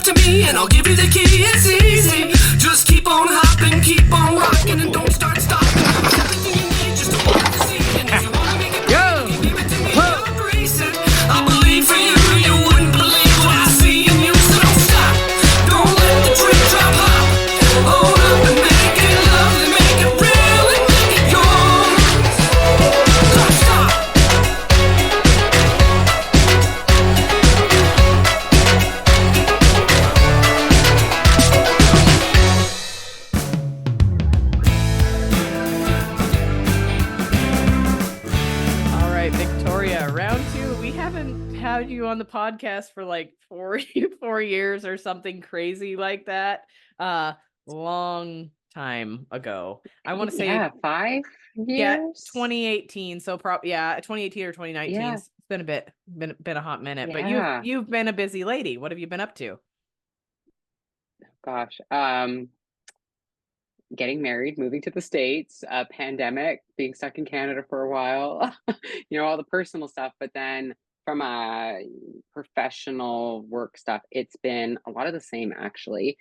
to me and I'll give you the key. It's easy. Just keep on hopping, keep on rocking, and don't start stopping. It's everything you need just to walk the scene. And if you wanna make it better, you give it to me. I'll grace it. I believe for you. You wouldn't believe what I see in you. So don't stop. Don't let the dream drop off. Hold up and make it lovely, make it real, and make it yours. Don't stop. All right, Victoria, round two. We haven't had you on the podcast for like 4 years or something crazy like that. Long time ago. I want to say, Yeah, 5 yeah, years. 2018. So probably, yeah, 2018 or 2019. Yeah. It's been a been a hot minute. But Yeah. you've been a busy lady. What have you been up to? Gosh, getting married, moving to the States, pandemic, being stuck in Canada for a while, all the personal stuff. But then from a professional work stuff, it's been a lot of the same actually,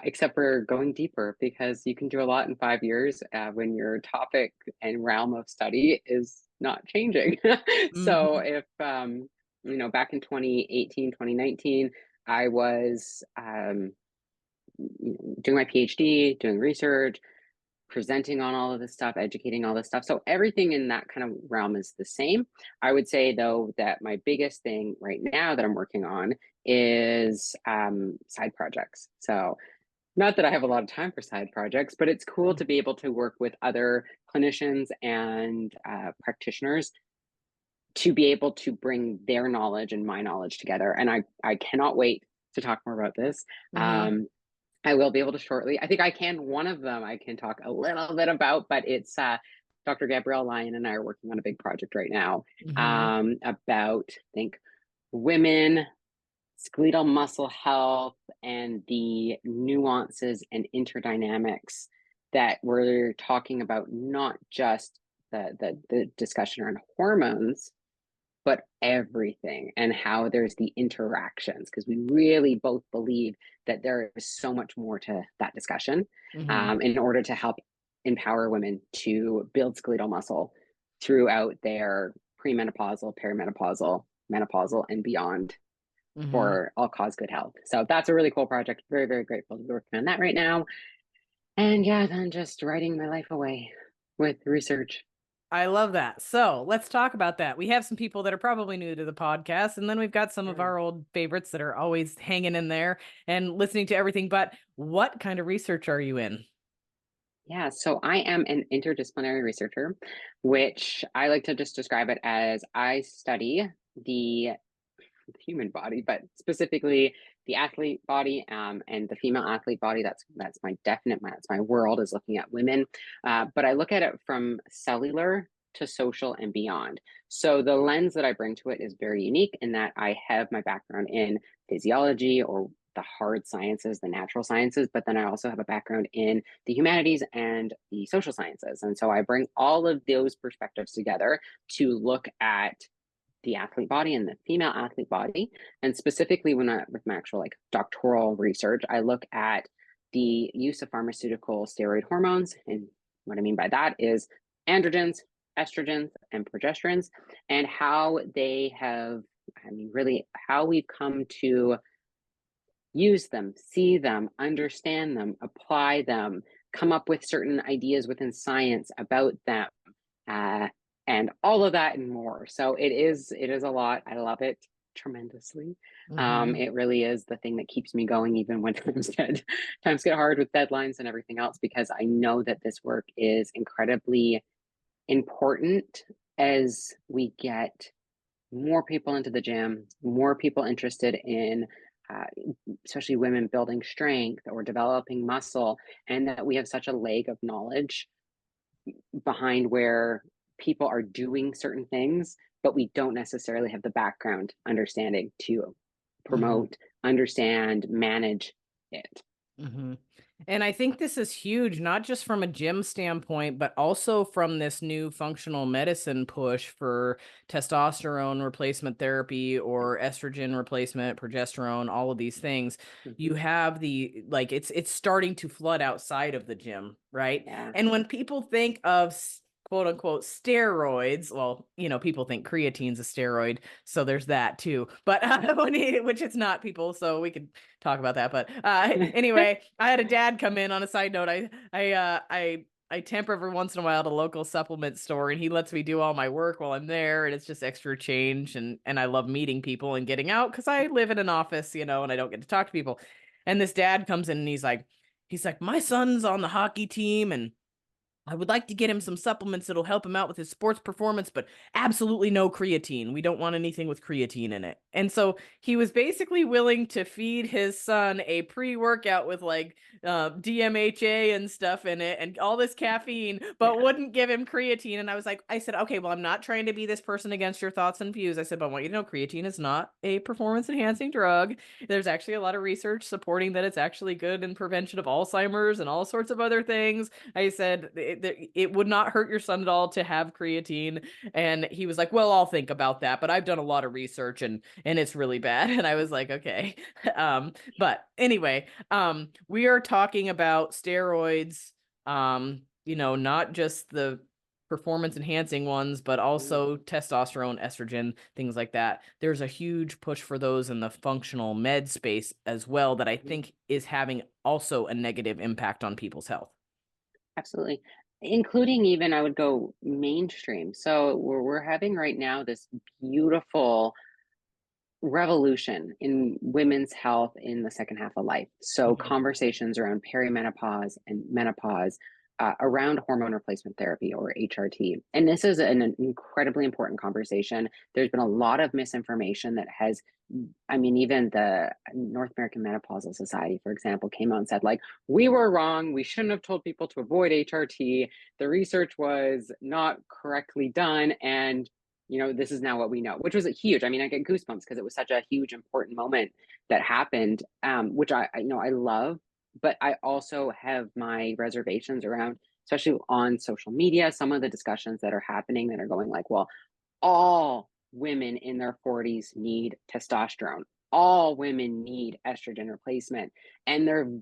except for going deeper because you can do a lot in 5 years when your topic and realm of study is not changing. So Mhm. if, back in 2018, 2019, I was doing my PhD, doing research, presenting on all of this stuff, educating all this stuff. So everything in that kind of realm is the same. I would say though that my biggest thing right now that I'm working on is side projects. So not that I have a lot of time for side projects, but it's cool to be able to work with other clinicians and practitioners to be able to bring their knowledge and my knowledge together. And I cannot wait to talk more about this. Mhm. I will be able to shortly. I think I can. One of them I can talk a little bit about, but it's Dr. Gabrielle Lyon and I are working on a big project right now Mhm. about, I think, women, skeletal muscle health, and the nuances and interdynamics that we're talking about, not just the discussion around hormones, but everything and how there's the interactions, because we really both believe that there is so much more to that discussion Mhm. in order to help empower women to build skeletal muscle throughout their premenopausal, perimenopausal, menopausal, and beyond Mhm. for all cause good health. So that's a really cool project. Very, very grateful to be working on that right now. And yeah, then just writing my life away with research. I love that. So let's talk about that. We have some people that are probably new to the podcast, and then we've got some of Sure. our old favorites that are always hanging in there and listening to everything. But what kind of research are you in? Yeah, so I am an interdisciplinary researcher, which I like to just describe it as I study the human body, but specifically the athlete body and the female athlete body. That's my that's my world, is looking at women. But I look at it from cellular to social and beyond. So the lens that I bring to it is very unique in that I have my background in physiology, or the hard sciences, the natural sciences, but then I also have a background in the humanities and the social sciences. And so I bring all of those perspectives together to look at the athlete body and the female athlete body. And specifically with my actual like doctoral research, I look at the use of pharmaceutical steroid hormones. And what I mean by that is androgens, estrogens, and progesterones, and how they have, really how we've come to use them, see them, understand them, apply them, come up with certain ideas within science about them, uh, and all of that and more. So it is a lot. I love it tremendously. Mhm. It really is the thing that keeps me going, even when times get hard with deadlines and everything else, because I know that this work is incredibly important as we get more people into the gym, more people interested in uh, especially women building strength or developing muscle, and that we have such a lag of knowledge behind where people are doing certain things, but we don't necessarily have the background understanding to Mhm. promote, understand, manage it. Mhm. And I think this is huge, not just from a gym standpoint, but also from this new functional medicine push for testosterone replacement therapy or estrogen replacement, progesterone, all of these things. Mhm. You have the like it's starting to flood outside of the gym, right? Yeah. And when people think of quote unquote steroids, well, people think creatine's a steroid, so there's that too. But which it's not, people, so we could talk about that. But anyway, I had a dad come in. On a side note, I temp every once in a while at a local supplement store, and he lets me do all my work while I'm there, and it's just extra change. And I love meeting people and getting out because I live in an office, and I don't get to talk to people. And this dad comes in and he's like, my son's on the hockey team, and I would like to get him some supplements that'll help him out with his sports performance, but absolutely no creatine. We don't want anything with creatine in it. And so he was basically willing to feed his son a pre-workout with like DMHA and stuff in it and all this caffeine, but Yeah. wouldn't give him creatine. And I said, okay, well, I'm not trying to be this person against your thoughts and views. I said, but I want you to know creatine is not a performance enhancing drug. There's actually a lot of research supporting that it's actually good in prevention of Alzheimer's and all sorts of other things. I said it would not hurt your son at all to have creatine. And he was like, well, I'll think about that, but I've done a lot of research and it's really bad. And I was like, okay. But anyway, we are talking about steroids, not just the performance enhancing ones, but also testosterone, estrogen, things like that. There's a huge push for those in the functional med space as well that I think is having also a negative impact on people's health. Absolutely. Including even, I would go mainstream. So we're having right now this beautiful revolution in women's health in the second half of life. So Mhm. conversations around perimenopause and menopause, around hormone replacement therapy or HRT. And this is an incredibly important conversation. There's been a lot of misinformation that has, I mean, even the North American Menopausal Society, for example, came out and said, like, we were wrong. We shouldn't have told people to avoid HRT. The research was not correctly done. And this is now what we know, which was a huge. I mean, I get goosebumps because it was such a huge, important moment that happened, which I love, but I also have my reservations around, especially on social media, some of the discussions that are happening that are going like, well, all women in their 40s need testosterone. All women need estrogen replacement, and um,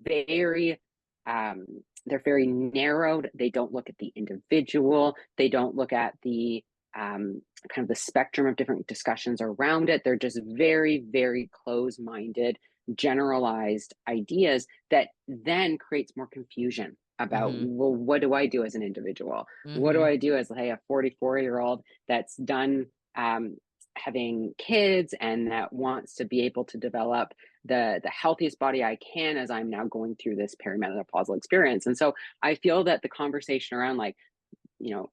they're very narrowed. They don't look at the individual. They don't look at the kind of the spectrum of different discussions around it. They're just very, very close-minded, generalized ideas that then creates more confusion about, Mhm. well, what do I do as an individual? What do Mhm. I do as, hey, a 44-year-old that's done um, having kids and that wants to be able to develop the healthiest body I can as I'm now going through this perimenopausal experience? And so I feel that the conversation around like, you know,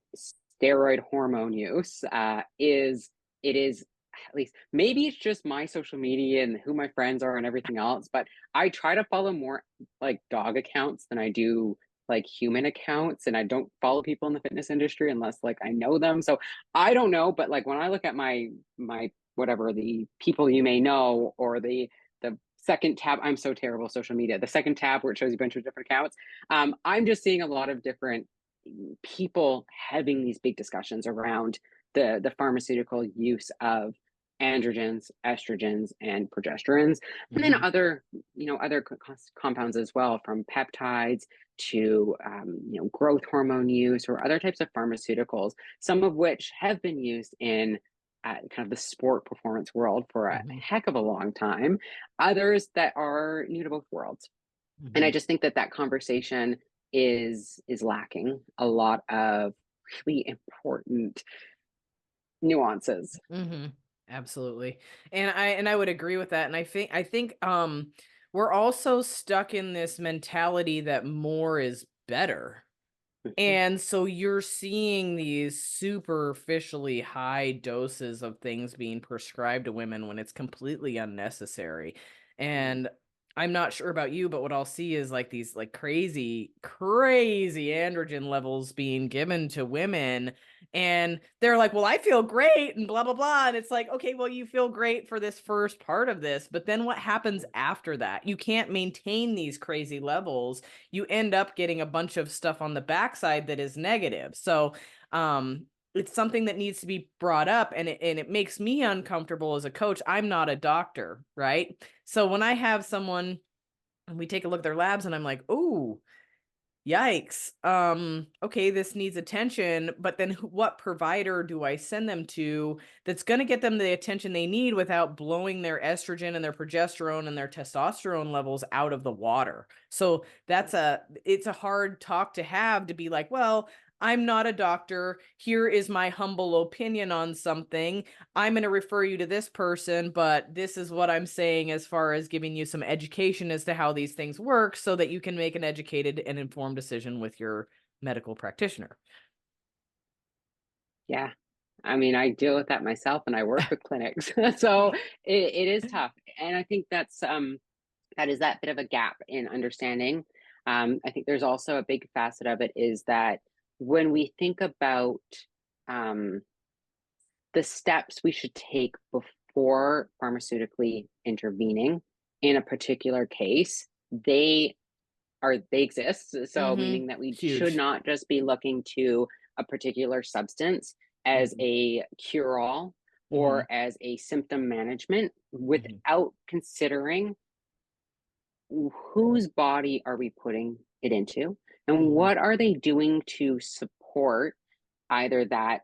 steroid hormone use it is, at least maybe it's just my social media and who my friends are and everything else, but I try to follow more like dog accounts than I do like human accounts, and I don't follow people in the fitness industry unless like I know them. So I don't know, but like when I look at my whatever, the people you may know, or the second tab, I'm so terrible with social media, the second tab where it shows you a bunch of different accounts, I'm just seeing a lot of different people having these big discussions around the pharmaceutical use of androgens, estrogens, and progesterones, and then Mhm. other compounds as well, from peptides to growth hormone use or other types of pharmaceuticals, some of which have been used in kind of the sport performance world for a Mhm. heck of a long time, others that are new to both worlds. And I Mhm. just think that conversation is lacking a lot of really important nuances. Mhm. Absolutely. And I would agree with that. And I think we're also stuck in this mentality that more is better. Mhm. And so you're seeing these superficially high doses of things being prescribed to women when it's completely unnecessary. Yeah. And I'm not sure about you, but what I'll see is like these like crazy androgen levels being given to women. And they're like, well, I feel great and blah, blah, blah. And it's like, okay, well, you feel great for this first part of this, but then what happens after that? You can't maintain these crazy levels. You end up getting a bunch of stuff on the backside that is negative. So, it's something that needs to be brought up, and it makes me uncomfortable as a coach. I'm not a doctor, right? So when I have someone and we take a look at their labs and I'm like, oh, yikes. Okay, this needs attention, but then what provider do I send them to that's going to get them the attention they need without blowing their estrogen and their progesterone and their testosterone levels out of the water? So it's a hard talk to have, to be like, well, I'm not a doctor. Here is my humble opinion on something. I'm going to refer you to this person, but this is what I'm saying as far as giving you some education as to how these things work so that you can make an educated and informed decision with your medical practitioner. Yeah. I mean, I deal with that myself and I work with clinics. So it is tough. And I think that is that bit of a gap in understanding. I think there's also a big facet of it is that when we think about the steps we should take before pharmaceutically intervening in a particular case, they exist. So meaning that we should Huge. not just be looking to a particular substance as a cure-all or as a symptom management without considering whose body are we putting it into, and what are they doing to support either that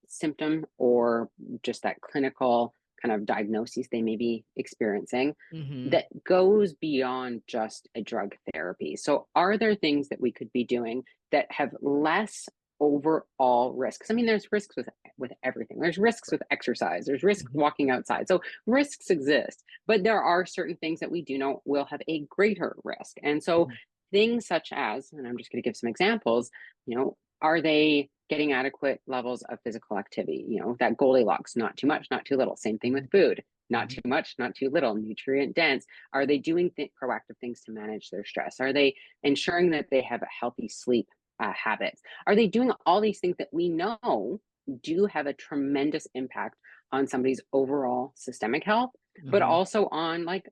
symptom or just that clinical kind of diagnosis they may be experiencing that goes beyond just a drug therapy. So are there things that we could be doing that have less overall risks? I mean, there's risks with everything. There's risks with exercise, there's risks walking outside. So risks exist, but there are certain things that we do know will have a greater risk. And so things such as, and I'm just going to give some examples, are they getting adequate levels of physical activity? That Goldilocks, not too much, not too little. Same thing with food, not too much, not too little, nutrient dense. Are they doing proactive things to manage their stress? Are they ensuring that they have a healthy sleep habits? Are they doing all these things that we know do have a tremendous impact on somebody's overall systemic health, but also on like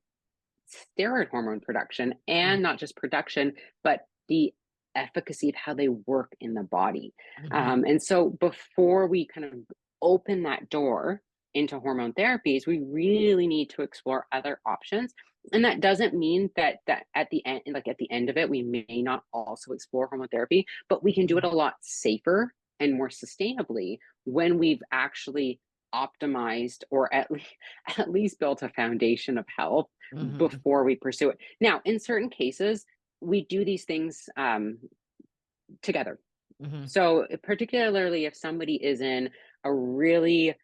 steroid hormone production, and not just production, but the efficacy of how they work in the body. And so before we kind of open that door into hormone therapies, we really need to explore other options. And that doesn't mean that at the end of it, we may not also explore hormone therapy, but we can do it a lot safer and more sustainably when we've actually optimized or at least built a foundation of health before we pursue it. Now, in certain cases, we do these things together. So particularly if somebody is in a really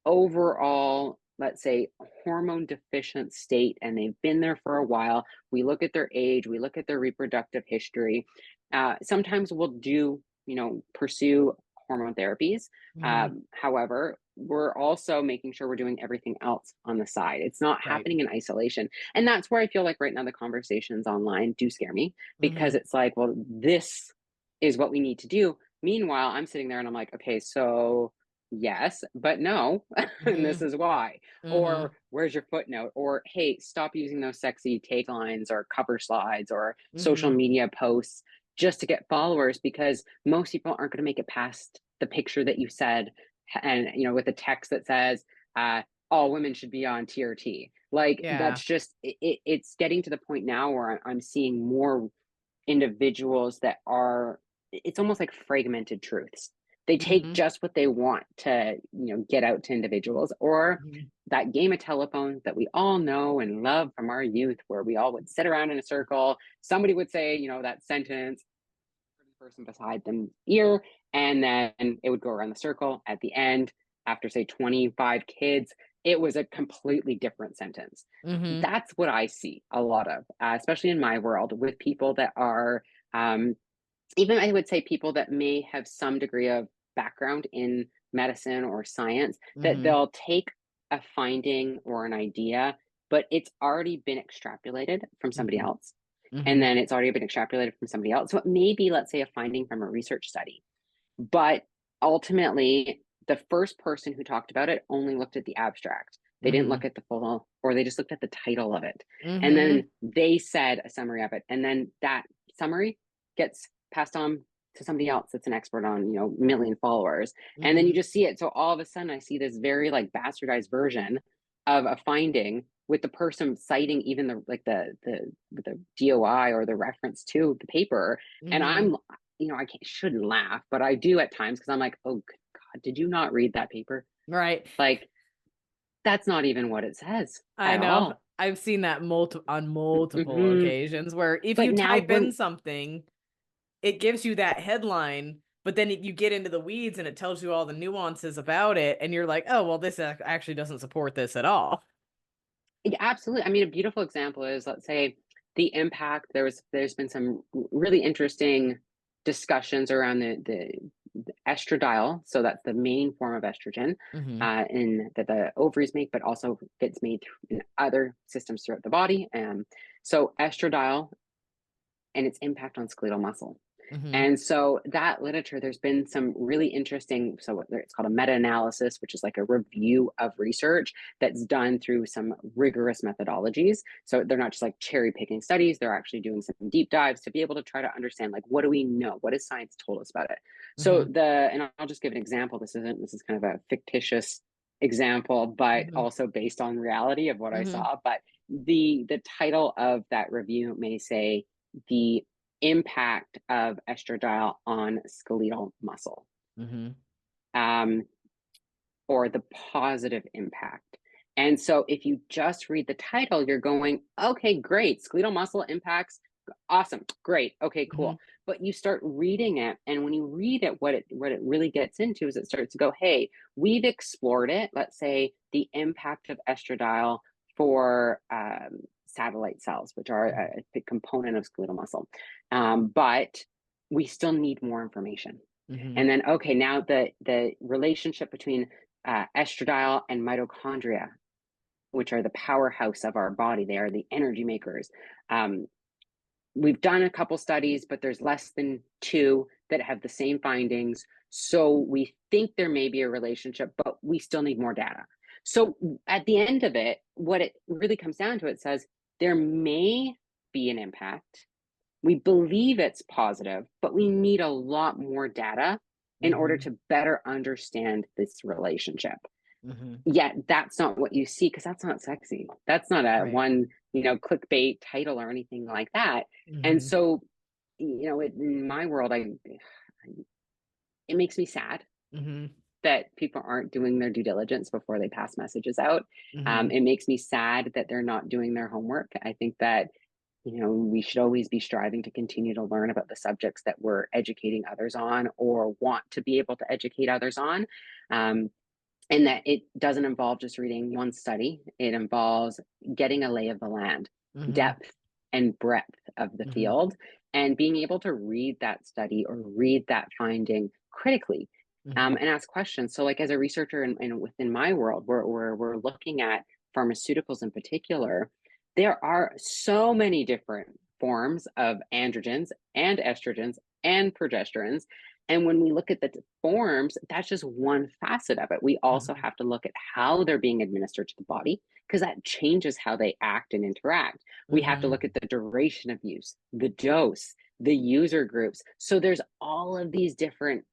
overall, let's say, hormone deficient state and they've been there for a while, we look at their age, we look at their reproductive history. Sometimes we'll pursue hormone therapies. However, we're also making sure we're doing everything else on the side. It's not happening in isolation. And that's where I feel like right now the conversations online do scare me, because it's like, well, this is what we need to do. Meanwhile, I'm sitting there and I'm like, okay, so yes, but no, and this is why. Or where's your footnote? Or hey, stop using those sexy taglines or cover slides or social media posts just to get followers, because most people aren't going to make it past the picture that you said, and with a text that says all women should be on TRT. Like that's just it's getting to the point now where I'm seeing more individuals that are, it's almost like fragmented truths. They take just what they want to get out to individuals, or that game of telephone that we all know and love from our youth, where we all would sit around in a circle, somebody would say that sentence, the person beside them ear, and then it would go around the circle. At the end, after say 25 kids, it was a completely different sentence. That's what I see a lot of, especially in my world, with people that are even, I would say, people that may have some degree of background in medicine or science, that they'll take a finding or an idea but it's already been extrapolated from somebody Mhm. else. And Mhm. then it's already been extrapolated from somebody else. So it may be, let's say, a finding from a research study. But ultimately, the first person who talked about it only looked at the abstract. They didn't look Mhm. at the full, or they just looked at the title of it. And Mhm. then they said a summary of it. And then that summary gets passed on to somebody else that's an expert on, you know, million followers. And then you Mhm. just see it. So all of a sudden I see this very like bastardized version of a finding with the person citing even the like the DOI or the reference to the paper. And Mhm. I'm, you know, I shouldn't laugh, but I do at times because I'm like, oh good God, did you not read that paper? Right. Like, that's not even what it says I at know. all. I've seen that on multiple Hmm. occasions where if But you now type we're, in something, it gives you that headline, but then you get into the weeds and it tells you all the nuances about it, and you're like, oh, well, this actually doesn't support this at all. yeah, absolutely. I mean, a beautiful example is, let's say, the impact. There's been some really interesting discussions around the estradiol. So that's the main form of estrogen Mm-hmm. in that the ovaries make, but also gets made in other systems throughout the body. So estradiol and its impact on skeletal muscle. Mm-hmm. And so that literature, there's been some really interesting, so it's called a meta-analysis, which is like a review of research that's done through some rigorous methodologies. So they're not just like cherry picking studies, they're actually doing some deep dives to be able to try to understand, like, what do we know? What has science told us about it? So Mm-hmm. and I'll just give an example. This is kind of a fictitious example, but Mm-hmm. also based on reality of what I Mm-hmm. saw. But the title of that review may say the impact of estradiol on skeletal muscle, Mm-hmm. um, or the positive impact. And so if you just read the title, you're going, okay, great, skeletal muscle impacts, awesome, great, okay, Mm-hmm. cool. But you start reading it, and when you read it, what it really gets into is it starts to go, hey, we've explored it. Let's say the impact of estradiol for satellite cells, which are a big component of skeletal muscle. But we still need more information. Mm-hmm. And then, okay, now the relationship between estradiol and mitochondria, which are the powerhouse of our body, they are the energy makers. Um, we've done a couple studies, but there's less than two that have the same findings. So we think there may be a relationship, but we still need more data. So at the end of it, what it really comes down to, it says there may be an impact. We believe it's positive, but we need a lot more data in order Mm-hmm. to better understand this relationship. Mm-hmm. Yet that's not what you see, because that's not sexy. That's not a Right. one, clickbait title or anything like that. And Mm-hmm. so, in my world, it makes me sad Mm-hmm. that people aren't doing their due diligence before they pass messages out. Mm-hmm. It makes me sad that they're not doing their homework. I think that, we should always be striving to continue to learn about the subjects that we're educating others on or want to be able to educate others on. Um, and that it doesn't involve just reading one study, it involves getting a lay of the land, Mm-hmm. depth and breadth of the Mm-hmm. field, and being able to read that study or read that finding critically, Mm-hmm. and ask questions. So, like, as a researcher and within my world, where we're looking at pharmaceuticals in particular, there are so many different forms of androgens and estrogens and progesterones. And when we look at the forms, that's just one facet of it. We also Mm-hmm. have to look at how they're being administered to the body, because that changes how they act and interact. We have to Mm-hmm. look at the duration of use, the dose, the user groups. So there's all of these different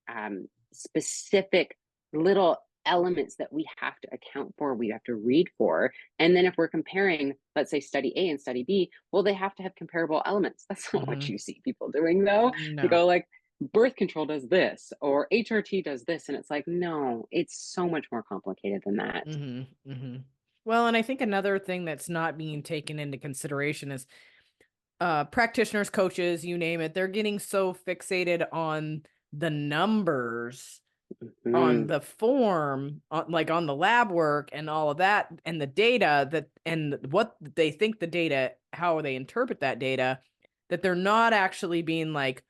specific little elements that we have to account for, we have to read for. And then if we're comparing, let's say, study A and study B, well, they have to have comparable elements. That's not what Mm-hmm. you see people doing, though. They No. go like, birth control does this or HRT does this, and it's like, no, it's so much more complicated than that. Mm-hmm. Mm-hmm. Well, and I think another thing that's not being taken into consideration is practitioners, coaches, you name it, they're getting so fixated on the numbers, on Mm, the form, like on the lab work and all of that, and the data that, and what they think the data, how they interpret that data, that they're not actually being like,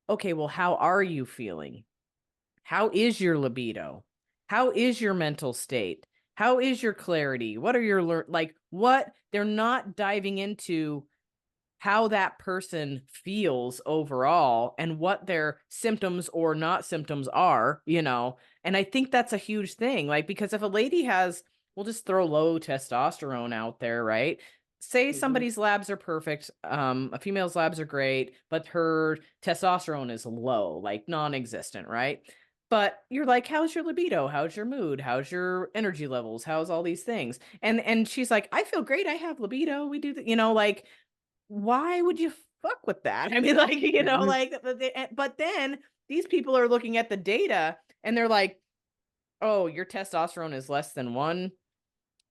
okay, well, how are you feeling? How is your libido? How is your mental state? How is your clarity? What are your what they're not diving into how that person feels overall and what their symptoms or not symptoms are, And I think that's a huge thing. Like, because if a lady has, we'll just throw low testosterone out there, right? Say somebody's labs are perfect, a female's labs are great, but her testosterone is low, like non-existent, right? But you're like, how's your libido? How's your mood? How's your energy levels? How's all these things? And she's like, I feel great. I have libido. We do, like, why would you fuck with that? I mean, like, but then these people are looking at the data and they're like, oh, your testosterone is less than 1.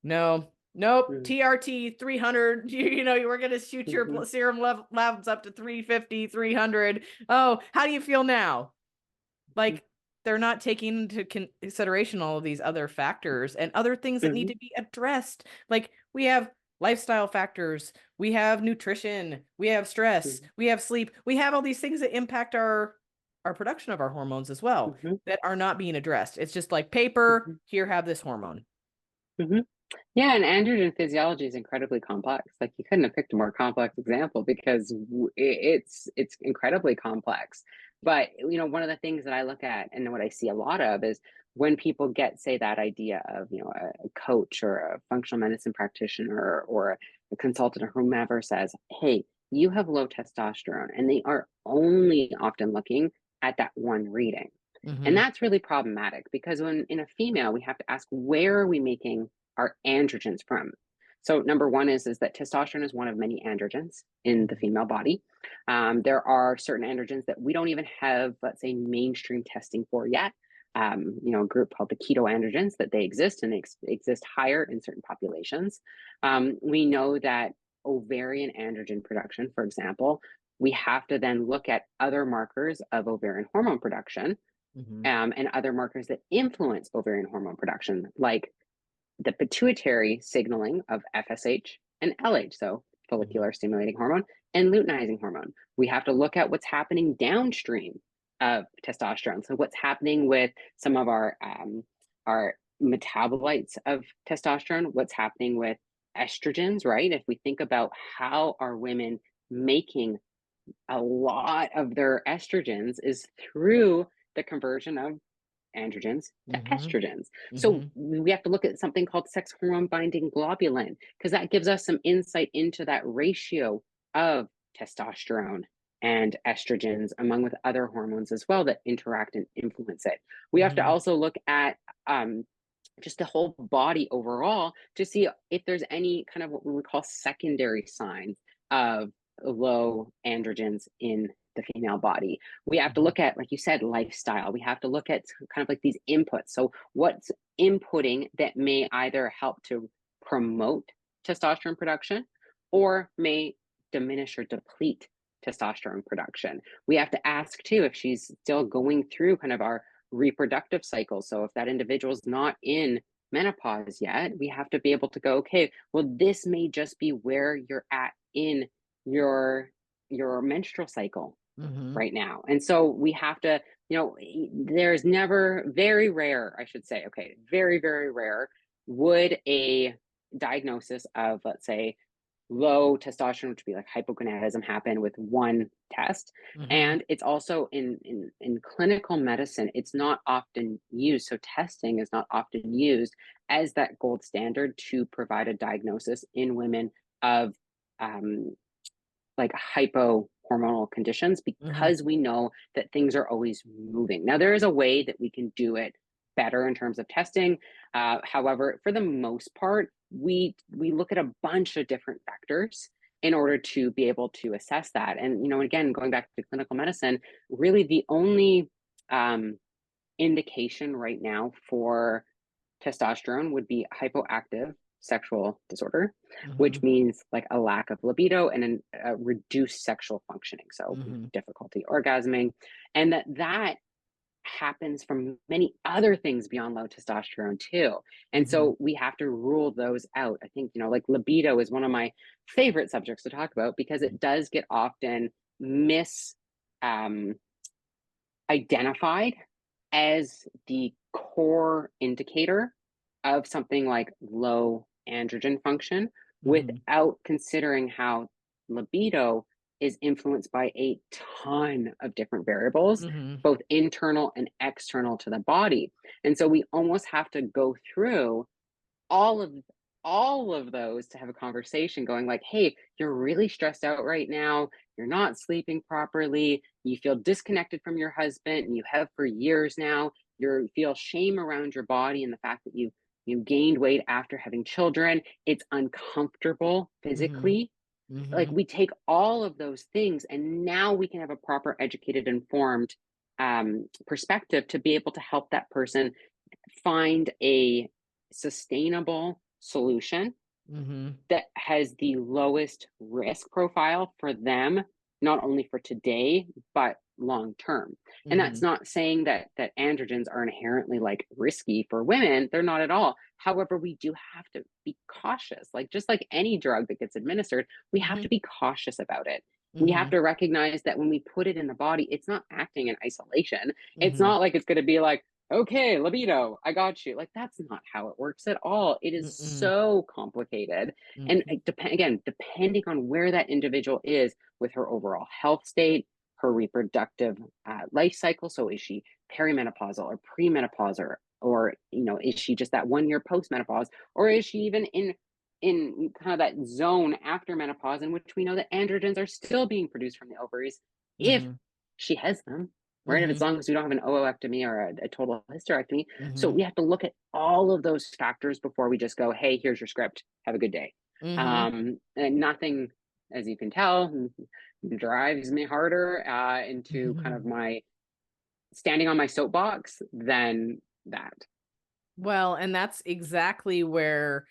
No, nope. TRT 300, we're going to shoot your serum levels up to 350, 300. Oh, how do you feel now? Like, they're not taking into consideration all of these other factors and other things that need to be addressed. Like, we have lifestyle factors, we have nutrition, we have stress, we have sleep, we have all these things that impact our production of our hormones as well that are not being addressed. It's just like paper, here, have this hormone. Yeah, and androgen physiology is incredibly complex. Like, you couldn't have picked a more complex example because it's incredibly complex. But one of the things that I look at and what I see a lot of is when people get, say, that idea of a coach or a functional medicine practitioner or a consultant or whomever says, "Hey, you have low testosterone," and they are only often looking at that one reading. And that's really problematic because when in a female, we have to ask, where are we making our androgens from? So number one is that testosterone is one of many androgens in the female body. There are certain androgens that we don't even have, let's say, mainstream testing for yet. A group called the ketoandrogens, that they exist and they exist higher in certain populations. We know that ovarian androgen production, for example, we have to then look at other markers of ovarian hormone production and other markers that influence ovarian hormone production, like the pituitary signaling of FSH and LH, so follicular stimulating hormone and luteinizing hormone. We have to look at what's happening downstream of testosterone. So what's happening with some of our metabolites of testosterone, what's happening with estrogens, right? If we think about how are women making a lot of their estrogens is through the conversion of androgens to estrogens. So we have to look at something called sex hormone binding globulin, because that gives us some insight into that ratio of testosterone and estrogens, among with other hormones as well that interact and influence it. We have to also look at just the whole body overall to see if there's any kind of what we would call secondary signs of low androgens in the female body. We have to look at, like you said, lifestyle. We have to look at kind of like these inputs. So what's inputting that may either help to promote testosterone production or may diminish or deplete testosterone production. We have to ask too if she's still going through kind of our reproductive cycle. So if that individual's not in menopause yet, we have to be able to go, okay, well, this may just be where you're at in your menstrual cycle right now. And so we have to, there's never, very rare, I should say, okay, very, very rare, would a diagnosis of, let's say, low testosterone, which would be like hypogonadism, happen with one test. And it's also in clinical medicine, it's not often used. So testing is not often used as that gold standard to provide a diagnosis in women of like hypohormonal conditions, because we know that things are always moving. Now, there is a way that we can do it better in terms of testing. However, for the most part, we look at a bunch of different factors in order to be able to assess that. And, again, going back to clinical medicine, really the only indication right now for testosterone would be hypoactive sexual disorder, which means like a lack of libido and a reduced sexual functioning, so difficulty orgasming, and that happens from many other things beyond low testosterone too. And so we have to rule those out. I think, like libido is one of my favorite subjects to talk about because it does get often identified as the core indicator of something like low androgen function Mm-hmm. without considering how libido is influenced by a ton of different variables, Mm-hmm. both internal and external to the body. And so we almost have to go through all of all of those to have a conversation going like, hey, you're really stressed out right now, you're not sleeping properly, you feel disconnected from your husband and you have for years now, you feel shame around your body and the fact that you gained weight after having children, it's uncomfortable Mm-hmm. physically. Mm-hmm. Like we take all of those things and now we can have a proper educated informed perspective to be able to help that person find a sustainable solution Mm-hmm. that has the lowest risk profile for them, not only for today, but long term. And Mm-hmm. that's not saying that androgens are inherently like risky for women. They're not at all. However, we do have to be cautious. Like just like any drug that gets administered, we have Mm-hmm. to be cautious about it. We have Mm-hmm. to recognize that when we put it in the body, it's not acting in isolation. It's Mm-hmm. not like it's going to be like, okay, libido, I got you. Like that's not how it works at all. It is Mm-mm. so complicated. And Mm-mm. again, depending on where that individual is with her overall health state, her reproductive life cycle. So is she perimenopausal or premenopausal, or is she just that 1 year postmenopause, or is she even in kind of that zone after menopause, in which we know that androgens are still being produced from the ovaries if Mm-hmm. she has them, right? If Mm-hmm. as long as we don't have an ooectomy or a total hysterectomy. So Mm-hmm. we have to look at all of those factors before we just go, hey, here's your script, have a good day. Mm-hmm. And nothing, as you can tell, drives me harder into kind of my standing on my soapbox than that. Well, and that's exactly where,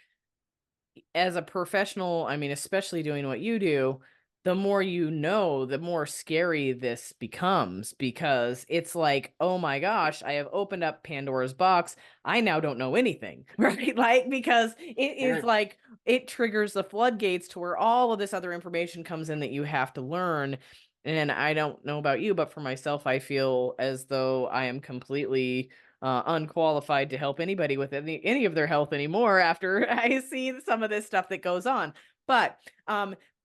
as a professional, I mean, especially doing what you do, the more you know, the more scary this becomes, because it's like, oh my gosh, I have opened up Pandora's box. I now don't know anything, right? Like, because it is Yeah. like it triggers the floodgates to where all of this other information comes in that you have to learn. And I don't know about you, but for myself, I feel as though I am completely unqualified to help anybody with any of their health anymore after I see some of this stuff that goes on. But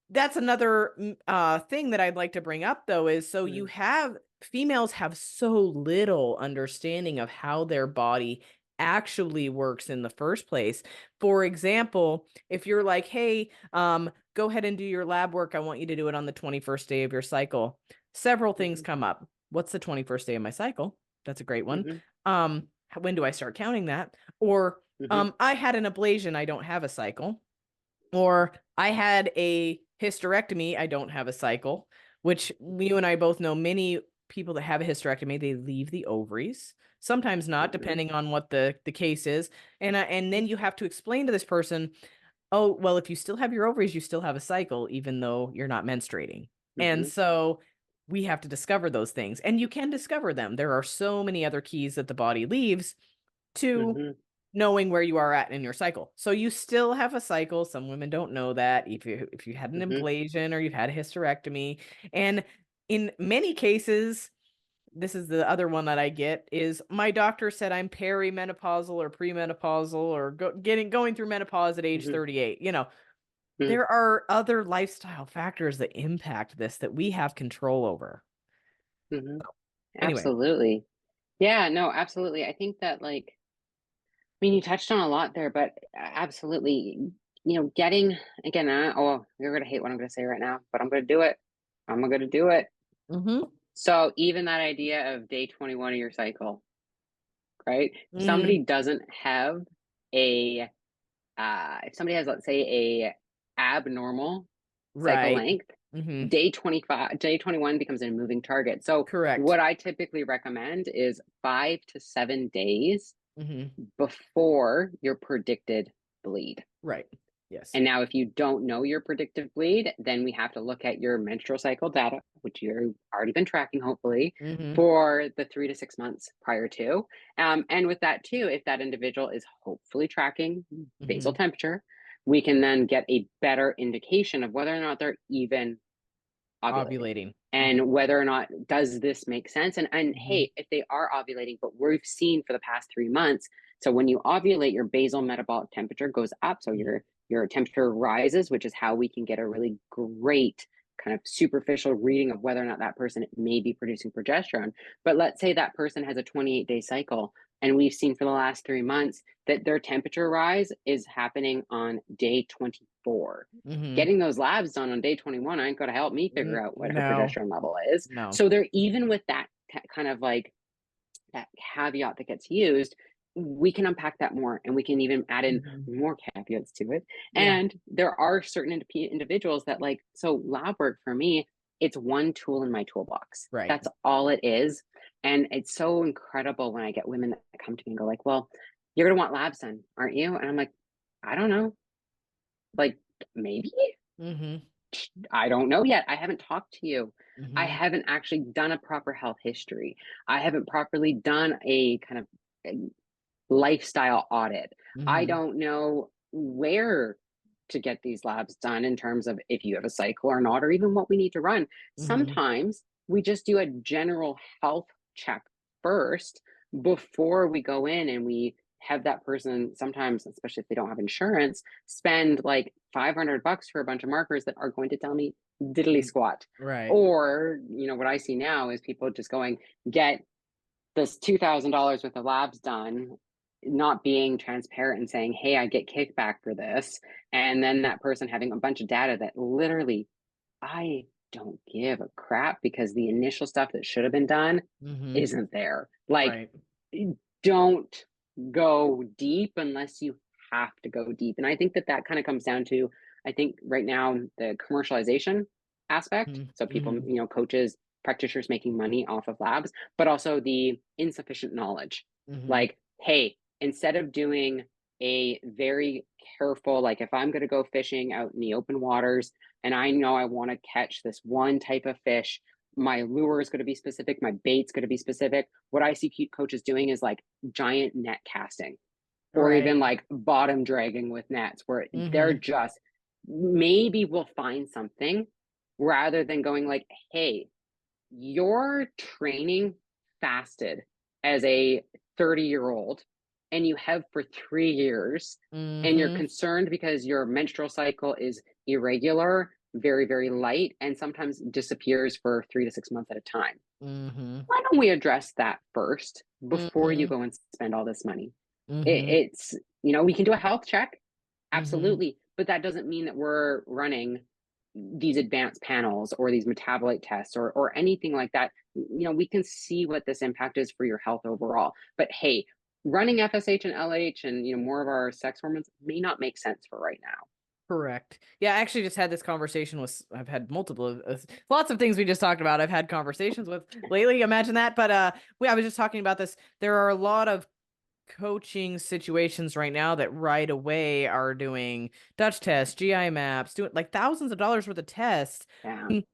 that's another thing that I'd like to bring up, though, is so you Mm-hmm. have females have so little understanding of how their body actually works in the first place. For example, if you're like, hey, go ahead and do your lab work, I want you to do it on the 21st day of your cycle. Several things come up. What's the 21st day of my cycle? That's a great one. Mm-hmm. When do I start counting that? Or Mm-hmm. I had an ablation, I don't have a cycle. Or I had a hysterectomy, I don't have a cycle, which you and I both know many people that have a hysterectomy, they leave the ovaries. Sometimes not, Mm-hmm. depending on what the case is. And then you have to explain to this person, oh, well, if you still have your ovaries, you still have a cycle, even though you're not menstruating. And Mm-hmm. so we have to discover those things. And you can discover them. There are so many other keys that the body leaves to Mm-hmm. knowing where you are at in your cycle. So you still have a cycle. Some women don't know that if you had an Mm-hmm. ablation or you've had a hysterectomy. And in many cases, this is the other one that I get, is my doctor said I'm perimenopausal or premenopausal or going through menopause at age Mm-hmm. 38. Mm-hmm. There are other lifestyle factors that impact this that we have control over. Mm-hmm. Anyway. Absolutely. Yeah, no, absolutely. I think that like, I mean, you touched on a lot there, but absolutely, getting again, oh, you're gonna hate what I'm gonna say right now, but I'm gonna do it. I'm gonna do it. Mm-hmm. So even that idea of day 21 of your cycle, right? If Mm, somebody doesn't have a, if somebody has, let's say, a abnormal cycle right. length, Mm-hmm. day 25, day 21 becomes a moving target. So Correct. what I typically recommend is 5 to 7 days Mm-hmm. before your predicted bleed. Right. Yes. And now, if you don't know your predictive bleed, then we have to look at your menstrual cycle data, which you've already been tracking, hopefully, Mm-hmm. for the 3 to 6 months prior to. And with that, too, if that individual is hopefully tracking basal Mm-hmm. temperature, we can then get a better indication of whether or not they're even Ovulating. and whether or not does this make sense. And hey, if they are ovulating, but we've seen for the past 3 months, so when you ovulate, your basal metabolic temperature goes up, so your temperature rises, which is how we can get a really great kind of superficial reading of whether or not that person may be producing progesterone. But let's say that person has a 28-day cycle, and we've seen for the last 3 months that their temperature rise is happening on day 24. Getting those labs done on day 21 ain't going to help me figure out what her progesterone level is. So they're, even with that kind of like that caveat that gets used, we can unpack that more, and we can even add in more caveats to it. And there are certain individuals that like, so lab work for me, it's one tool in my toolbox. That's all it is. And it's so incredible when I get women that come to me and go like, well, you're going to want labs done, aren't you? And I'm like, I don't know. Like, maybe. I don't know yet. I haven't talked to you. I haven't actually done a proper health history. I haven't properly done a kind of lifestyle audit. I don't know where to get these labs done in terms of if you have a cycle or not, or even what we need to run. Sometimes we just do a general health check first before we go in, and we have that person, sometimes, especially if they don't have insurance, spend like $500 for a bunch of markers that are going to tell me diddly squat. Or, you know, what I see now is people just going, get this $2,000 worth of labs done, not being transparent and saying, hey, I get kickback for this. And then that person having a bunch of data that literally, I don't give a crap, because the initial stuff that should have been done isn't there. Like, don't go deep unless you have to go deep. And I think that that kind of comes down to, I think right now, the commercialization aspect. So people, you know, coaches, practitioners making money off of labs, but also the insufficient knowledge. Like, hey, instead of doing a very careful, like if I'm going to go fishing out in the open waters and I know I want to catch this one type of fish, my lure is going to be specific, my bait's going to be specific. What I see coaches doing is like giant net casting, or even like bottom dragging with nets, where they're just, maybe we'll find something, rather than going like, hey, you're training fasted as a 30-year-old, and you have for 3 years, and you're concerned because your menstrual cycle is irregular, very, very light, and sometimes disappears for 3 to 6 months at a time. Why don't we address that first before you go and spend all this money? It's, you know, we can do a health check, absolutely, but that doesn't mean that we're running these advanced panels or these metabolite tests or anything like that. You know, we can see what this impact is for your health overall. But hey, running FSH and LH and, you know, more of our sex hormones may not make sense for right now. Correct. Yeah, I actually just had this conversation with, I've had multiple, lots of things we just talked about. I've had conversations with lately, imagine that. But I was just talking about this. There are a lot of coaching situations right now that right away are doing Dutch tests, GI maps, doing like thousands of dollars worth of tests.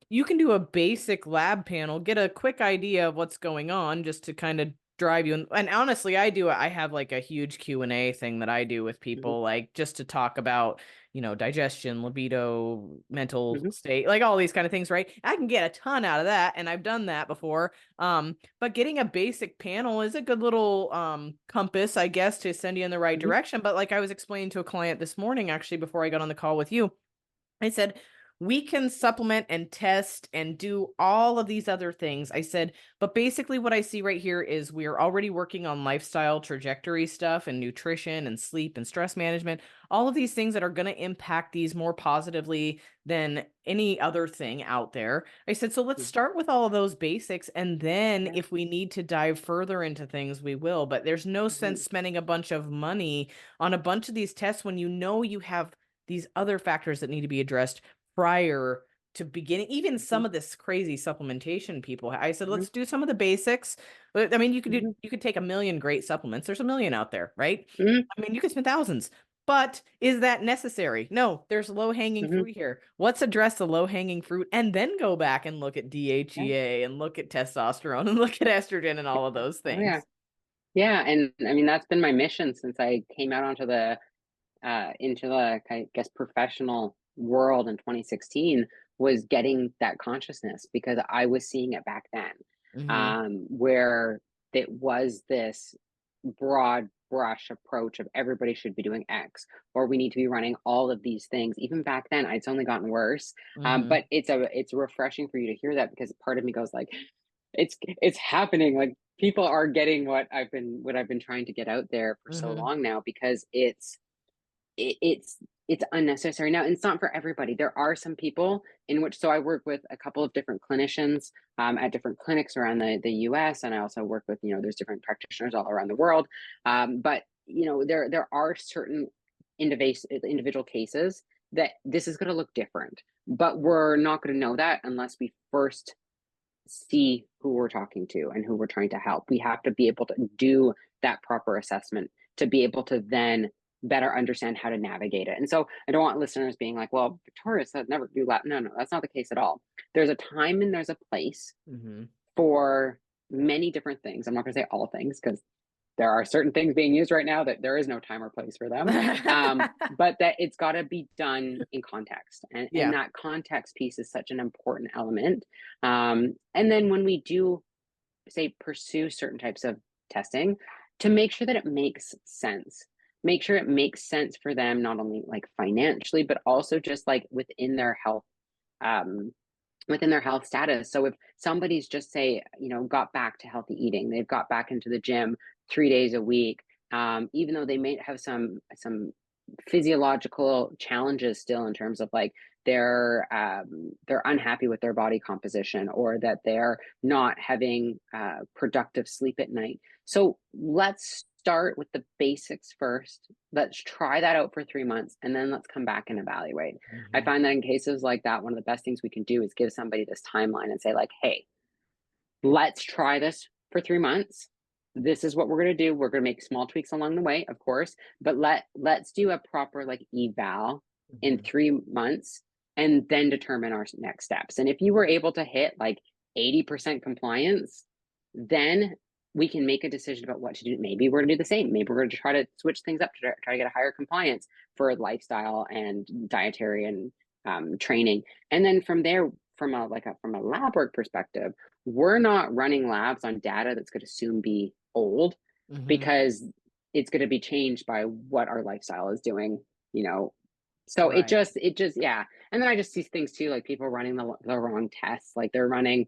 You can do a basic lab panel, get a quick idea of what's going on, just to kind of drive you. And honestly, I have like a huge Q&A thing that I do with people, like just to talk about, you know, digestion, libido, mental state, like all these kind of things, right? I can get a ton out of that, and I've done that before. But getting a basic panel is a good little compass, I guess, to send you in the right direction. But like I was explaining to a client this morning, actually, before I got on the call with you, I said, we can supplement and test and do all of these other things. I said, but basically what I see right here is we're already working on lifestyle trajectory stuff and nutrition and sleep and stress management, all of these things that are going to impact these more positively than any other thing out there. I said, so let's start with all of those basics. And then if we need to dive further into things, we will. But there's no sense spending a bunch of money on a bunch of these tests when you know you have these other factors that need to be addressed prior to beginning, even some of this crazy supplementation people. I said, let's do some of the basics. But I mean, you could take a million great supplements. There's a million out there, right? I mean, you could spend thousands, but is that necessary? No, there's low-hanging fruit here. Let's address the low-hanging fruit and then go back and look at DHEA and look at testosterone and look at estrogen and all of those things. Yeah. And I mean, that's been my mission since I came out into the, I guess, professional world in 2016, was getting that consciousness, because I was seeing it back then, Mm-hmm. where it was this broad brush approach of everybody should be doing X, or we need to be running all of these things. Even back then, it's only gotten worse. Mm-hmm. But it's refreshing for you to hear that, because part of me goes like, it's happening. Like, people are getting what I've been trying to get out there for so Mm-hmm. long now, because it's it's unnecessary now, and it's not for everybody. There are some people in which, so I work with a couple of different clinicians at different clinics around the US, and I also work with, there's different practitioners all around the world. But there are certain individual cases that this is going to look different, but we're not going to know that unless we first see who we're talking to and who we're trying to help. We have to be able to do that proper assessment to be able to then better understand how to navigate it. And so I don't want listeners being like, well, Victoria said never do that. No, that's not the case at all. There's a time and there's a place Mm-hmm. for many different things. I'm not going to say all things, because there are certain things being used right now that there is no time or place for them. But that it's got to be done in context. And, Yeah. and that context piece is such an important element. And then when we do, say, pursue certain types of testing, to make sure that it makes sense. Make sure it makes sense for them, not only like financially, but also just like within their health status. So if somebody's just, say, got back to healthy eating, they've got back into the gym 3 days a week, even though they may have some physiological challenges still, in terms of like they're unhappy with their body composition, or that they're not having productive sleep at night. So let's start with the basics first. Let's try that out for 3 months, and then let's come back and evaluate. I Mm-hmm. find that in cases like that, one of the best things we can do is give somebody this timeline and say like, hey, let's try this for 3 months. This is what we're going to do. We're going to make small tweaks along the way, of course, but let's do a proper like eval in Mm-hmm. 3 months, and then determine our next steps. And if you were able to hit like 80% compliance, then we can make a decision about what to do. Maybe we're going to do the same. Maybe we're going to try to switch things up to try to get a higher compliance for lifestyle and dietary and training. And then from there, from a lab work perspective, we're not running labs on data that's going to soon be old, Mm-hmm. because it's going to be changed by what our lifestyle is doing, so Right. yeah. And then I just see things too, like people running the wrong tests. Like they're running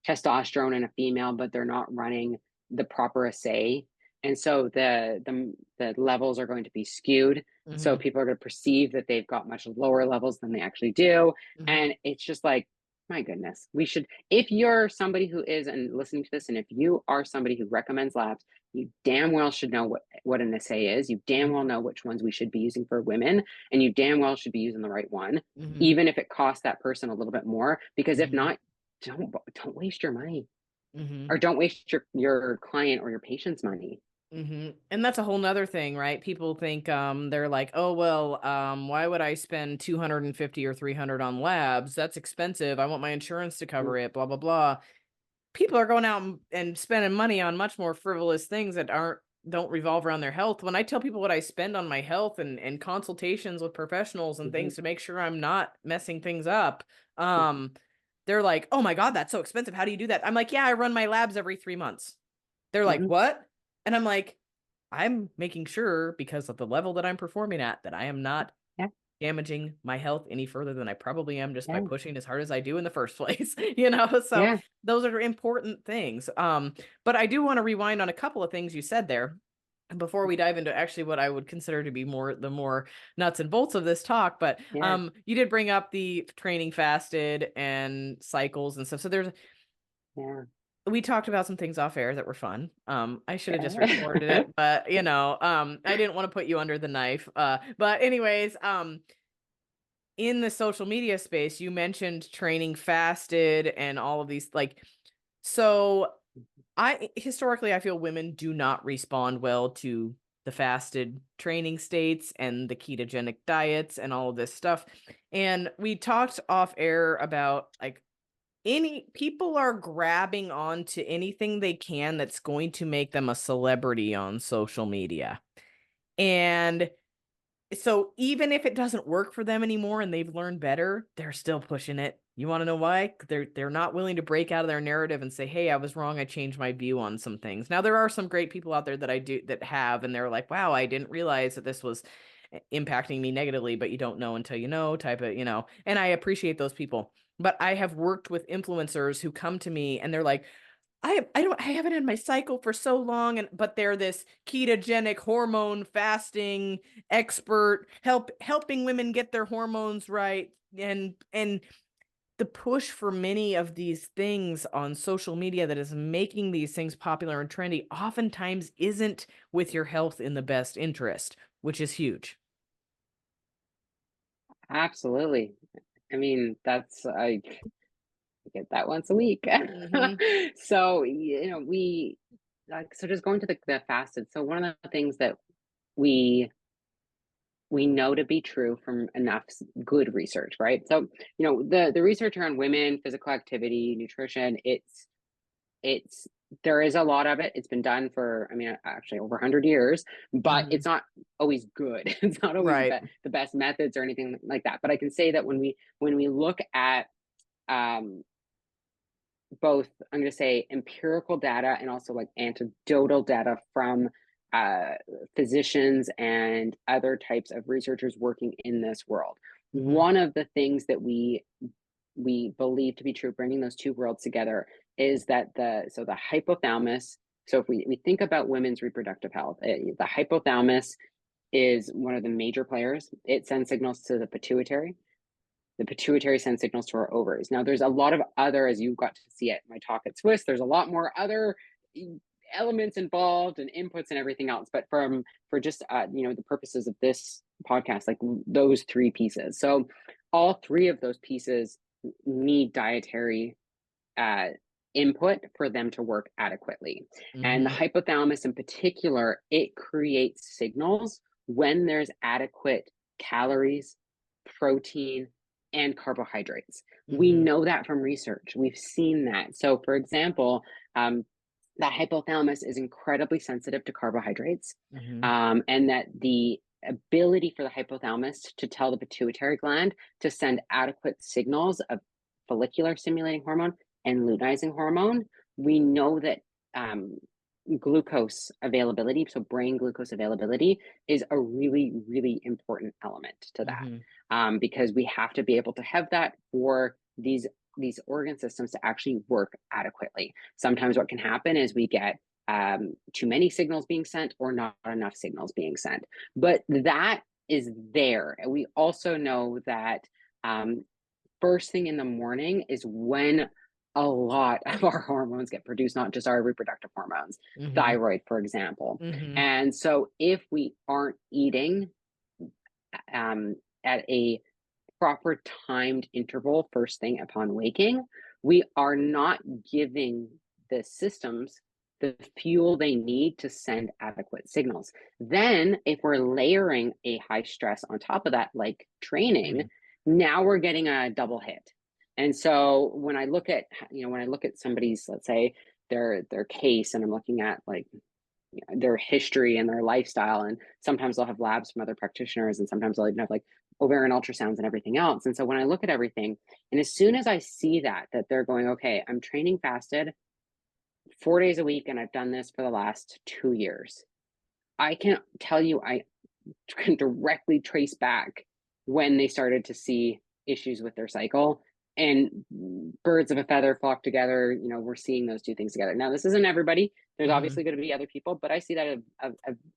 testosterone in a female, but they're not running the proper assay, and so the levels are going to be skewed. So Mm-hmm. people are going to perceive that they've got much lower levels than they actually do. Mm-hmm. And it's just like, my goodness, we should, if you're somebody who is and listening to this, and if you are somebody who recommends labs, you damn well should know what an assay is. You damn well know which ones we should be using for women, and you damn well should be using the right one, Mm-hmm. even if it costs that person a little bit more. Because if Mm-hmm. not, don't waste your money, Mm-hmm. or don't waste your client or your patient's money. Mm-hmm. And that's a whole nother thing, right? People think they're like, oh well, why would I spend 250 or 300 on labs? That's expensive. I want my insurance to cover it, blah blah blah. People are going out and spending money on much more frivolous things that don't revolve around their health. When I tell people what I spend on my health and consultations with professionals and Mm-hmm. things to make sure I'm not messing things up, they're like, oh my God, that's so expensive. How do you do that? I'm like, yeah, I run my labs every 3 months. They're like, Mm-hmm. what? And I'm like, I'm making sure, because of the level that I'm performing at, that I am not Yeah, damaging my health any further than I probably am just by yeah, pushing as hard as I do in the first place. So yeah, those are important things. But I do want to rewind on a couple of things you said there before we dive into actually what I would consider to be the more nuts and bolts of this talk. But yeah, you did bring up the training fasted and cycles and stuff. So yeah. we talked about some things off air that were fun. I should have just recorded Yeah. it, but I didn't want to put you under the knife. But anyways, in the social media space, you mentioned training fasted and all of these, like, so historically, I feel women do not respond well to the fasted training states and the ketogenic diets and all of this stuff. And we talked off air about like any people are grabbing onto anything they can that's going to make them a celebrity on social media. And so even if it doesn't work for them anymore and they've learned better, they're still pushing it You want to know why? They're not willing to break out of their narrative and say, "Hey, I was wrong. I changed my view on some things." Now, there are some great people out there that I do that have, and they're like, "Wow, I didn't realize that this was impacting me negatively," but you don't know until you know, type of, and I appreciate those people. But I have worked with influencers who come to me and they're like, I haven't had my cycle for so long, but they're this ketogenic hormone fasting expert, helping women get their hormones right, and the push for many of these things on social media that is making these things popular and trendy oftentimes isn't with your health in the best interest, which is huge. Absolutely. I mean, I get that once a week. Mhm. So, we like, so just going to the fasted. So one of the things that we know to be true from enough good research, right? So, the research around women, physical activity, nutrition, it's there is a lot of it. It's been done for, I mean, actually over 100 years, but Mhm. it's not always good. It's not always Right. the best methods or anything like that. But I can say that when we look at um, both, I'm going to say, empirical data and also like anecdotal data from uh, physicians and other types of researchers working in this world. Mhm. One of the things that we believe to be true, bringing those two worlds together, is that the hypothalamus. So if we think about women's reproductive health, the hypothalamus is one of the major players. It sends signals to the pituitary. The pituitary sends signals to our ovaries. Now, there's a lot of other, as you got to see at my talk at Swiss, there's a lot more other elements involved and inputs and everything else. But for just the purposes of this podcast, like those three pieces. So all three of those pieces need dietary uh, input for them to work adequately. And the Mhm. hypothalamus in particular, it creates signals when there's adequate calories, protein, and carbohydrates. We Mhm. know that from research. We've seen that. So, for example, the hypothalamus is incredibly sensitive to carbohydrates, Mhm. and that the ability for the hypothalamus to tell the pituitary gland to send adequate signals of follicular stimulating hormone and luteinizing hormone, we know that glucose availability, so brain glucose availability, is a really, really important element to that, Mhm. because we have to be able to have that for these organ systems to actually work adequately. Sometimes what can happen is we get too many signals being sent or not enough signals being sent, but that is there. And we also know that first thing in the morning is when a lot of our hormones get produced, not just our reproductive hormones, Mhm. thyroid, for example. Mhm. And so if we aren't eating at a proper timed interval first thing upon waking, we are not giving the systems the fuel they need to send adequate signals. Then, if we're layering a high stress on top of that, like training, Mhm. now we're getting a double hit. And so when I look at somebody's, let's say, their case, and I'm looking at like their history and their lifestyle, and sometimes they'll have labs from other practitioners, and sometimes they'll even have like ovarian ultrasounds and everything else. And so when I look at everything, and as soon as I see that they're going, okay, I'm training fasted 4 days a week and I've done this for the last 2 years, I can tell you I can directly trace back when they started to see issues with their cycle. And birds of a feather flock together. We're seeing those two things together. Now, this isn't everybody. There's Mhm. obviously going to be other people, but I see that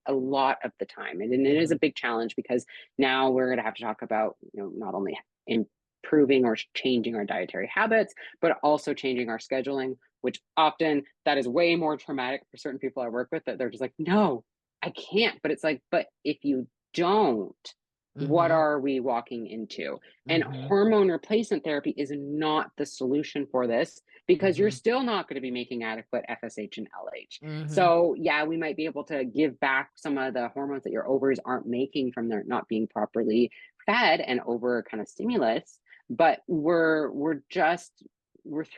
a lot of the time. And it is a Mhm. big challenge, because now we're going to have to talk about, not only improving or changing our dietary habits, but also changing our scheduling, which often that is way more traumatic for certain people I work with, that they're just like, no, I can't. But it's like, but if you don't, what Mhm. are we walking into? And Mhm. hormone replacement therapy is not the solution for this, because you're Mhm. still not going to be making adequate FSH and LH. Mhm. So, yeah, we might be able to give back some of the hormones that your ovaries aren't making from their not being properly fed and over kind of stimulus, but we're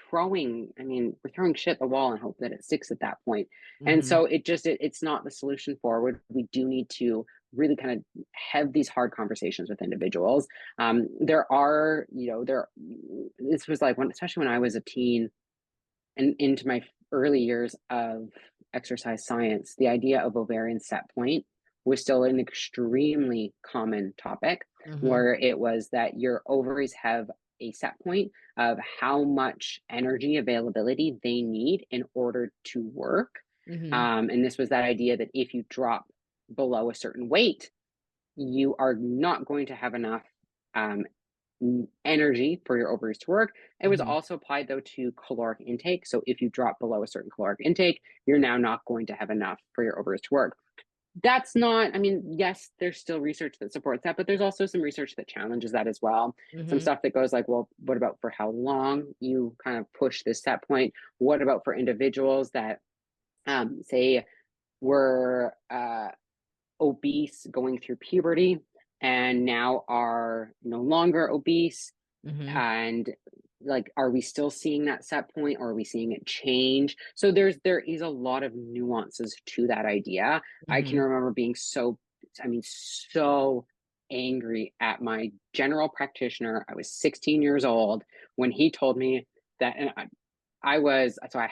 throwing shit at the wall and hope that it sticks at that point. And Mhm. so it's not the solution forward. We do need to really kind of have these hard conversations with individuals. There are, this was like especially when I was a teen and into my early years of exercise science, the idea of ovarian set point was still an extremely common topic, where it was that your ovaries have a set point of how much energy availability they need in order to work. And this was that idea that if you drop below a certain weight, you are not going to have enough energy for your ovaries to work. It was also applied though to caloric intake. So if you drop below a certain caloric intake, you're now not going to have enough for your ovaries to work. That's not, I mean, yes, there's still research that supports that, but there's also some research that challenges that as well. Some stuff that goes like, well, what about for how long you kind of push this set point? What about for individuals that say were obese going through puberty and now are no longer obese? And like, are we still seeing that set point, or are we seeing it change? So there is a lot of nuances to that idea. I can remember being so angry at my general practitioner. I was 16 years old when he told me that, and I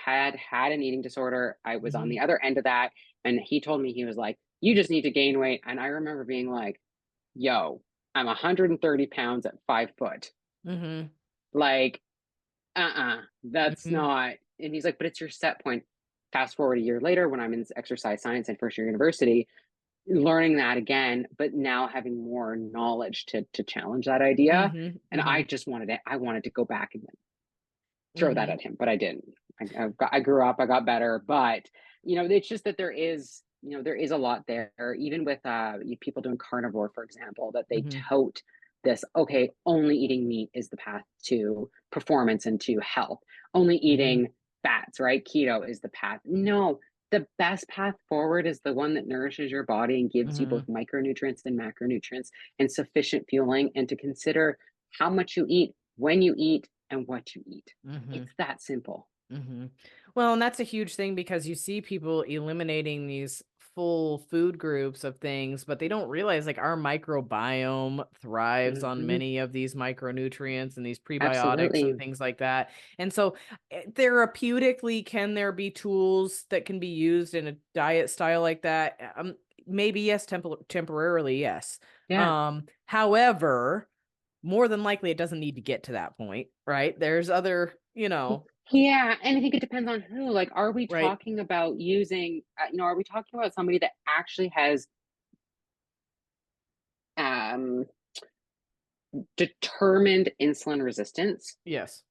had an eating disorder. I was on the other end of that, and he told me, he was like, you just need to gain weight. And I remember being like, yo, I'm 130 pounds at 5 foot. Like, that's not. And he's like, but it's your set point. Fast forward a year later, when I'm in exercise science and first year university, learning that again, but now having more knowledge to challenge that idea. And I wanted to go back and throw that at him, but I didn't. I grew up, I got better, but it's just that there is a lot there, even with people doing carnivore, for example, that they tote this, okay, only eating meat is the path to performance and to health. Only eating fats, right? Keto is the path. No, the best path forward is the one that nourishes your body and gives you both micronutrients and macronutrients and sufficient fueling, and to consider how much you eat, when you eat, and what you eat. It's that simple. Well, and that's a huge thing, because you see people eliminating these full food groups of things, but they don't realize like our microbiome thrives on many of these micronutrients and these prebiotics and things like that. And so therapeutically, can there be tools that can be used in a diet style like that? Maybe yes, temporarily, yes. However, more than likely it doesn't need to get to that point, right? There's other, Yeah, and I think it depends on who. Like, are we talking about using, are we talking about somebody that actually has determined insulin resistance? Yes.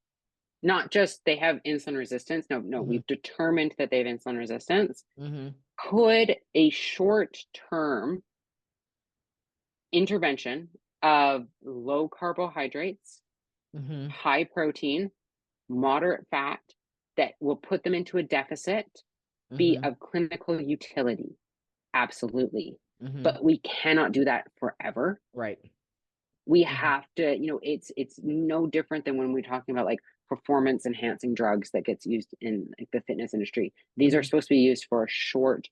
Not just they have insulin resistance. No, we've determined that they have insulin resistance. Could a short-term intervention of low carbohydrates, high protein, moderate fat, that will put them into a deficit, be of clinical utility? Absolutely. But we cannot do that forever. Right. We have to, it's no different than when we're talking about like performance enhancing drugs that gets used in like the fitness industry. These are supposed to be used for a short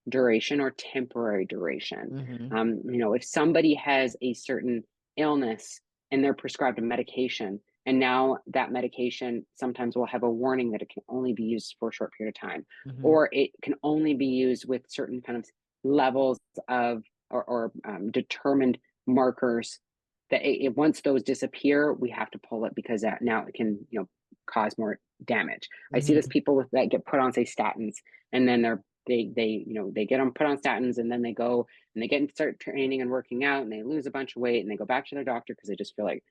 duration or temporary duration. If somebody has a certain illness and they're prescribed a medication, and now that medication sometimes will have a warning that it can only be used for a short period of time, or it can only be used with certain kind of levels of or determined markers, that once those disappear, we have to pull it, because that now it can cause more damage. I see this people that get put on, say, statins, and then they get them put on statins, and then they go and they get and start training and working out, and they lose a bunch of weight, and they go back to their doctor because they just feel like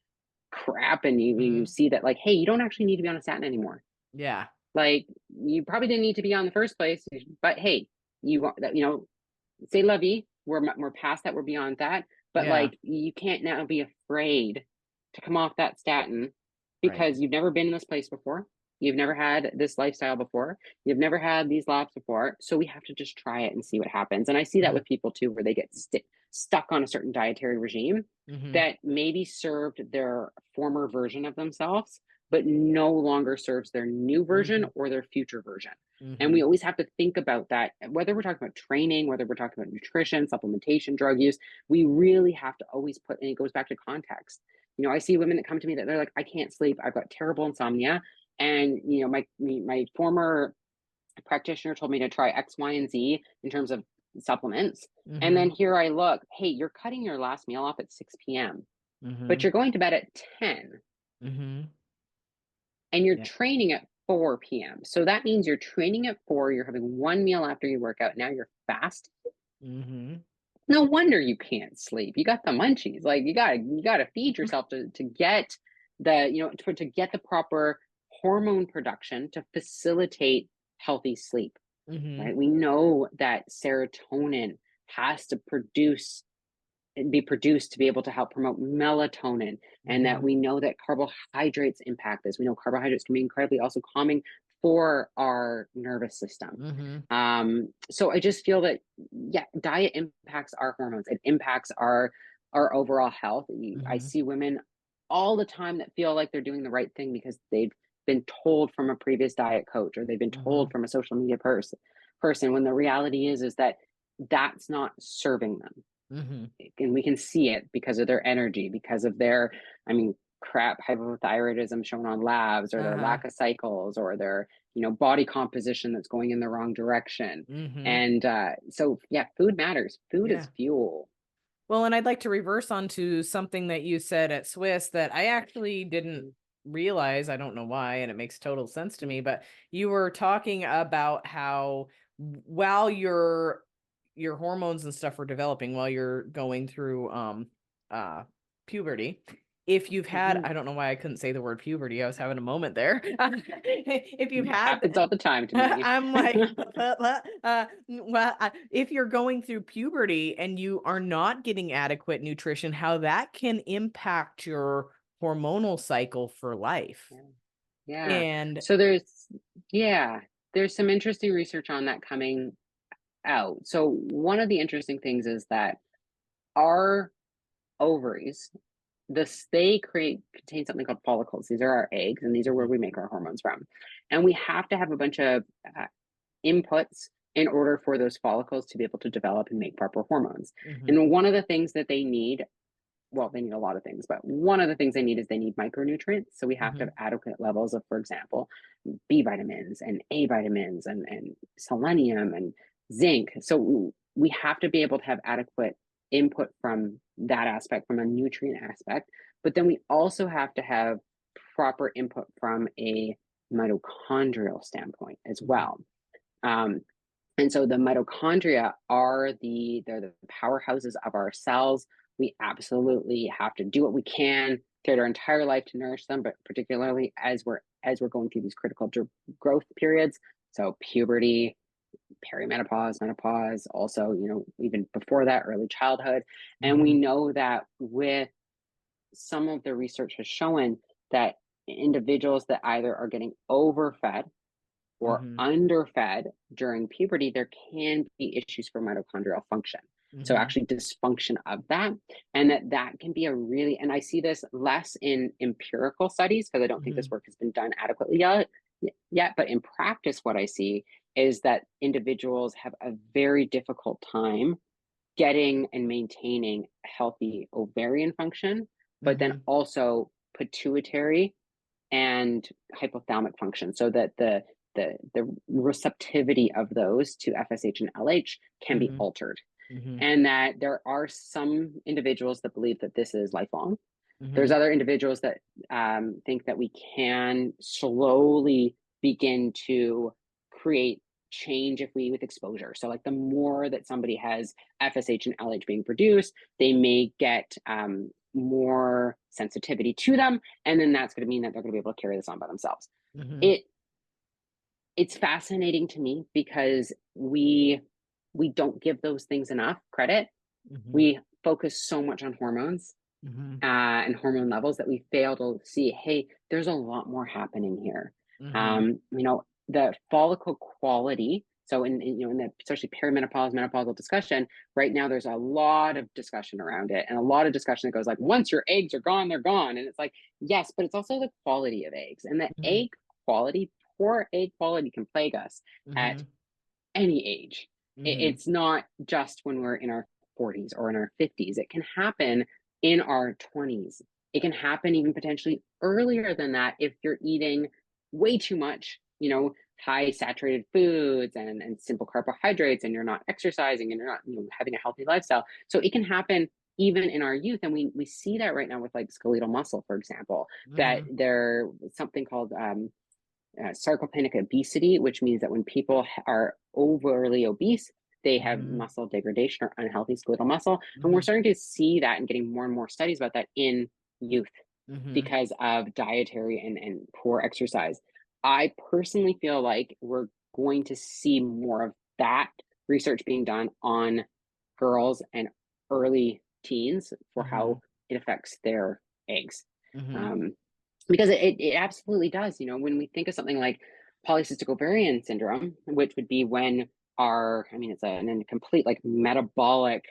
crap. And you see that, like, hey, you don't actually need to be on a statin anymore. Yeah. Like, you probably didn't need to be on in the first place, but hey, say la vie, we're past that, we're beyond that. But like, you can't now be afraid to come off that statin because you've never been in this place before. You've never had this lifestyle before. You've never had these labs before. So we have to just try it and see what happens. And I see that with people too, where they get stuck on a certain dietary regime that maybe served their former version of themselves, but no longer serves their new version or their future version. And we always have to think about that, whether we're talking about training, whether we're talking about nutrition, supplementation, drug use, we really have to always put, and it goes back to context. You know, I see women that come to me that they're like, I can't sleep, I've got terrible insomnia. And, you know, my former practitioner told me to try X, Y, and Z in terms of supplements. And then here I look, hey, you're cutting your last meal off at 6 p.m., but you're going to bed at 10 and you're training at 4 p.m. So that means you're training at 4, you're having one meal after you work out. Now you're fasting. No wonder you can't sleep. You got the munchies. Like you gotta feed yourself to get the, you know, to get the proper hormone production to facilitate healthy sleep. Right? We know that serotonin has to be produced to be able to help promote melatonin, and that we know that carbohydrates impact this. We know carbohydrates can be incredibly also calming for our nervous system. So I just feel that, yeah, diet impacts our hormones. It impacts our overall health. I see women all the time that feel like they're doing the right thing because they've been told from a previous diet coach, or they've been told from a social media person, when the reality is that that's not serving them. And we can see it because of their energy, because of their, I mean, crap hypothyroidism shown on labs, or their lack of cycles, or their, you know, body composition that's going in the wrong direction. And so yeah, food matters. Food is fuel. Well, and I'd like to reverse onto something that you said at Swiss that I actually didn't realize. I don't know why, and it makes total sense to me, but you were talking about how while your hormones and stuff are developing, while you're going through puberty, if you've had, I don't know why I couldn't say the word puberty, I was having a moment there. If you've It had, happens all the time to me. I'm like, if you're going through puberty and you are not getting adequate nutrition, how that can impact your hormonal cycle for life. Yeah. And So there's some interesting research on that coming out. So one of the interesting things is that our ovaries, they contain something called follicles. These are our eggs, and these are where we make our hormones from. And we have to have a bunch of inputs in order for those follicles to be able to develop and make proper hormones. And one of the things that they need, well, they need a lot of things, but one of the things they need is they need micronutrients. So we have to have adequate levels of, for example, B vitamins and A vitamins and selenium and zinc. So we have to be able to have adequate input from that aspect, from a nutrient aspect, but then we also have to have proper input from a mitochondrial standpoint as well. And so the mitochondria are they're the powerhouses of our cells. We absolutely have to do what we can throughout our entire life to nourish them, but particularly as we're going through these critical growth periods. So puberty, perimenopause, menopause, also, you know, even before that, early childhood. And we know that with some of the research has shown that individuals that either are getting overfed or underfed during puberty, there can be issues for mitochondrial function. So actually dysfunction of that, and that can be a really, and I see this less in empirical studies because I don't think this work has been done adequately yet, but in practice, what I see is that individuals have a very difficult time getting and maintaining healthy ovarian function, but then also pituitary and hypothalamic function, so that the receptivity of those to FSH and LH can be altered. And that there are some individuals that believe that this is lifelong. There's other individuals that think that we can slowly begin to create change with exposure. So like the more that somebody has FSH and LH being produced, they may get more sensitivity to them. And then that's going to mean that they're going to be able to carry this on by themselves. It's fascinating to me because we don't give those things enough credit. We focus so much on hormones and hormone levels that we fail to see, hey, there's a lot more happening here. You know, the follicle quality, So in the especially perimenopause, menopausal discussion, right now there's a lot of discussion around it, and a lot of discussion that goes like, once your eggs are gone, they're gone. And it's like, yes, but it's also the quality of eggs, and the egg quality, poor egg quality can plague us at any age. It's not just when we're in our 40s or in our 50s. It can happen in our 20s. It can happen even potentially earlier than that if you're eating way too much, high saturated foods and simple carbohydrates, and you're not exercising, and you're not having a healthy lifestyle. So it can happen even in our youth, and we see that right now with like skeletal muscle, for example, that there's something called sarcopenic obesity, which means that when people are overly obese, they have muscle degradation or unhealthy skeletal muscle. And we're starting to see that and getting more and more studies about that in youth because of dietary and poor exercise. I personally feel like we're going to see more of that research being done on girls and early teens for how it affects their eggs. Because it absolutely does. When we think of something like polycystic ovarian syndrome, which would be when it's a complete like metabolic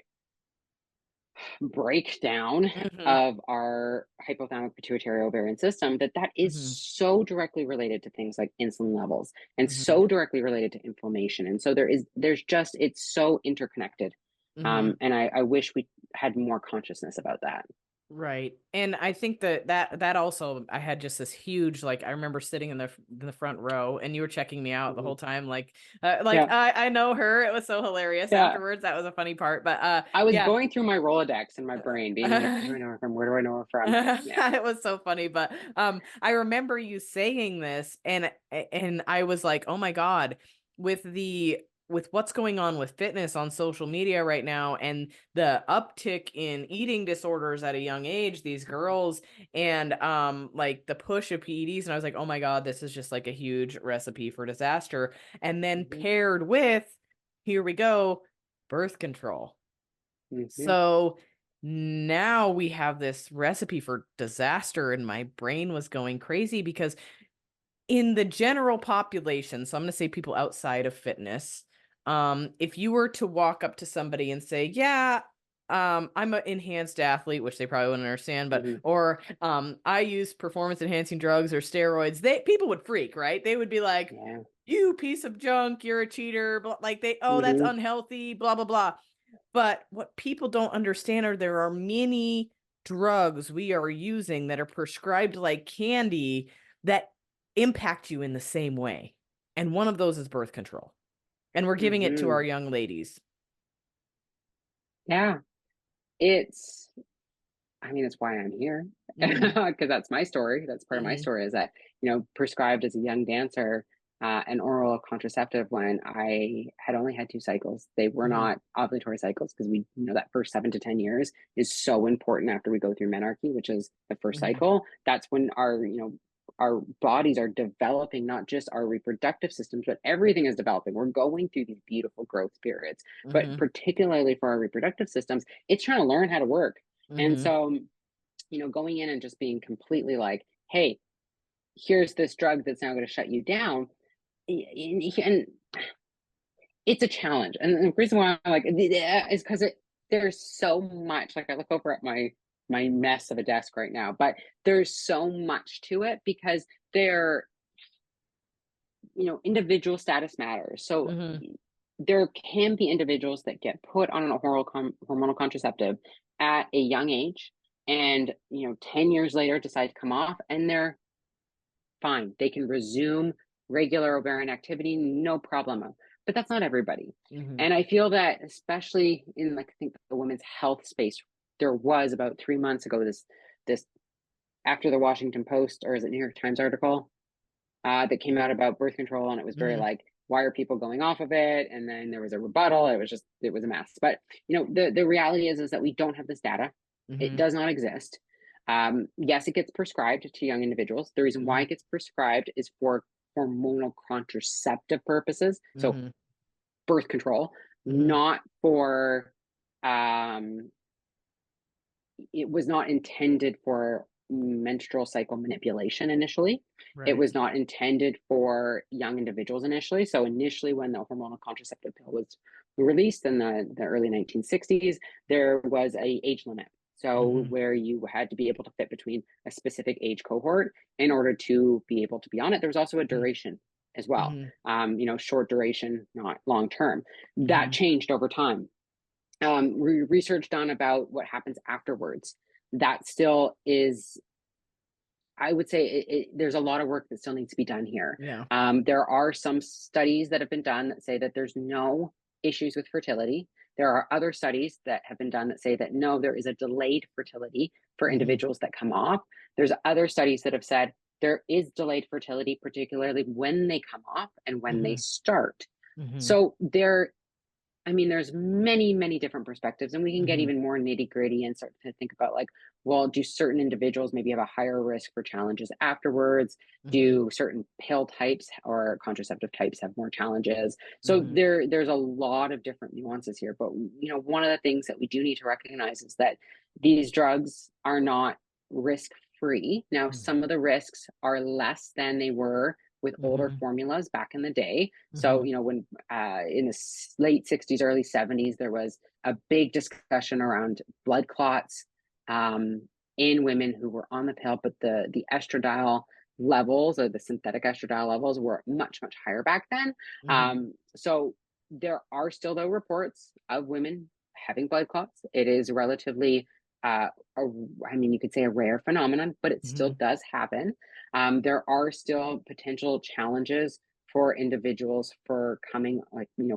breakdown of our hypothalamic pituitary ovarian system, that is so directly related to things like insulin levels and so directly related to inflammation. And so it's so interconnected. And I wish we had more consciousness about that. Right. And I think that also, I had just this huge, like, I remember sitting in the front row, and you were checking me out the whole time. I know her. It was so hilarious afterwards. That was a funny part, but I was going through my Rolodex in my brain being like, who do I know her from? Where do I know her from? It was so funny. But I remember you saying this, and I was like, oh my God, with what's going on with fitness on social media right now, and the uptick in eating disorders at a young age, these girls, and like the push of PEDs, and I was like, oh my God, this is just like a huge recipe for disaster. And then paired with, here we go, birth control. So now we have this recipe for disaster, and my brain was going crazy because in the general population, so I'm going to say people outside of fitness, if you were to walk up to somebody and say, yeah, I'm an enhanced athlete, which they probably wouldn't understand, but, or I use performance enhancing drugs or steroids, people would freak, right? They would be like, you piece of junk, you're a cheater, like that's unhealthy, blah, blah, blah. But what people don't understand are there are many drugs we are using that are prescribed like candy that impact you in the same way. And one of those is birth control. And we're giving it to our young ladies. Yeah. It's why I'm here. Because that's my story. That's part of my story, is that, prescribed as a young dancer an oral contraceptive when I had only had 2 cycles. They were not ovulatory cycles, because we that first 7 to 10 years is so important after we go through menarche, which is the first cycle. That's when our bodies are developing, not just our reproductive systems, but everything is developing. We're going through these beautiful growth periods, but particularly for our reproductive systems, it's trying to learn how to work. And so, going in and just being completely like, hey, here's this drug that's now going to shut you down. And it's a challenge. And the reason why I'm like, is because there's so much, like I look over at my mess of a desk right now, but there's so much to it, because individual status matters. So there can be individuals that get put on an hormonal contraceptive at a young age, and 10 years later decide to come off, and they're fine. They can resume regular ovarian activity, no problem. But that's not everybody. And I feel that, especially in I think the women's health space, there was about 3 months ago this after the Washington Post, or is it New York Times article that came out about birth control, and it was very like, why are people going off of it? And then there was a rebuttal. It was a mess. But the reality is that we don't have this data. It does not exist. Yes, it gets prescribed to young individuals. The reason why it gets prescribed is for hormonal contraceptive purposes, so birth control, not for it was not intended for menstrual cycle manipulation initially. Right. It was not intended for young individuals initially. So initially, when the hormonal contraceptive pill was released in the early 1960s, there was a age limit. So where you had to be able to fit between a specific age cohort in order to be able to be on it. There was also a duration as well. Short duration, not long term. That changed over time. Research done about what happens afterwards. That still is, I would say, there's a lot of work that still needs to be done here. Yeah. There are some studies that have been done that say that there's no issues with fertility. There are other studies that have been done that say that no, there is a delayed fertility for individuals that come off. There's other studies that have said there is delayed fertility, particularly when they come off and when they start. So there's many, many different perspectives, and we can get even more nitty gritty and start to think about like, well, do certain individuals maybe have a higher risk for challenges afterwards? Do certain pill types or contraceptive types have more challenges? So there's a lot of different nuances here. But, one of the things that we do need to recognize is that these drugs are not risk free. Now, some of the risks are less than they were with older formulas back in the day. So, when in the late 60s, early 70s, there was a big discussion around blood clots in women who were on the pill, but the estradiol levels, or the synthetic estradiol levels, were much, much higher back then. So there are still, though, reports of women having blood clots. It is relatively you could say a rare phenomenon, but it still does happen. There are still potential challenges for individuals for coming,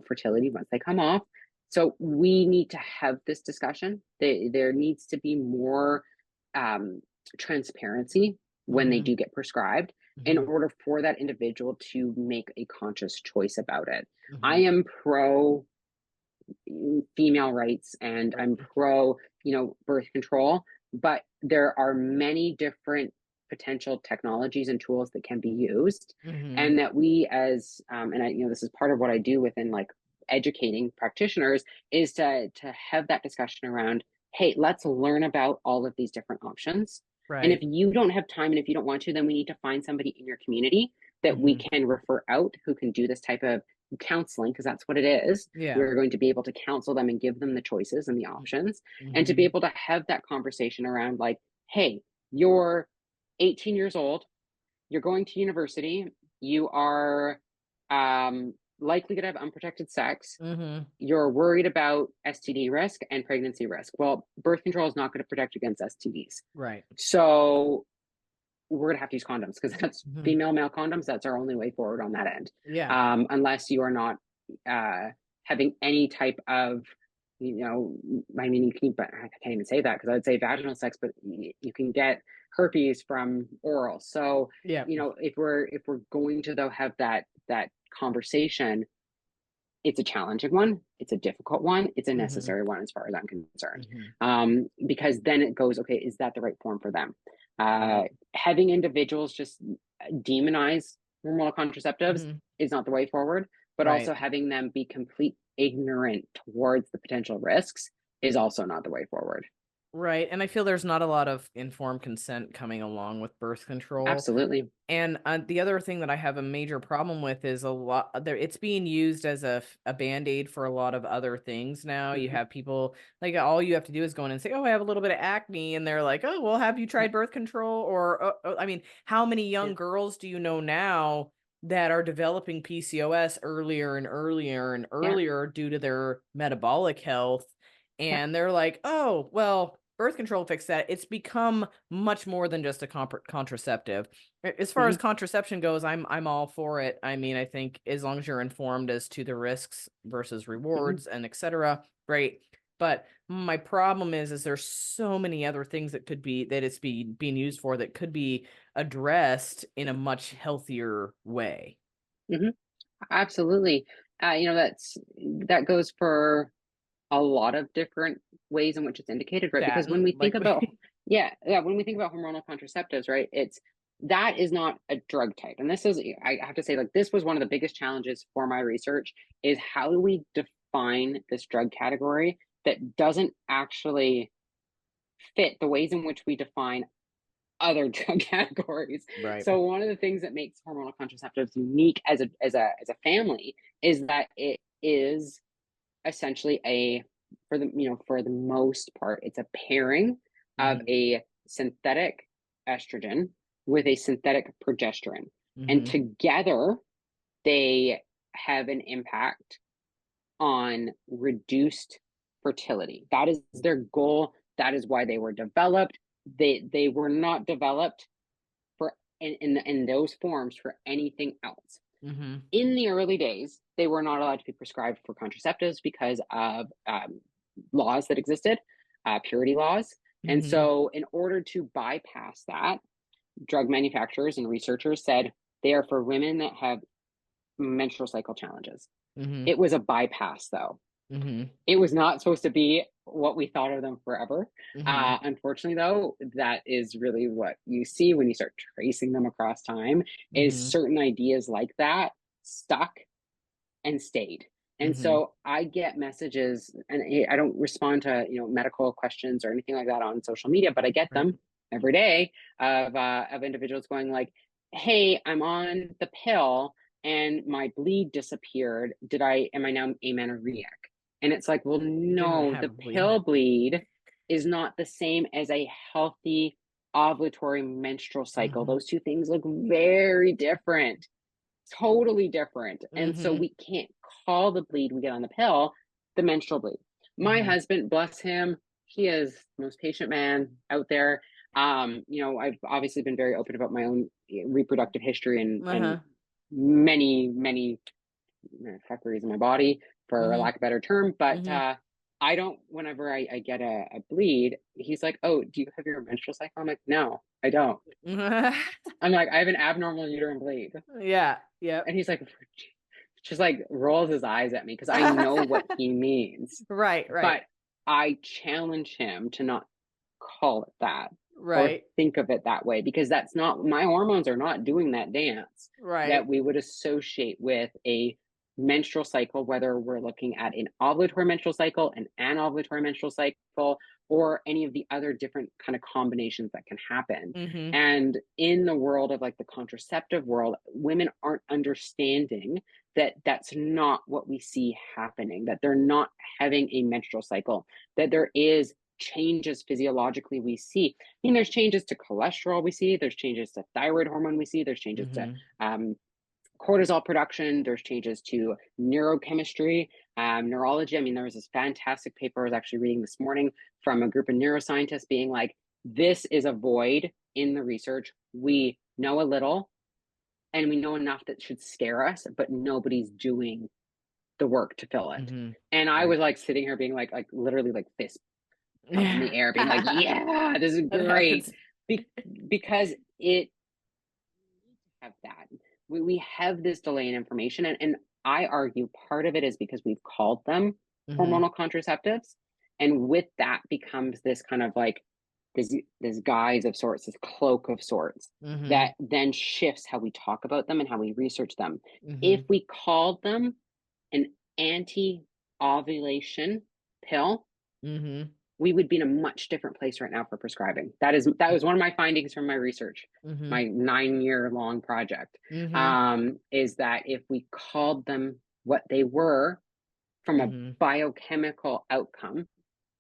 fertility once they come off. So we need to have this discussion. There needs to be more transparency when they do get prescribed in order for that individual to make a conscious choice about it. I am pro female rights and I'm pro, birth control, but there are many different potential technologies and tools that can be used, and that we as this is part of what I do within like educating practitioners, is to have that discussion around, hey, let's learn about all of these different options. And if you don't have time and if you don't want to, then we need to find somebody in your community that we can refer out who can do this type of counseling, because that's what it is. We're going to be able to counsel them and give them the choices and the options, and to be able to have that conversation around like, hey, you're 18 years old, you're going to university, you are likely going to have unprotected sex, you're worried about STD risk and pregnancy risk. Well, birth control is not going to protect against STDs. So we're going to have to use condoms, because that's female male condoms. That's our only way forward on that end. Unless you are not having any type of, you can, but I can't even say that, because I would say vaginal sex, but you can get herpes from oral. So, if we're going to though have that conversation, it's a challenging one, it's a difficult one, it's a necessary one as far as I'm concerned. Because then it goes, okay, is that the right form for them? Having individuals just demonize hormonal contraceptives is not the way forward, but also having them be complete ignorant towards the potential risks is also not the way forward. And I feel there's not a lot of informed consent coming along with birth control. Absolutely. And the other thing that I have a major problem with is it's being used as a band-aid for a lot of other things now. You have people, like, all you have to do is go in and say, oh, I have a little bit of acne, and they're like, oh, well, have you tried birth control? Or how many young girls do you know now that are developing PCOS earlier and earlier and earlier due to their metabolic health? And they're like, oh, well, birth control fixed that. It's become much more than just a contraceptive. As far as contraception goes, I'm all for it. I think as long as you're informed as to the risks versus rewards and etc., great. But my problem is there's so many other things that it's being used for that could be addressed in a much healthier way. Absolutely. That goes for a lot of different ways in which it's indicated, right? Because when we think about when we think about hormonal contraceptives, right, that is not a drug type. And this is, I have to say, like, this was one of the biggest challenges for my research, is how do we define this drug category that doesn't actually fit the ways in which we define other drug categories. Right. So one of the things that makes hormonal contraceptives unique as a family is that it is essentially for the most part, it's a pairing of Mhm. a synthetic estrogen with a synthetic progesterone. And Mhm. together they have an impact on reduced fertility. That is their goal. That is why they were developed. They were not developed for in those forms for anything else. Mhm. In the early days, they were not allowed to be prescribed for contraceptives because of laws that existed, purity laws. And Mhm. so, in order to bypass that, drug manufacturers and researchers said they are for women that have menstrual cycle challenges. Mhm. It was a bypass, though. Mhm. It was not supposed to be what we thought of them forever. Mhm. Unfortunately, though, that is really what you see when you start tracing them across time, is Mhm. certain ideas like that stuck and stayed. And Mhm. so I get messages, and I don't respond to medical questions or anything like that on social media, but I get Right. them every day of individuals going like, "Hey, I'm on the pill and my bleed disappeared. Am I now amenorrheic?" And it's like, well, You didn't no, the have bleed. pill bleed is not the same as a healthy ovulatory menstrual cycle. Mhm. Those two things look very different, totally different. And so Mhm. we can't call the bleed we get on the pill the menstrual bleed. My Mhm. husband, bless him, he is the most patient man out there. I've obviously been very open about my own reproductive history and Uh-huh. many fuckeries in my body, for Mhm. lack of a better term. But Mhm. I don't, whenever I get a bleed, he's like, "Oh, do you have your menstrual cycle?" I'm like, "No, I don't." I'm like, "I have an abnormal uterine bleed." Yeah. Yep. And he's like, just like rolls his eyes at me because I know what he means. Right. But Right. I challenge him to not call it that or Right. think of it that way, because that's not, my hormones are not doing that dance that Right. we would associate with a menstrual cycle, whether we're looking at an ovulatory menstrual cycle, an anovulatory menstrual cycle, or any of the other different kind of combinations that can happen. Mhm. And in the world of like the contraceptive world, women aren't understanding that that's not what we see happening, that they're not having a menstrual cycle, that there is changes physiologically we see. I mean, there's changes to cholesterol we see, there's changes to thyroid hormone we see, there's changes to Mhm. cortisol production, there's changes to neurochemistry, neurology. I mean, there was this fantastic paper I was actually reading this morning from a group of neuroscientists being like, this is a void in the research. We know a little and we know enough that should scare us, but nobody's doing the work to fill it. Mhm. And I Right. was like sitting here being like literally like fist pump in Yeah. the air, being like, yeah, this is That great. happens. Because it have that. We have this delay in information. And I argue part of it is because we've called them Mhm. hormonal contraceptives. And with that becomes this kind of like this guise of sorts, this cloak of sorts that Mhm. then shifts how we talk about them and how we research them. If Mhm. we called them an anti-ovulation pill, Mhm. we would be in a much different place right now for prescribing. That was one of my findings from my research, Mhm. my 9-year long project, Mhm. is that if we called them what they were from a Mhm. biochemical outcome,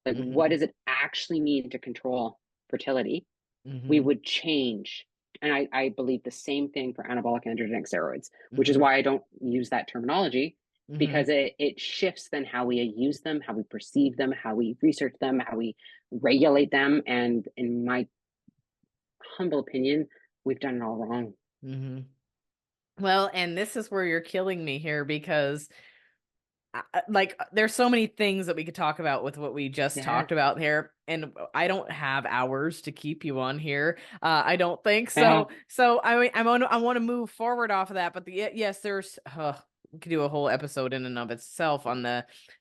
like what Mhm. does it actually mean to control fertility, we Mhm. would change. And I believe the same thing for anabolic androgenic steroids, which is Mhm. why I don't use that terminology, Mhm. because it shifts then how we use them, how we perceive them, how we research them, how we regulate them. And in my humble opinion, we've done it all wrong. Mhm. Well, and this is where you're killing me here because there's so many things that we could talk about with what we just Yeah. talked about here, and I don't have hours to keep you on here. I don't think Yeah. so. I want to move forward off of that, but yes, there's we could do a whole episode in and of itself on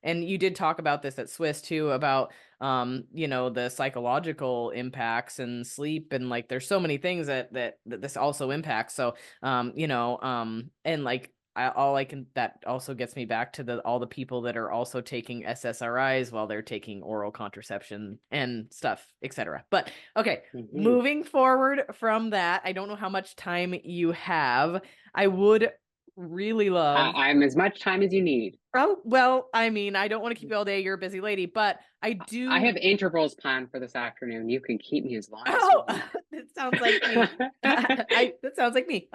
and you did talk about this at Swiss too, about the psychological impacts and sleep, and like there's so many things that this also impacts. So and like that also gets me back to all the people that are also taking SSRIs while they're taking oral contraception and stuff, etc. But okay, moving forward from that, I don't know how much time you have. I would really love. I'm as much time as you need. Oh, well, I mean, I don't want to keep you all day. You're a busy lady, but I I have intervals planned for this afternoon. You can keep me as long as Oh, you want. that sounds like me. That sounds like me.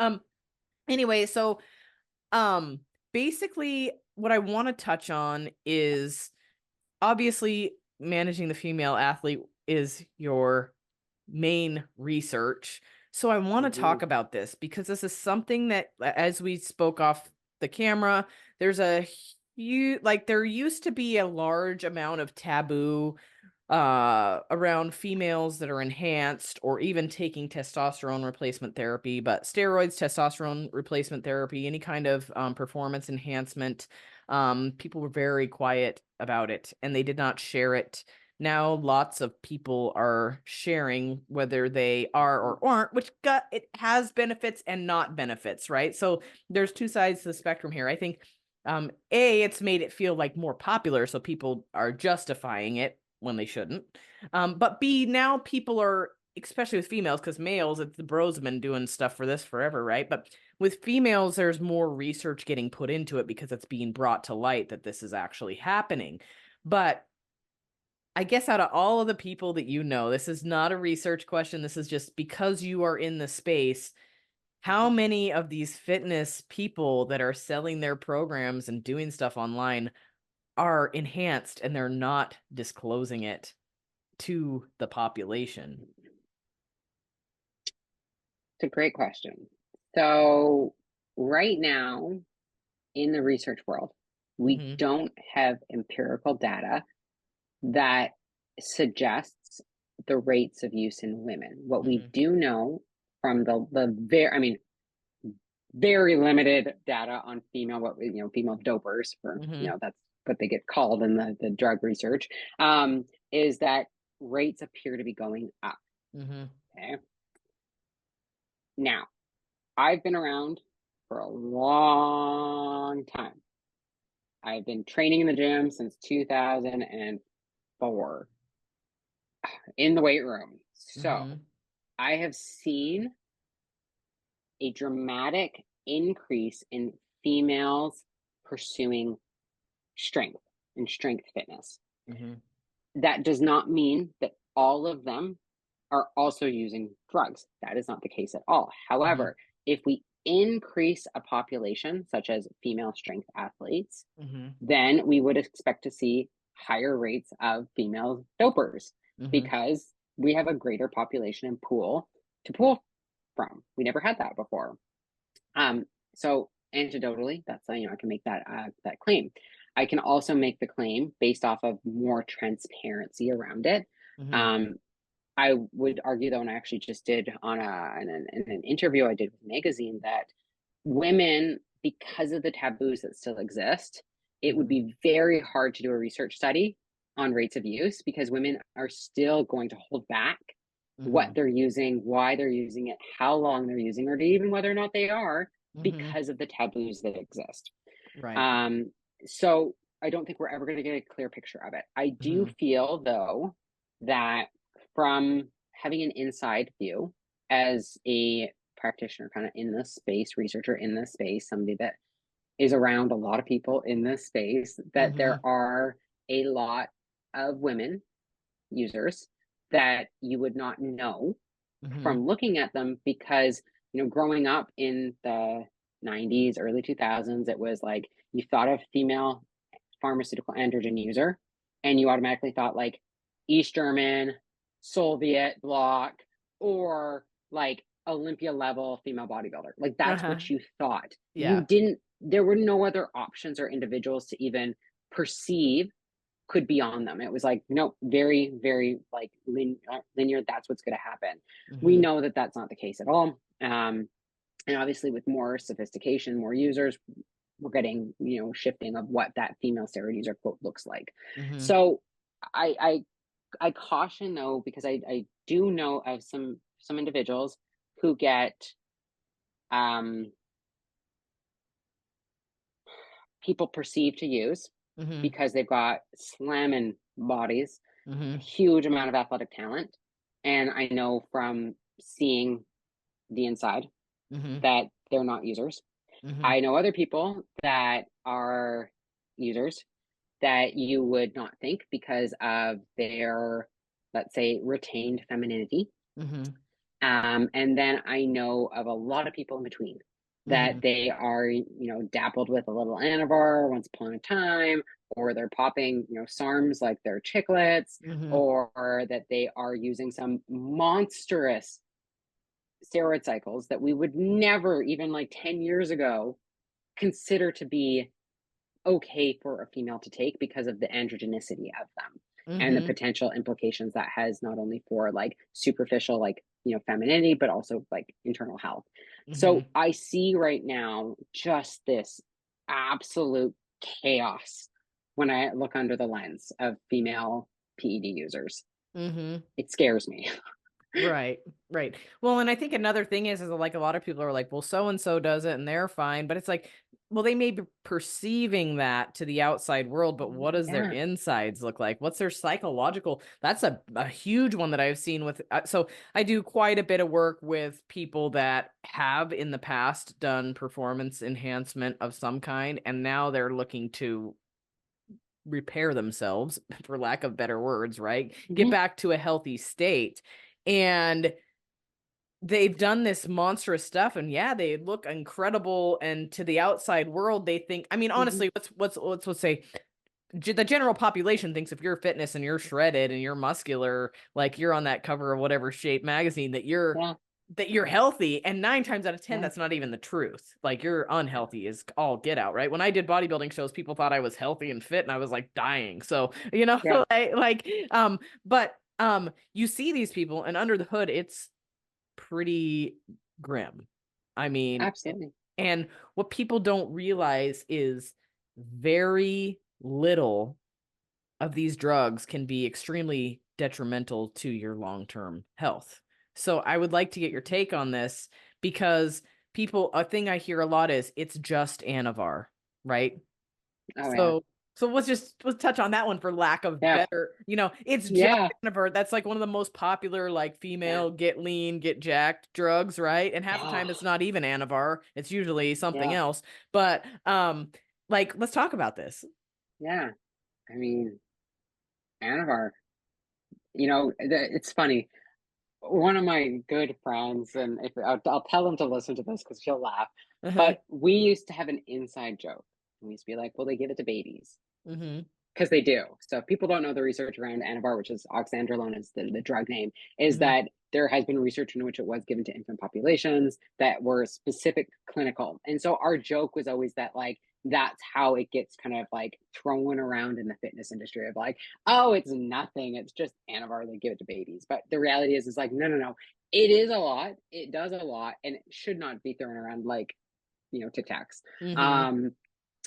Anyway, so basically what I want to touch on is obviously managing the female athlete is your main research. So I want to talk about this because this is something that, as we spoke off the camera, there's a huge, like, there used to be a large amount of taboo around females that are enhanced or even taking testosterone replacement therapy, but steroids, testosterone replacement therapy, any kind of performance enhancement, people were very quiet about it and they did not share it. Now lots of people are sharing whether they are or aren't, which it has benefits and not benefits, right? So there's two sides to the spectrum here. I think it's made it feel like more popular, so people are justifying it when they shouldn't. But B, now people are, especially with females, because males, it's the bros been doing stuff for this forever, right? But with females, there's more research getting put into it because it's being brought to light that this is actually happening. But I guess out of all of the people that you know, this is not a research question. This is just because you are in the space. How many of these fitness people that are selling their programs and doing stuff online are enhanced and they're not disclosing it to the population? It's a great question. So right now in the research world, we don't have empirical data that suggests the rates of use in women. What we do know from very limited data on female dopers, for that's what they get called in the drug research, is that rates appear to be going up. Okay. Now, I've been around for a long time. I've been training in the gym since 2004 in the weight room. So I have seen a dramatic increase in females pursuing strength and strength fitness. That does not mean that all of them are also using drugs. That is not the case at all. However, if we increase a population such as female strength athletes, then we would expect to see higher rates of female dopers because we have a greater population and pool to pull from. We never had that before. So anecdotally, that's I can make that claim. I can also make the claim based off of more transparency around it. I would argue, though, and I actually just did on an interview I did with a magazine, that women, because of the taboos that still exist, it would be very hard to do a research study on rates of use because women are still going to hold back what they're using, why they're using it, how long they're using, or even whether or not they are, because of the taboos that exist. Right. So I don't think we're ever going to get a clear picture of it. I do feel, though, that from having an inside view as a practitioner kind of in this space, researcher in this space, somebody that is around a lot of people in this space, that there are a lot of women users that you would not know from looking at them because, growing up in the 90s, early 2000s, it was like you thought of female pharmaceutical androgen user and you automatically thought like East German, Soviet bloc, or like Olympia level female bodybuilder. Like that's what you thought. You didn't, there were no other options or individuals to even perceive could be on them. It was like, no, very, very like linear. That's what's going to happen. We know that that's not the case at all. And obviously with more sophistication, more users, we're getting, shifting of what that female steroid user quote looks like. So I caution though, because I do know of some individuals who get people perceive to use Mm-hmm. because they've got slamming bodies, Mm-hmm. a huge amount of athletic talent. And I know from seeing the inside Mm-hmm. that they're not users. Mm-hmm. I know other people that are users that you would not think because of their, let's say, retained femininity. Mm-hmm. And then I know of a lot of people in between Mm-hmm. that they are, dappled with a little Anavar once upon a time, or they're popping, SARMs like they're chiclets, Mm-hmm. or that they are using some monstrous steroid cycles that we would never, even like 10 years ago, consider to be okay for a female to take because of the androgenicity of them and the Mm-hmm. potential implications that has not only for like superficial like femininity but also like internal health. Mm-hmm. So I see right now just this absolute chaos when I look under the lens of female PED users. Mm-hmm. It scares me. Right, right. Well, and I think another thing is like a lot of people are like, well, so and so does it and they're fine, but it's like, well, they may be perceiving that to the outside world, but what does their Yeah. insides look like? What's their psychological? That's a huge one that I've seen with. So I do quite a bit of work with people that have in the past done performance enhancement of some kind, and now they're looking to repair themselves, for lack of better words, right? Get Mhm. back to a healthy state. And they've done this monstrous stuff, and yeah, they look incredible, and to the outside world they think, I mean, Mhm. honestly, let's say the general population thinks if you're fitness and you're shredded and you're muscular, like you're on that cover of whatever shape magazine, Yeah. that you're healthy, and 9 times out of 10 Yeah. that's not even the truth. Like you're unhealthy is all get out, right? When I did bodybuilding shows, people thought I was healthy and fit and I was like dying. So Yeah. but you see these people and under the hood it's pretty grim. I mean, Absolutely. and what people don't realize is very little of these drugs can be extremely detrimental to your long-term health. So I would like to get your take on this because a thing I hear a lot is it's just Anavar, right? Oh yeah. So let's touch on that one for lack of Yeah. better, it's just Yeah. Anavar. That's like one of the most popular like Yeah. female get lean, get jacked drugs, right? And half the Yeah. time it's not even Anavar. It's usually something Yeah. else. But like let's talk about this. Yeah. I mean, Anavar, it's funny. One of my good friends, and if I'll tell him to listen to this because she'll laugh, Uh-huh. but we used to have an inside joke. We used to be like, well, they give it to babies Mhm. because they do. So if people don't know the research around Anavar, which is oxandrolone is the drug name, is Mhm. that there has been research in which it was given to infant populations that were specific clinical. And so our joke was always that like that's how it gets kind of like thrown around in the fitness industry of like, oh, it's nothing. It's just Anavar, they give it to babies. But the reality is like, no, no, no. It is a lot. It does a lot, and it should not be thrown around like, Tic Tacs. Mhm. Um,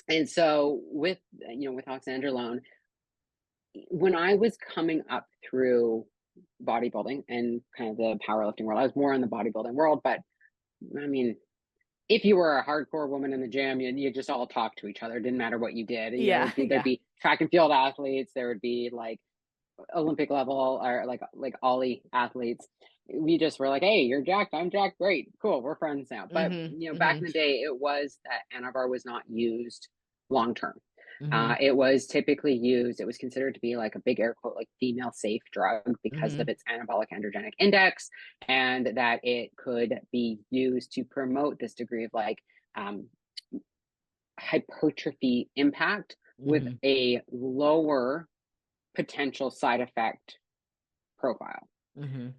and so with oxandrolone, when I was coming up through bodybuilding and kind of the powerlifting world, I was more in the bodybuilding world, but I mean, if you were a hardcore woman in the gym, you just all talk to each other. It didn't matter what you did. Yeah, There'd yeah. be track and field athletes. There would be like Olympic level or like Ollie athletes. We just were like, hey, you're jacked, I'm jacked, great, cool, we're friends now. But Mhm. back in Mhm. the day, it was that Anavar was not used long term. Mhm. It was typically used, it was considered to be like a big air quote, like female safe drug because of Mhm. its anabolic androgenic index, and that it could be used to promote this degree of like um, hypertrophy impact with Mhm. a lower potential side effect profile. Mhm.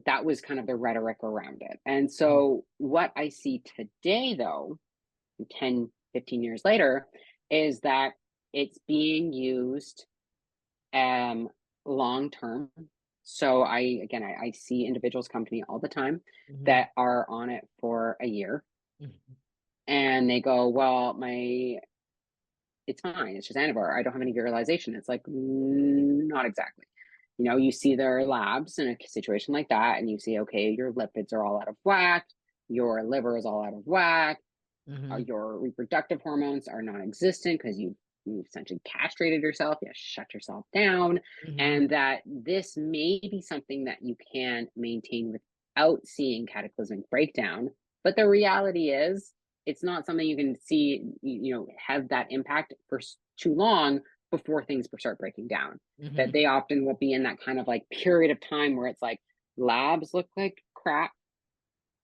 That was kind of the rhetoric around it. And so what I see today, though, 10, 15 years later, is that it's being used long term. So I see individuals come to me all the time Mhm. that are on it for a year Mhm. and they go, well, it's fine. It's just Anavar. I don't have any virilization. It's like, not exactly. You see their labs in a situation like that, and you see, okay, your lipids are all out of whack, your liver is all out of whack. Your reproductive hormones are non-existent because you've essentially castrated yourself, you shut yourself down, and that this may be something that you can maintain without seeing cataclysmic breakdown. But the reality is, it's not something you can see, have that impact for too long before things start breaking down. That they often will be in that kind of like period of time where it's like labs look like crap,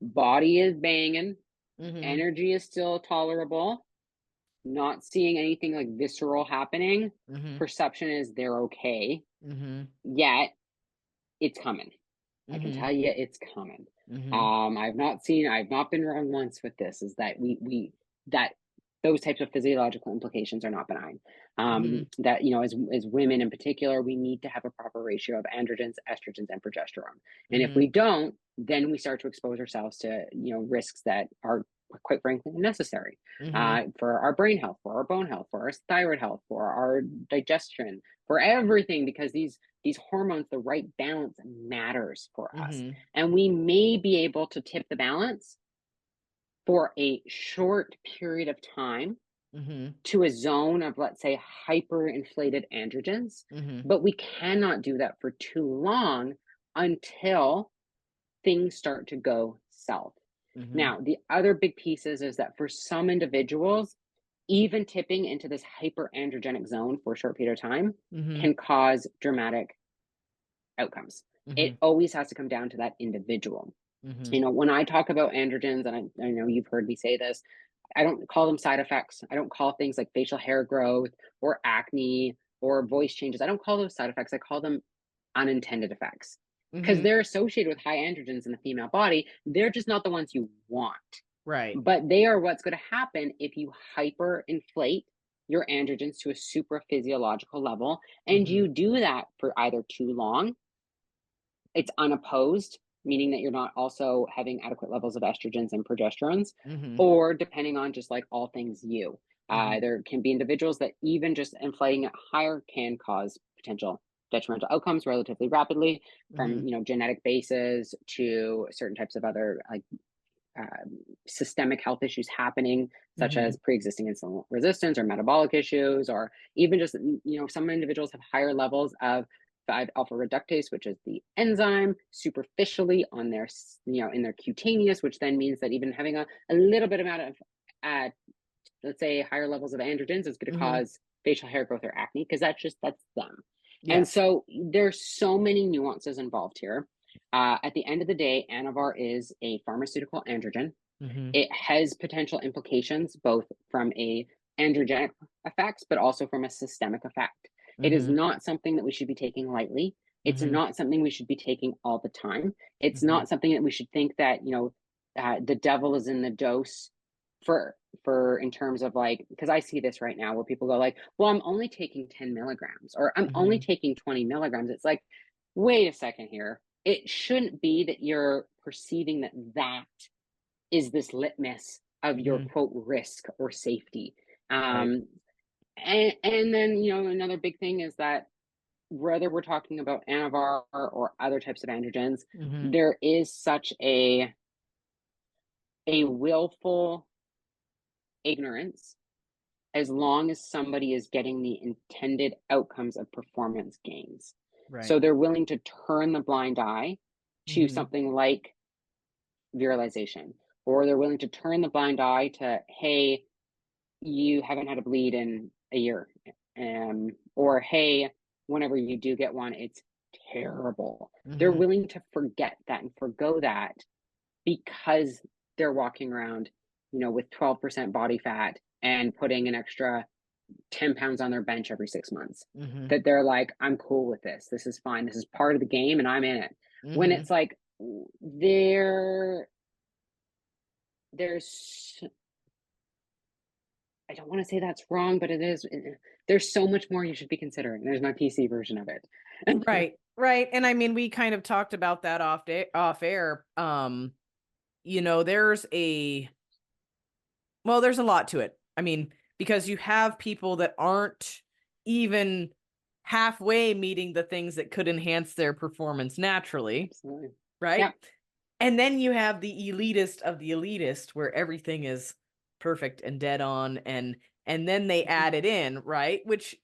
body is banging, energy is still tolerable, not seeing anything like visceral happening, perception is they're okay, yet it's coming. I can tell you it's coming. I've not been wrong once with this, is that that those types of physiological implications are not benign. That, as women in particular, we need to have a proper ratio of androgens, estrogens, and progesterone. And if we don't, then we start to expose ourselves to, risks that are quite frankly unnecessary for our brain health, for our bone health, for our thyroid health, for our digestion, for everything, because these hormones, the right balance matters for us. And we may be able to tip the balance for a short period of time to a zone of, let's say, hyperinflated androgens, but we cannot do that for too long until things start to go south. Now, the other big pieces is that for some individuals, even tipping into this hyperandrogenic zone for a short period of time can cause dramatic outcomes. It always has to come down to that individual. When I talk about androgens, and I know you've heard me say this, I don't call them side effects. I don't call things like facial hair growth or acne or voice changes. I don't call those side effects. I call them unintended effects, because they're associated with high androgens in the female body. They're just not the ones you want. Right. But they are what's going to happen if you hyperinflate your androgens to a super physiological level. And you do that for either too long, it's unopposed, meaning that you're not also having adequate levels of estrogens and progesterones, or depending on just like all things you. There can be individuals that even just inflating it higher can cause potential detrimental outcomes relatively rapidly, from genetic bases to certain types of other like systemic health issues happening, such as pre-existing insulin resistance or metabolic issues, or even just some individuals have higher levels of 5-alpha reductase, which is the enzyme, superficially on their in their cutaneous, which then means that even having a little bit amount of let's say higher levels of androgens is going to cause facial hair growth or acne, because that's them. Yes. And so there's so many nuances involved here. At the end of the day, Anavar is a pharmaceutical androgen. It has potential implications both from a androgenic effects, but also from a systemic effect. It is not something that we should be taking lightly. It's not something we should be taking all the time. It's not something that we should think that, the devil is in the dose for in terms of like, because I see this right now where people go like, well, I'm only taking 10 milligrams or I'm only taking 20 milligrams. It's like, wait a second here. It shouldn't be that you're perceiving that is this litmus of your quote risk or safety. And then, another big thing is that whether we're talking about Anavar or other types of androgens, there is such a willful ignorance as long as somebody is getting the intended outcomes of performance gains. Right. So they're willing to turn the blind eye to something like virilization, or they're willing to turn the blind eye to, hey, you haven't had a bleed in a year, or hey, whenever you do get one, it's terrible. They're willing to forget that and forgo that because they're walking around, with 12% body fat and putting an extra 10 pounds on their bench every 6 months. That they're like, I'm cool with this. This is fine. This is part of the game and I'm in it. When it's like, there's, I don't want to say that's wrong, but it is. There's so much more you should be considering. There's my PC version of it. Right. And I mean, we kind of talked about that off air. There's a lot to it. I mean, because you have people that aren't even halfway meeting the things that could enhance their performance naturally. Absolutely. Right. Yeah. And then you have the elitist of the elitist, where everything is perfect and dead on, and then they add it in, right? Which,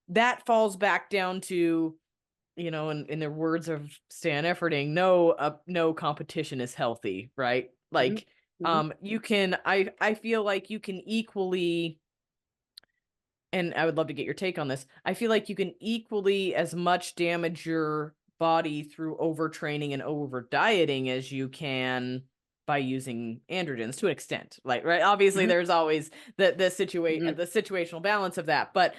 that falls back down to, in the words of Stan Efferding, no competition is healthy, right? Like, you can, I feel like you can equally, and I would love to get your take on this. I feel like you can equally as much damage your body through overtraining and over dieting as you can by using androgens, to an extent. Like, right, obviously there's always the situational balance of that. But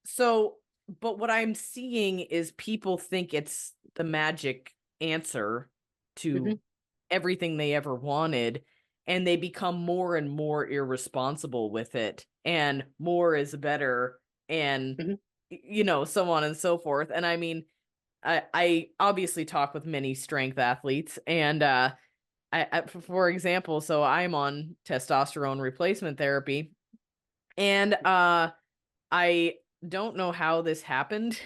so but what I'm seeing is people think it's the magic answer to everything they ever wanted, and they become more and more irresponsible with it, and more is better, and so on and so forth. And I mean, I obviously talk with many strength athletes, and for example, so I'm on testosterone replacement therapy, and I don't know how this happened,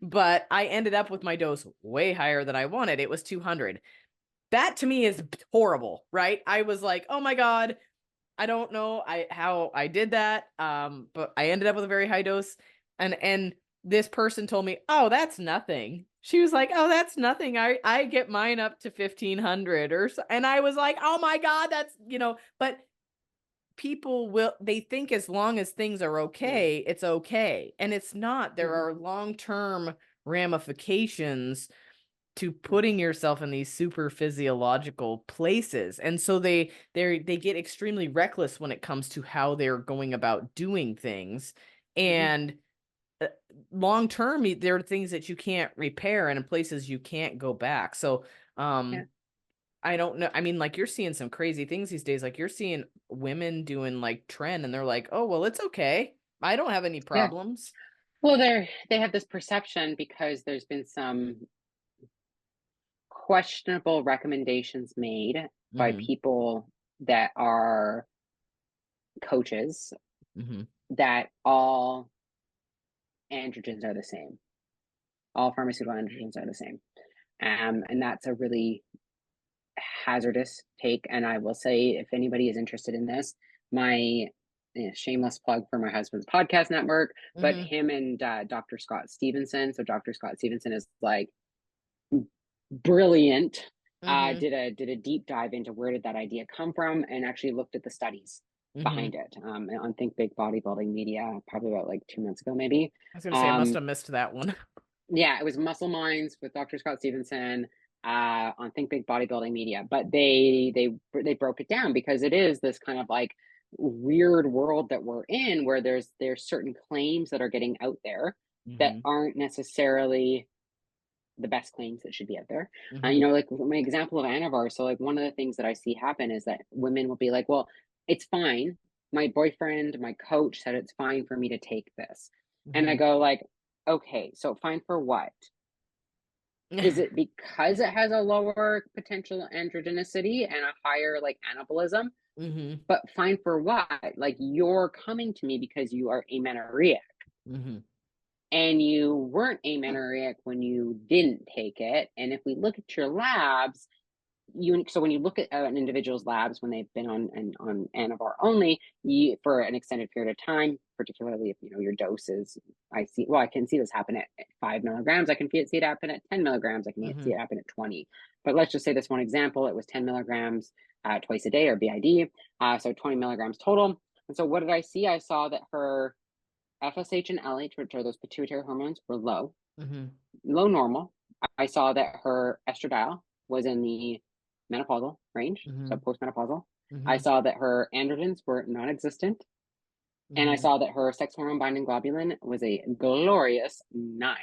but I ended up with my dose way higher than I wanted. It was 200. That to me is horrible, right? I was like, oh my God, I don't know how I did that. But I ended up with a very high dose, and this person told me, oh, that's nothing. She was like, oh, that's nothing. I get mine up to 1,500 or so. And I was like, oh my God, that's, but they think as long as things are okay, it's okay. And it's not. There are long-term ramifications to putting yourself in these super physiological places. And so they get extremely reckless when it comes to how they're going about doing things. And long term, there are things that you can't repair, and in places you can't go back. So I don't know. I mean, like, you're seeing some crazy things these days. Like, you're seeing women doing like tren, and they're like, oh, well, it's okay, I don't have any problems. Well, they have this perception because there's been some questionable recommendations made by people that are coaches that all androgens are the same. All pharmaceutical androgens are the same. And that's a really hazardous take. And I will say, if anybody is interested in this, my shameless plug for my husband's podcast network, but him and Dr. Scott Stevenson. So Dr. Scott Stevenson is like brilliant. Did a deep dive into where did that idea come from, and actually looked at the studies behind it on Think Big Bodybuilding Media, probably about like 2 months ago, maybe. I was gonna say, I must have missed that one. Yeah, it was Muscle Minds with Dr. Scott Stevenson on Think Big Bodybuilding Media. But they broke it down because it is this kind of like weird world that we're in, where there's certain claims that are getting out there that aren't necessarily the best claims that should be out there. Like my example of Anavar. So like one of the things that I see happen is that women will be like, well, it's fine. My boyfriend, my coach said it's fine for me to take this. And I go like, okay, so fine for what? Is it because it has a lower potential androgenicity and a higher like anabolism? But fine for what? Like, you're coming to me because you are amenorrheic. And you weren't amenorrheic when you didn't take it. And if we look at your labs, so when you look at an individual's labs when they've been on Anavar only for an extended period of time, particularly if your dose is, I can see this happen at 5 milligrams. I can see it happen at 10 milligrams. I can see it happen at 20. But let's just say this one example, it was 10 milligrams twice a day, or BID. So 20 milligrams total. And so what did I see? I saw that her FSH and LH, which are those pituitary hormones, were low, low normal. I saw that her estradiol was in the menopausal range, so postmenopausal. I saw that her androgens were non-existent, and I saw that her sex hormone binding globulin was a glorious 9.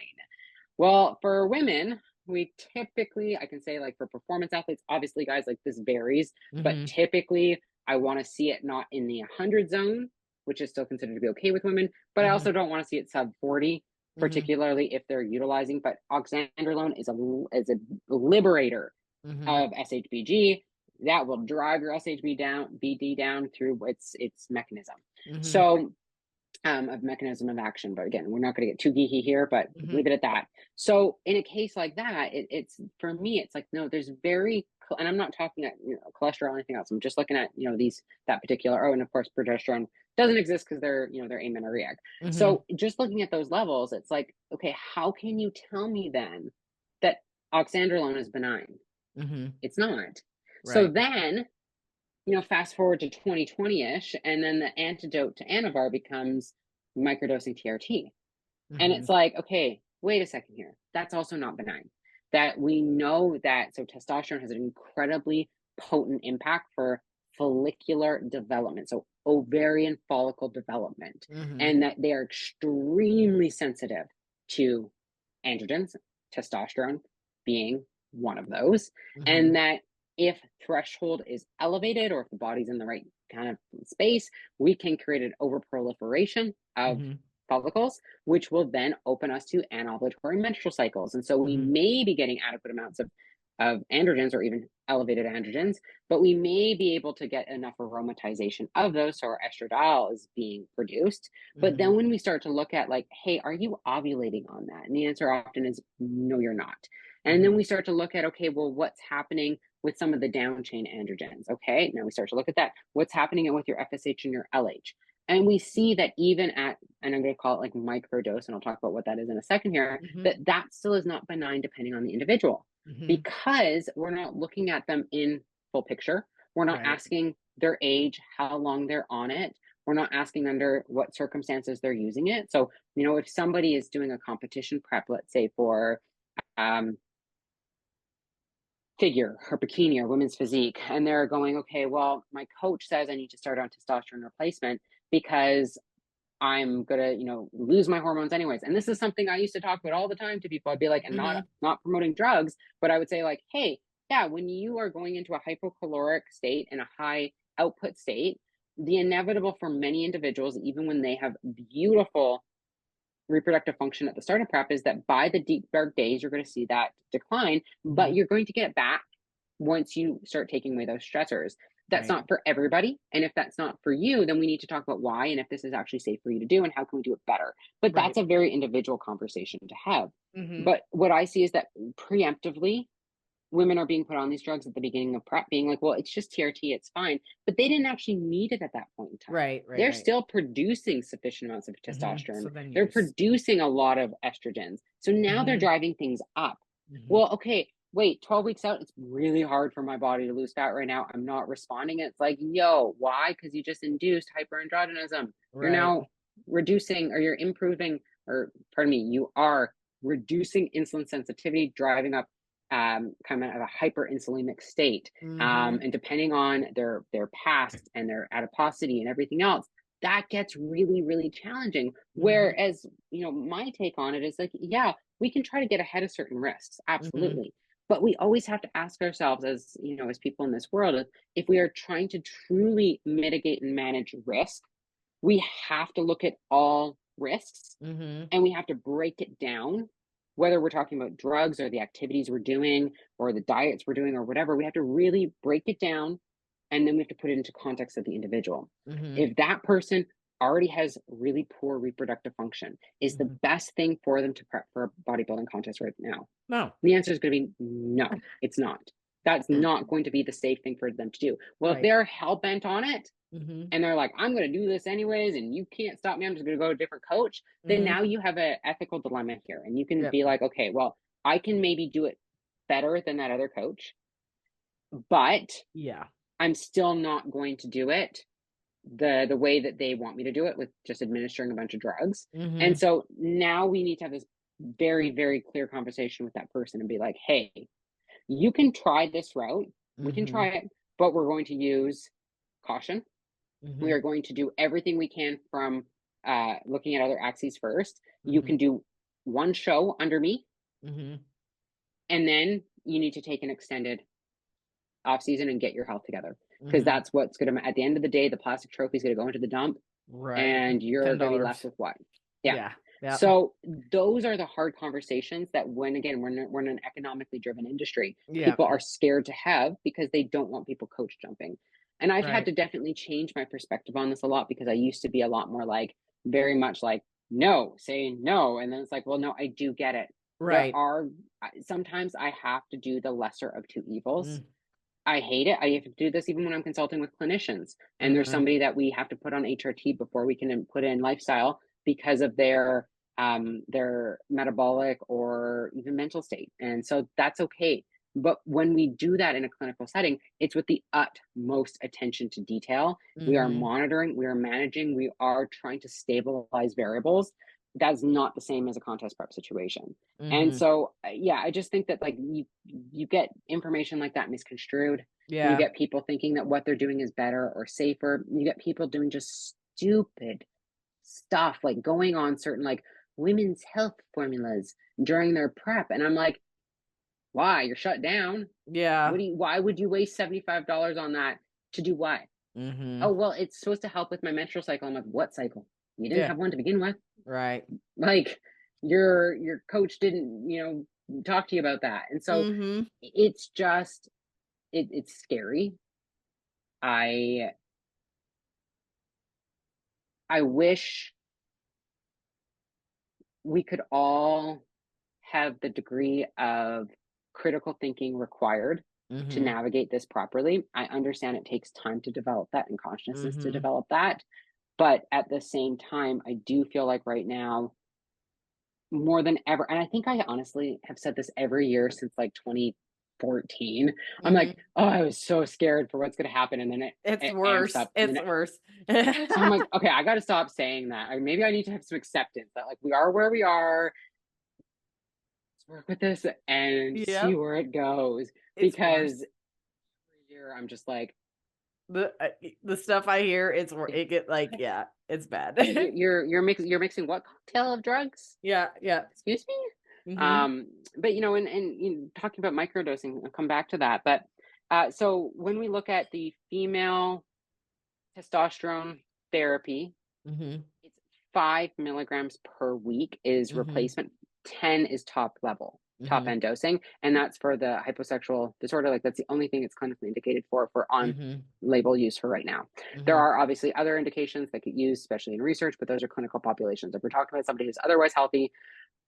Well, for women, we typically, I can say, like, for performance athletes, obviously, guys, like, this varies, but typically I want to see it not in the 100 zone, which is still considered to be okay with women, but I also don't want to see it sub 40, particularly if they're utilizing. But oxandrolone is a liberator of SHBG that will drive your BD down through its mechanism. So of mechanism of action. But again, we're not going to get too geeky here, but leave it at that. So in a case like that, it's for me, it's like, no, there's very and I'm not talking at, cholesterol or anything else. I'm just looking at, that particular, and of course, progesterone doesn't exist because they're amenorrheic. Mhm. So just looking at those levels, it's like, okay, how can you tell me then that oxandrolone is benign? Mhm. It's not. So Right. then, fast forward to 2020-ish, and then the antidote to Anavar becomes microdosing TRT. And it's Mhm. like, okay, wait a second here. That's also not benign. That we know that, so testosterone has an incredibly potent impact for follicular development, so ovarian follicle development, Mhm. and that they are extremely sensitive to androgens, testosterone being one of those, Mhm. and that if threshold is elevated or if the body's in the right kind of space, we can create an overproliferation of Mhm. follicles, which will then open us to anovulatory menstrual cycles. And so we Mhm. may be getting adequate amounts of androgens or even elevated androgens, but we may be able to get enough aromatization of those, so our estradiol is being produced. But then Mhm. when we start to look at like, hey, are you ovulating on that? And the answer often is no, you're not. And then Mhm. we start to look at, okay, well, what's happening with some of the down chain androgens? Okay, now we start to look at that. What's happening with your FSH and your LH? And we see that even at, and I'm going to call it like microdose, and I'll talk about what that is in a second here, Mhm. that still is not benign depending on the individual, Mhm. because we're not looking at them in full picture. We're not Right. asking their age, how long they're on it. We're not asking under what circumstances they're using it. So, if somebody is doing a competition prep, let's say for figure or bikini or women's physique, and they're going, okay, well, my coach says I need to start on testosterone replacement because I'm gonna, lose my hormones anyways. And this is something I used to talk about all the time to people. I'd be like, and Mhm. not promoting drugs, but I would say like, hey, yeah, when you are going into a hypocaloric state and a high output state, the inevitable for many individuals, even when they have beautiful reproductive function at the start of prep, is that by the deep dark days, you're going to see that decline, but Mhm. you're going to get it back once you start taking away those stressors. That's Right. not for everybody. And if that's not for you, then we need to talk about why and if this is actually safe for you to do and how can we do it better. But Right. that's a very individual conversation to have. Mhm. But what I see is that preemptively, women are being put on these drugs at the beginning of prep, being like, well, it's just TRT, it's fine. But they didn't actually need it at that point in time. Right. They're Right. still producing sufficient amounts of Mhm. testosterone. So then They're you're producing a lot of estrogens. So now they're Mhm. driving things up. Mhm. Well, okay, wait, 12 weeks out, it's really hard for my body to lose fat right now. I'm not responding. It's like, yo, why? Because you just induced hyperandrogenism. You're Right. now reducing, or you're improving, or pardon me, you are reducing insulin sensitivity, driving up kind of a hyperinsulinic state. Mhm. And depending on their past and their adiposity and everything else, that gets really, really challenging. Mhm. Whereas, my take on it is like, yeah, we can try to get ahead of certain risks, Mhm. absolutely. But we always have to ask ourselves, as as people in this world, if we are trying to truly mitigate and manage risk, we have to look at all risks Mhm. and we have to break it down, whether we're talking about drugs or the activities we're doing or the diets we're doing or whatever. We have to really break it down, and then we have to put it into context of the individual. Mhm. If that person already has really poor reproductive function, is the Mhm. best thing for them to prep for a bodybuilding contest right now? No. The answer is going to be no, it's not. That's not going to be the safe thing for them to do. Well, if Right. they're hell bent on it, Mhm. and they're like, I'm going to do this anyways, and you can't stop me, I'm just going to go to a different coach, then Mhm. now you have an ethical dilemma here. And you can Yep. be like, okay, well, I can maybe do it better than that other coach, but Yeah. I'm still not going to do it the way that they want me to do it, with just administering a bunch of drugs. And Mhm. so now we need to have this very, very clear conversation with that person and be like, hey, you can try this route. We can try Mhm. it, but we're going to use caution. We Mhm. are going to do everything we can from looking at other axes first. You Mhm. can do one show under me, Mhm. and then you need to take an extended off season and get your health together, because Mhm. that's what's going to, at the end of the day, the plastic trophy is going to go into the dump, Right. and you're going to be left $10. with what? Yeah. Yeah. Yep. So those are the hard conversations that, when again, we're in an economically driven industry, Yeah. people are scared to have because they don't want people coach jumping. And I've had Right. to definitely change my perspective on this a lot, because I used to be a lot more like, very much like, no, say no. And then it's like, well, no, I do get it. There Right. are, sometimes I have to do the lesser of two evils. Mm. I hate it. I have to do this even when I'm consulting with clinicians, and there's somebody that we have to put on HRT before we can put in lifestyle because of their metabolic or even mental state. And so that's okay. But when we do that in a clinical setting, it's with the utmost attention to detail. We are monitoring, we are managing, we are trying to stabilize variables. That's not the same as a contest prep situation. And so, yeah, I just think that like you get information like that misconstrued. You get people thinking that what they're doing is better or safer. You get people doing just stupid stuff, like going on certain like women's health formulas during their prep. And I'm like, why? You're shut down. Yeah. Why would you waste $75 on that to do what? Oh, well, it's supposed to help with my menstrual cycle. I'm like, what cycle? You didn't have one to begin with. Right. Like your coach didn't, talk to you about that. And so it's just, it's scary. I wish we could all have the degree of critical thinking required to navigate this properly. I understand it takes time to develop that and consciousness to develop that. But at the same time, I do feel like right now, more than ever, and I think I honestly have said this every year since like 2014. I'm like, oh, I was so scared for what's going to happen. And then it's worse. Up, it's worse. So I'm like, okay, I got to stop saying that. Maybe I need to have some acceptance that like we are where we are. Let's work with this and see where it goes. Because every year I'm just like, the stuff I hear, it get like, yeah, it's bad. you're mixing what cocktail of drugs? Yeah. Excuse me. But and talking about microdosing, I'll come back to that. But so when we look at the female testosterone therapy, it's 5 milligrams per week is replacement. 10 is top level. Top end dosing, and that's for the hyposexual disorder. Like that's the only thing it's clinically indicated for on label use for right now. There are obviously other indications that get used, especially in research, but those are clinical populations. If we're talking about somebody who's otherwise healthy,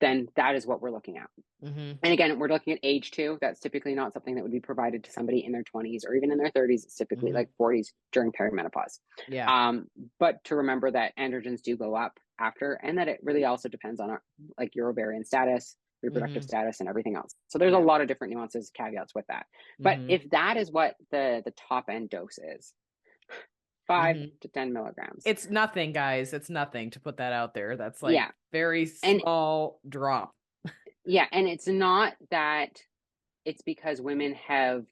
then that is what we're looking at. And again, we're looking at age too. That's typically not something that would be provided to somebody in their 20s or even in their 30s. It's typically like 40s during perimenopause. But to remember that androgens do go up after, and that it really also depends on like your ovarian status, reproductive status, and everything else. So there's a lot of different nuances, caveats with that. But if that is what the top end dose is, 5 to 10 milligrams. It's nothing, guys. It's nothing, to put that out there. That's like very small drop. And it's not that it's because women have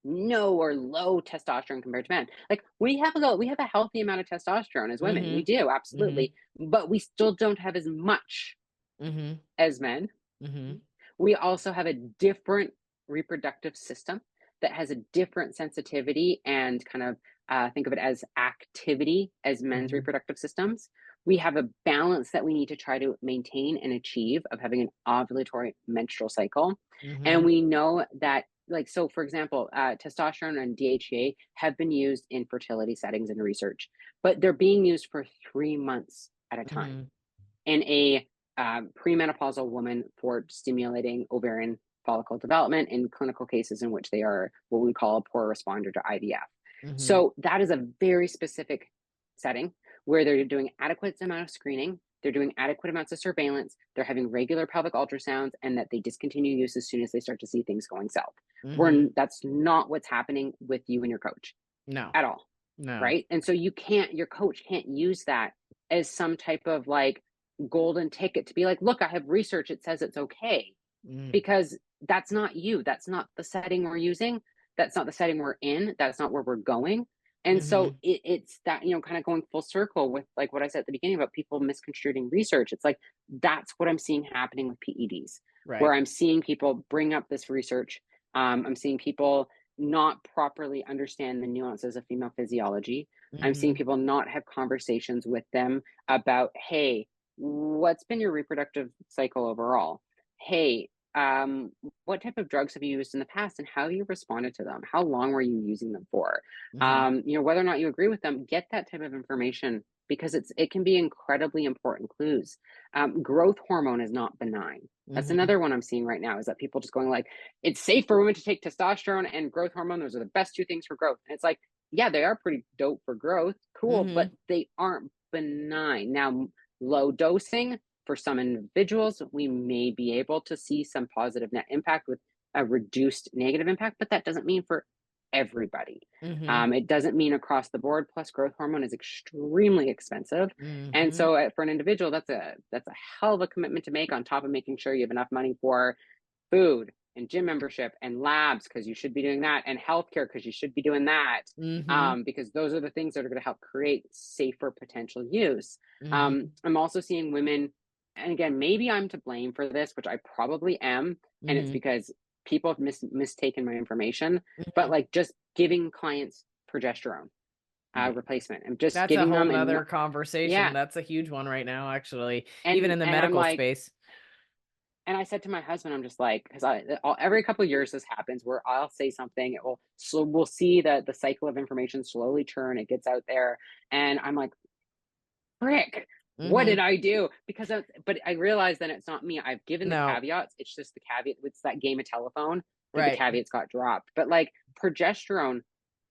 no or low testosterone compared to men. Like we have a healthy amount of testosterone as women. We do, absolutely. But we still don't have as much as men. We also have a different reproductive system that has a different sensitivity and kind of think of it as activity as men's reproductive systems. We have a balance that we need to try to maintain and achieve of having an ovulatory menstrual cycle. And we know that, like, so for example, testosterone and DHEA have been used in fertility settings and research, but they're being used for 3 months at a time in a premenopausal woman for stimulating ovarian follicle development in clinical cases in which they are what we call a poor responder to IVF. So that is a very specific setting where they're doing adequate amount of screening, they're doing adequate amounts of surveillance, they're having regular pelvic ultrasounds, and that they discontinue use as soon as they start to see things going south. That's not what's happening with you and your coach. No. At all. No. Right? And so your coach can't use that as some type of like golden ticket to be like, look, I have research, it says it's okay. Because that's not you. That's not the setting we're using. That's not the setting we're in. That's not where we're going. And so it's that, kind of going full circle with like what I said at the beginning about people misconstruing research. It's like, that's what I'm seeing happening with PEDs, where I'm seeing people bring up this research. I'm seeing people not properly understand the nuances of female physiology. I'm seeing people not have conversations with them about, hey, what's been your reproductive cycle overall? Hey, what type of drugs have you used in the past and how you responded to them? How long were you using them for? Whether or not you agree with them, get that type of information because it can be incredibly important clues. Growth hormone is not benign. That's Mhm. another one I'm seeing right now, is that people just going like, it's safe for women to take testosterone and growth hormone. Those are the best two things for growth. And it's like, yeah, they are pretty dope for growth. Cool. But Mhm. they aren't benign. Now, low dosing for some individuals, we may be able to see some positive net impact with a reduced negative impact, but that doesn't mean for everybody. Mhm. It doesn't mean across the board. Plus, growth hormone is extremely expensive, and Mhm. so for an individual, that's a hell of a commitment to make, on top of making sure you have enough money for food and gym membership and labs, because you should be doing that, and healthcare, because you should be doing that, Mhm. because those are the things that are going to help create safer potential use. Mhm. I'm also seeing women, and again, maybe I'm to blame for this, which I probably am, and it's Mhm. because people have mistaken my information, but Mhm. like just giving clients progesterone Yeah. replacement and just That's a giving whole them, and nother conversation. yeah, That's a huge one right now, actually, even and in the I'm medical like, space. and I said to my husband, I'm just like, because every couple of years this happens where I'll say something, it will, so we'll see the cycle of information slowly turn, it gets out there, and I'm like, frick, what Mhm. did I do? Because but I realized then it's not me. I've given the No. caveats. It's just the caveat. It's that game of telephone that the Right. caveats got dropped. But like progesterone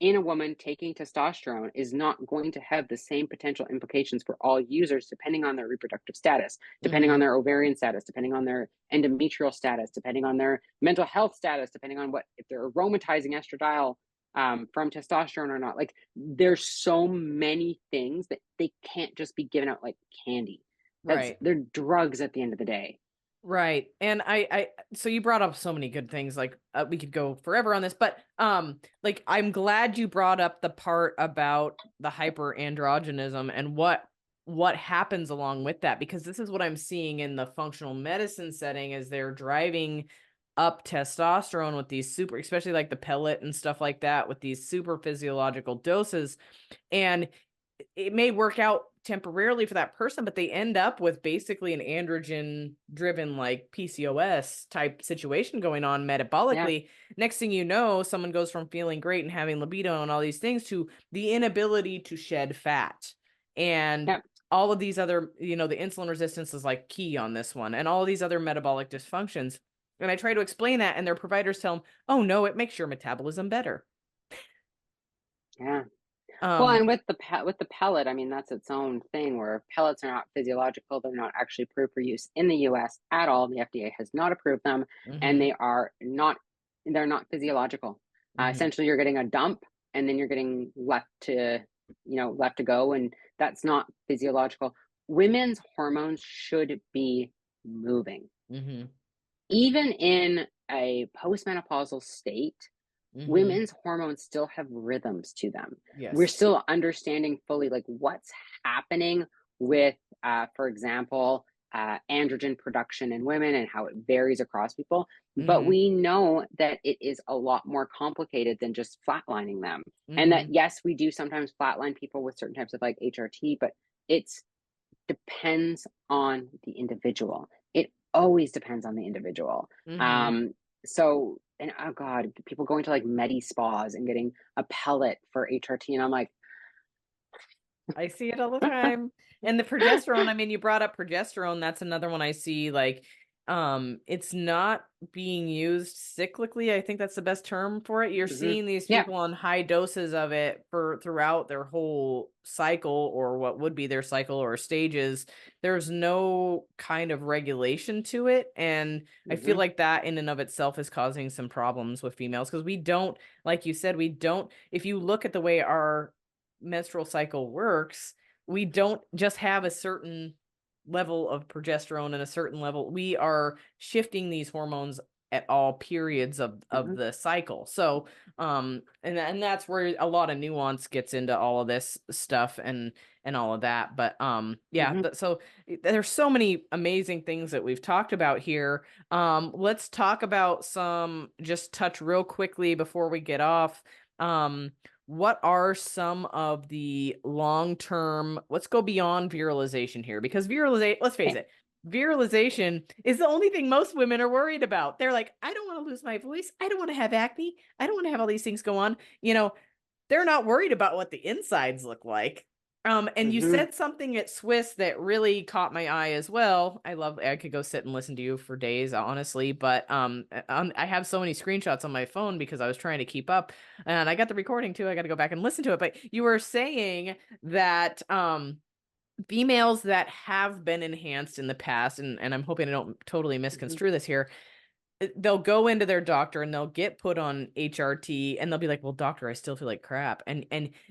in a woman taking testosterone is not going to have the same potential implications for all users, depending on their reproductive status, depending on Mhm. their ovarian status, depending on their endometrial status, depending on their mental health status, depending on what, if they're aromatizing estradiol from testosterone or not. Like there's so many things that they can't just be given out like candy. Right. They're drugs at the end of the day. Right. And so you brought up so many good things. Like we could go forever on this, but like I'm glad you brought up the part about the hyperandrogenism and what happens along with that, because this is what I'm seeing in the functional medicine setting, is they're driving up testosterone with these super, especially like the pellet and stuff like that, with these super physiological doses. And it may work out temporarily for that person, but they end up with basically an androgen driven, like PCOS type situation going on Yeah. metabolically. Next thing you know, someone goes from feeling great and having libido and all these things to the inability to shed fat. And Yeah. all of these other, the insulin resistance is like key on this one, and all of these other metabolic dysfunctions. And I try to explain that, and their providers tell them, oh, no, it makes your metabolism better. Yeah. Well, Um, and with with the pellet, I mean, that's its own thing, where pellets are not physiological. They're not actually approved for use in the US at all. The FDA has not approved them, and mhm, they're not physiological. mhm, Essentially, you're getting a dump, and then you're getting left to go, and that's not physiological. Women's hormones should be moving. mhm, Even in a postmenopausal state, mhm. women's hormones still have rhythms to them. We're Yes. still understanding fully like what's happening with, for example, androgen production in women and how it varies across people. But Mhm, we know that it is a lot more complicated than just flatlining them. And that, mhm, yes, we do sometimes flatline people with certain types of like HRT, but it's depends on the individual. It always depends on the individual. mhm. Um, so, and oh God, people going to like Medi spas and getting a pellet for HRT. And I'm like, I see it all the time. And the progesterone, I mean, you brought up progesterone, that's another one I see, like, it's not being used cyclically. I think that's the best term for it. You're mhm. seeing these Yeah. people on high doses of it for throughout their whole cycle, or what would be their cycle or stages. There's no kind of regulation to it. And I feel Hmm. like that in and of itself is causing some problems with females, because we don't, like you said, we don't, if you look at the way our menstrual cycle works, we don't just have a certain level of progesterone and a certain level. We are shifting these hormones at all periods of Hmm. the cycle. So, and that's where a lot of nuance gets into all of this stuff and all of that. But yeah, Hmm. so there's so many amazing things that we've talked about here. Let's talk about some, just touch real quickly before we get off. Um, what are some of the long-term, let's go beyond virilization here, because virilization, let's face Okay. it, virilization is the only thing most women are worried about. They're like, I don't want to lose my voice. I don't want to have acne. I don't want to have all these things go on. They're not worried about what the insides look like. And you Mm-hmm. said something at Swiss that really caught my eye as well. I could go sit and listen to you for days, honestly, but I have so many screenshots on my phone because I was trying to keep up, and I got the recording too. I got to go back and listen to it. But you were saying that females that have been enhanced in the past, and I'm hoping I don't totally Mm-hmm. misconstrue this here, they'll go into their doctor and they'll get put on HRT and they'll be like, "Well, doctor, I still feel like crap." And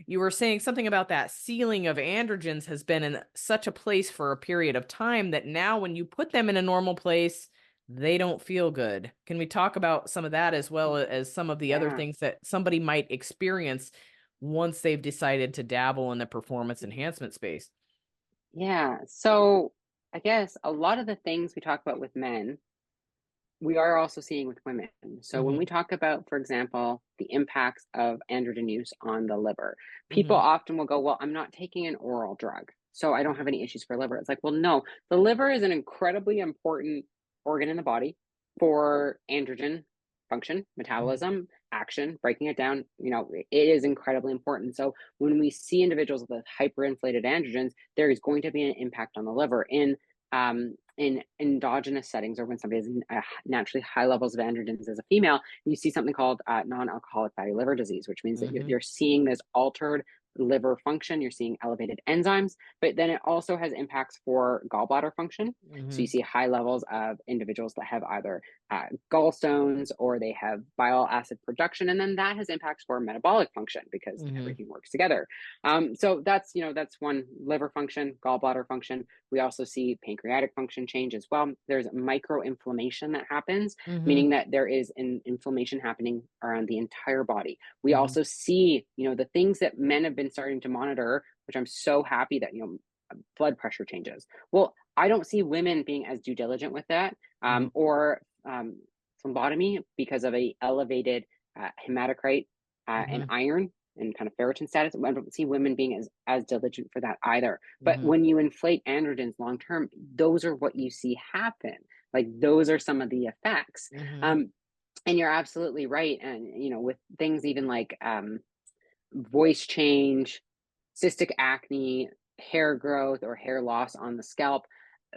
you were saying something about that ceiling of androgens has been in such a place for a period of time that now when you put them in a normal place, they don't feel good. Can we talk about some of that as well as some of the other Yeah. things that somebody might experience once they've decided to dabble in the performance enhancement space? Yeah. So I guess a lot of the things we talk about with men, we are also seeing with women. So when we Mhm. talk about, for example, the impacts of androgen use on the liver, people Mhm. often will go, "Well, I'm not taking an oral drug, so I don't have any issues for liver." It's like, well, no, the liver is an incredibly important organ in the body for androgen function, Mhm. metabolism, action, breaking it down. It is incredibly important. So when we see individuals with hyperinflated androgens, there is going to be an impact on the liver in endogenous settings, or when somebody has naturally high levels of androgens as a female, you see something called non-alcoholic fatty liver disease, which means that you're, Mhm. you're seeing this altered liver function, you're seeing elevated enzymes, but then it also has impacts for gallbladder function. So you Mhm. see high levels of individuals that have either gallstones or they have bile acid production, and then that has impacts for metabolic function because Mhm. everything works together. So that's one, liver function, gallbladder function. We also see pancreatic function change as well. There's microinflammation that happens, Mhm. meaning that there is an inflammation happening around the entire body. We Mhm. also see, the things that men have been starting to monitor, which I'm so happy that, blood pressure changes. Well, I don't see women being as due diligent with that, Mhm. or phlebotomy because of a elevated hematocrit and Mhm. iron and kind of ferritin status. I don't see women being as diligent for that either. But Mhm. when you inflate androgens long term, those are what you see happen. Like those are some of the effects. Mhm. Um, and you're absolutely right. And with things even like voice change, cystic acne, hair growth, or hair loss on the scalp.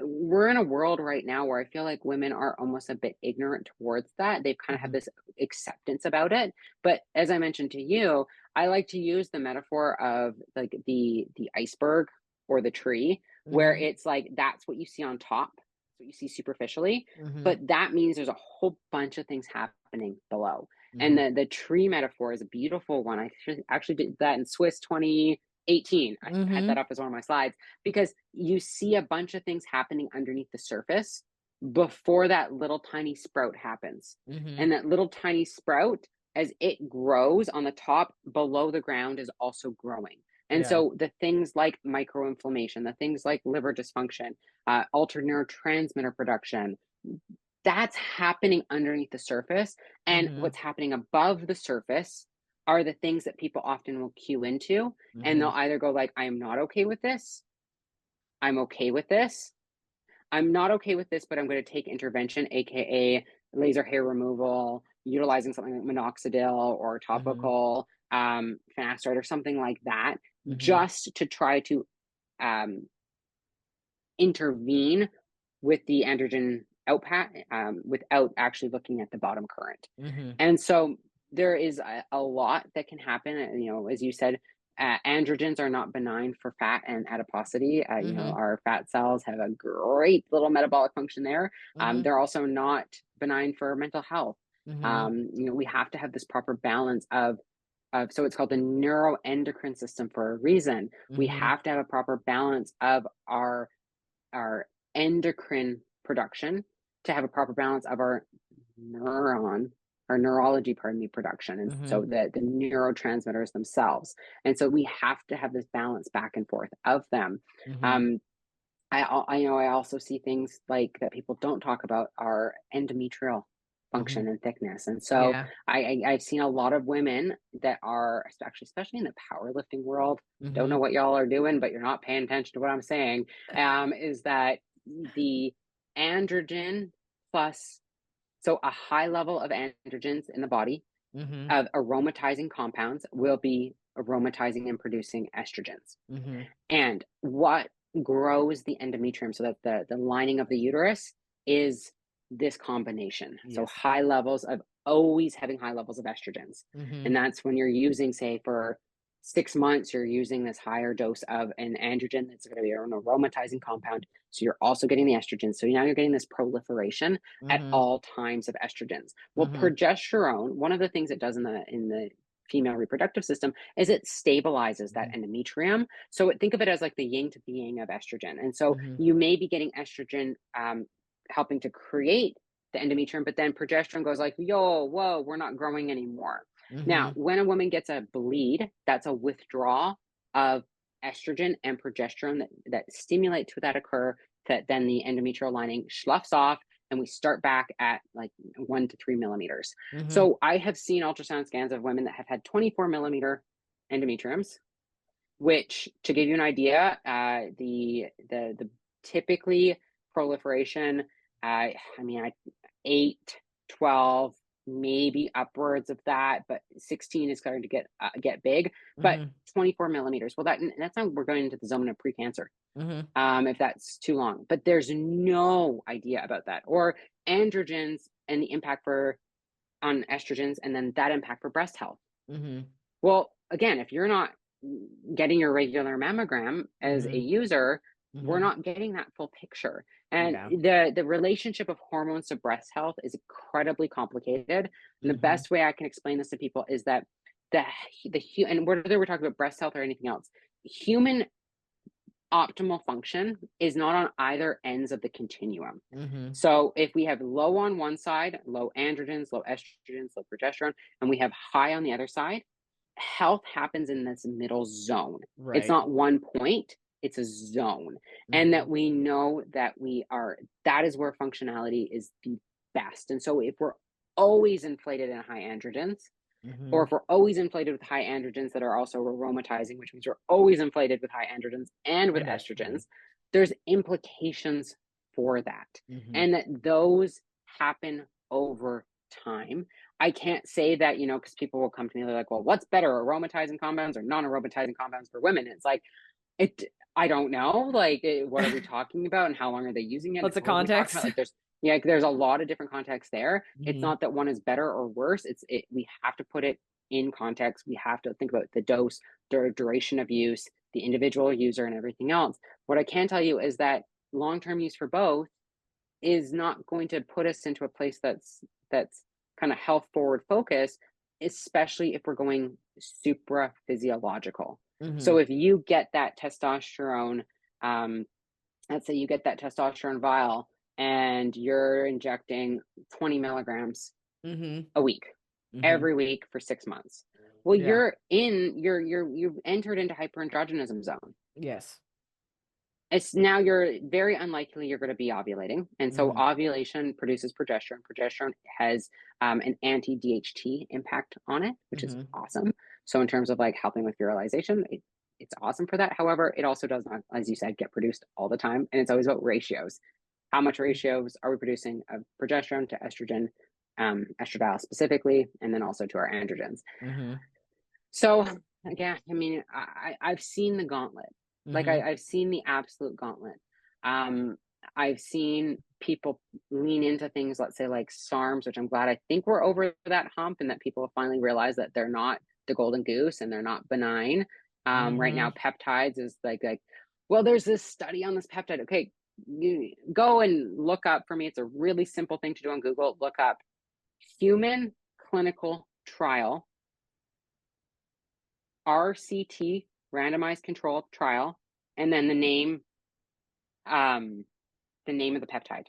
We're in a world right now where I feel like women are almost a bit ignorant towards that. They've kind of had Mhm. this acceptance about it. But as I mentioned to you, I like to use the metaphor of like the iceberg or the tree, where Mhm. it's like that's what you see on top, what you see superficially, Mhm. but that means there's a whole bunch of things happening below. And Mhm. the tree metaphor is a beautiful one. I actually did that in Swiss 2018. I had that Mhm. up as one of my slides because you see a bunch of things happening underneath the surface before that little tiny sprout happens. Mhm. And that little tiny sprout, as it grows on the top, below the ground is also growing. And Yeah. so the things like microinflammation, the things like liver dysfunction, altered neurotransmitter production, that's happening underneath the surface. And Mhm. what's happening above the surface are the things that people often will cue into. And they'll Mhm. either go like, I am not okay with this. I'm okay with this. I'm not okay with this, but I'm going to take intervention, aka laser hair removal, utilizing something like minoxidil or Mhm. topical finasteride or something like that, Mhm. just to try to um, intervene with the androgen outpat without actually looking at the bottom current. Mhm. And so there is a lot that can happen. As you said, androgens are not benign for fat and adiposity. Mhm. Our fat cells have a great little metabolic function there. Mhm. They're also not benign for mental health. Mhm. We have to have this proper balance of, so it's called the neuroendocrine system for a reason. We Mhm. have to have a proper balance of our endocrine production to have a proper balance of our neuron or neurology, pardon me, production. And so Mhm. the neurotransmitters themselves. And so we have to have this balance back and forth of them. Mhm. Um, I know I also see things like that people don't talk about are endometrial function Mhm. and thickness. And so Yeah. I've seen a lot of women that are actually, especially in the powerlifting world, don't know Mhm. what y'all are doing, but you're not paying attention to what I'm saying, is that the androgen plus, so a high level of androgens in the body Mhm. of aromatizing compounds will be aromatizing and producing estrogens. Mm-hmm. And what grows the endometrium, so that the lining of the uterus is this combination. So Yes. high levels of always having high levels of estrogens. Mm-hmm. And that's when you're using, say, for 6 months, you're using this higher dose of an androgen that's going to be an aromatizing compound. So you're also getting the estrogen. So now you're getting this proliferation at Mm-hmm. all times of estrogens. Well, Mm-hmm. progesterone, one of the things it does in the female reproductive system is it stabilizes that endometrium. So think of it as like the yin to the yang of estrogen. And so Mm-hmm. you may be getting estrogen helping to create the endometrium, but then progesterone goes like, yo, whoa, we're not growing anymore. Mm-hmm. Now, when a woman gets a bleed, that's a withdrawal of estrogen and progesterone that stimulate to that occur, that then the endometrial lining sloughs off, and we start back at like 1 to 3 millimeters. Mm-hmm. So I have seen ultrasound scans of women that have had 24 millimeter endometriums, which, to give you an idea, the typically proliferation, 8, 12, maybe upwards of that, but 16 is starting to get big. But 24 millimeters, well, that's not, we're going into the zone of precancer. If that's too long, but there's no idea about that, or androgens and the impact on estrogens, and then that impact for breast health. Well, again, if you're not getting your regular mammogram as a user, we're not getting that full picture. And the relationship of hormones to breast health is incredibly complicated. And the best way I can explain this to people is that and whether we're talking about breast health or anything else, human optimal function is not on either ends of the continuum. So if we have low on one side, low androgens, low estrogens, low progesterone, and we have high on the other side, health happens in this middle zone. Right. It's not one point, it's a zone. And that we know that that is where functionality is the best. And so if we're always inflated in high androgens, or if we're always inflated with high androgens that are also aromatizing, which means we're always inflated with high androgens and with estrogens, there's implications for that. And that those happen over time. I can't say that, because people will come to me, they're like, well, what's better, aromatizing compounds or non-aromatizing compounds for women? It's like, I don't know. Like, what are we talking about, and how long are they using it? What's the context? Like, there's a lot of different contexts there. It's not that one is better or worse. We have to put it in context. We have to think about the dose, the duration of use, the individual user, and everything else. What I can tell you is that long-term use for both is not going to put us into a place that's kind of health forward focus, especially if we're going supra physiological. So if you get that testosterone, let's say you get that testosterone vial and you're injecting 20 milligrams a week, every week for 6 months. Well, you've entered into hyperandrogenism zone. Yes. It's now you're very unlikely you're going to be ovulating. And so ovulation produces progesterone. Progesterone has an anti-DHT impact on it, which is awesome. So in terms of like helping with virilization, it's awesome for that. However, it also does not, as you said, get produced all the time. And it's always about ratios. How much ratios are we producing of progesterone to estrogen, estradiol specifically, and then also to our androgens. So again, I've seen the gauntlet. Like I've seen the absolute gauntlet. I've seen people lean into things, let's say like SARMs, which I'm glad, I think we're over that hump, and that people have finally realized that they're not the golden goose and they're not benign. Right now, peptides is like, well, there's this study on this peptide. Okay, you go and look up for me. It's a really simple thing to do on Google. Look up human clinical trial, RCT, randomized controlled trial, and then the name of the peptide.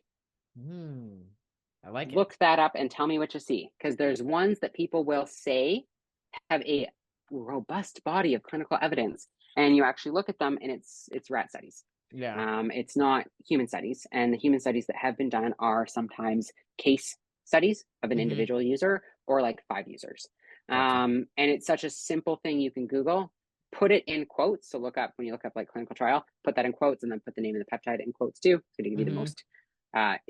I like it. Look that up and tell me what you see, because there's ones that people will say have a robust body of clinical evidence, and you actually look at them and it's rat studies. It's not human studies, and the human studies that have been done are sometimes case studies of an individual user, or like 5 users. And it's such a simple thing. You can Google, put it in quotes. So when you look up like clinical trial, put that in quotes, and then put the name of the peptide in quotes too. It's going to give you the most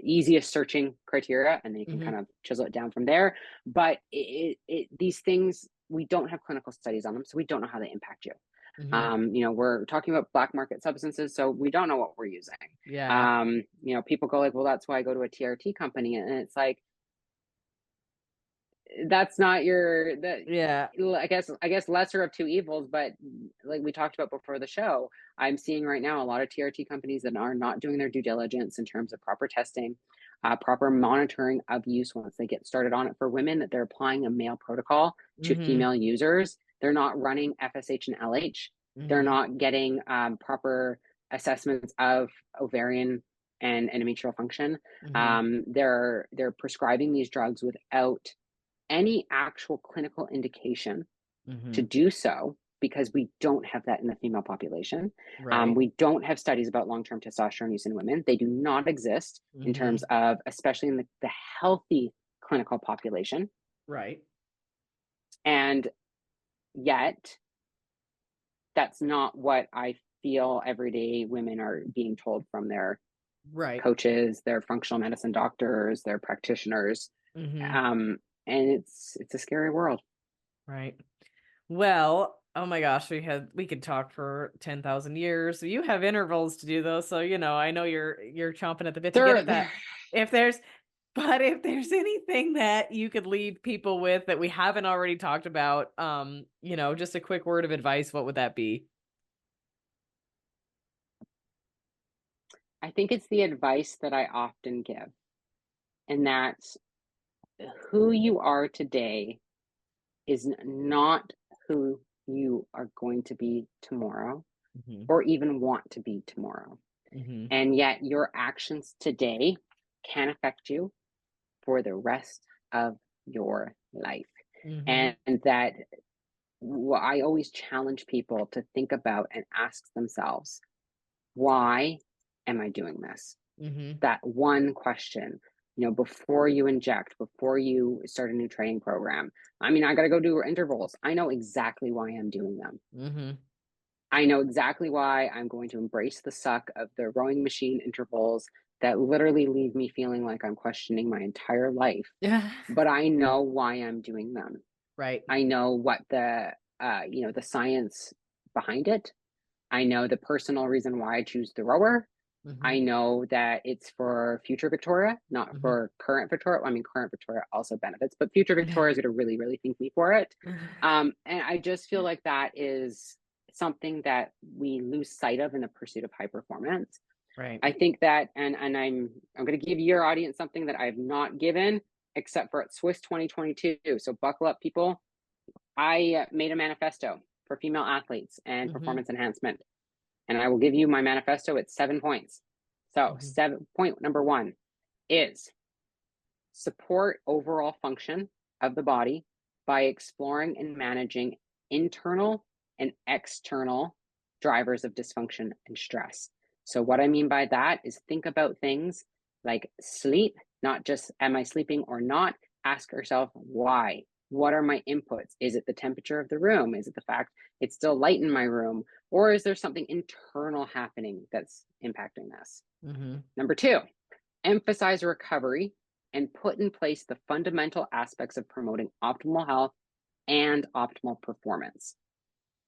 easiest searching criteria, and then you can kind of chisel it down from there. But these things we don't have clinical studies on them, so we don't know how they impact you. Mhm. You know, we're talking about black market substances, so we don't know what we're using. Yeah. You know, people go like, well, that's why I go to a TRT company. And it's like, that's not your, that, Yeah. I guess lesser of two evils, but like we talked about before the show, I'm seeing right now a lot of TRT companies that are not doing their due diligence in terms of proper testing, proper monitoring of use once they get started on it for women, that they're applying a male protocol to Mhm. female users. They're not running FSH and LH. They're Mhm. not getting proper assessments of ovarian and endometrial function. Mhm. They're prescribing these drugs without any actual clinical indication to Mhm. do so, because we don't have that in the female population. Right. We don't have studies about long-term testosterone use in women. They do not exist in terms Mhm. of, especially in the healthy clinical population. Right. And yet, that's not what I feel everyday women are being told from their Right. coaches, their functional medicine doctors, their practitioners. Mhm. Um, and it's a scary world. Right. Well, oh my gosh, we could talk for 10,000 years. You have intervals to do though, so I know you're chomping at the bit to get There, at that. If there's But if there's anything that you could leave people with that we haven't already talked about, just a quick word of advice, what would that be? I think it's the advice that I often give, and that's, who you are today is not who you are going to be tomorrow, Mhm. or even want to be tomorrow. Mhm. And yet, your actions today can affect you for the rest of your life. Mhm. And that, I always challenge people to think about and ask themselves, why am I doing this? Mhm. That one question, before you inject, before you start a new training program. I mean, I got to go do intervals. I know exactly why I'm doing them. Mhm. I know exactly why I'm going to embrace the suck of the rowing machine intervals that literally leave me feeling like I'm questioning my entire life. Yeah. But I know why I'm doing them. Right. I know what the science behind it. I know the personal reason why I choose the rower. I Mhm. know that it's for future Victoria, not Mhm. for current Victoria. I mean, current Victoria also benefits, but future Victoria is going to really, really thank me for it. And I just feel like that is something that we lose sight of in the pursuit of high performance. Right. I think that, and I'm going to give your audience something that I've not given except for at Swiss 2022. So buckle up, people. I made a manifesto for female athletes and Mhm. performance enhancement, and I will give you my manifesto. It's 7 points. So, Mhm. point number one is support overall function of the body by exploring and managing internal and external drivers of dysfunction and stress. So, what I mean by that is, think about things like sleep, not just am I sleeping or not. Ask yourself why. What are my inputs? Is it the temperature of the room? Is it the fact it's still light in my room? Or is there something internal happening that's impacting this? Mhm. Number two, emphasize recovery and put in place the fundamental aspects of promoting optimal health and optimal performance.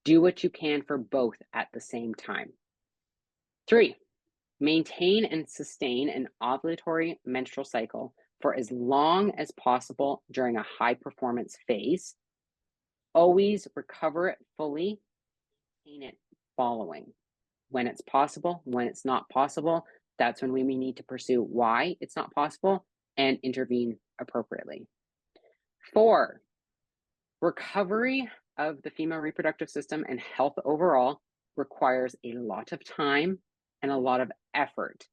Do what you can for both at the same time. Three, maintain and sustain an ovulatory menstrual cycle for as long as possible during a high performance phase. Always recover it fully, maintain it following. When it's possible, when it's not possible, that's when we need to pursue why it's not possible and intervene appropriately. Four, recovery of the female reproductive system and health overall requires a lot of time and a lot of effort.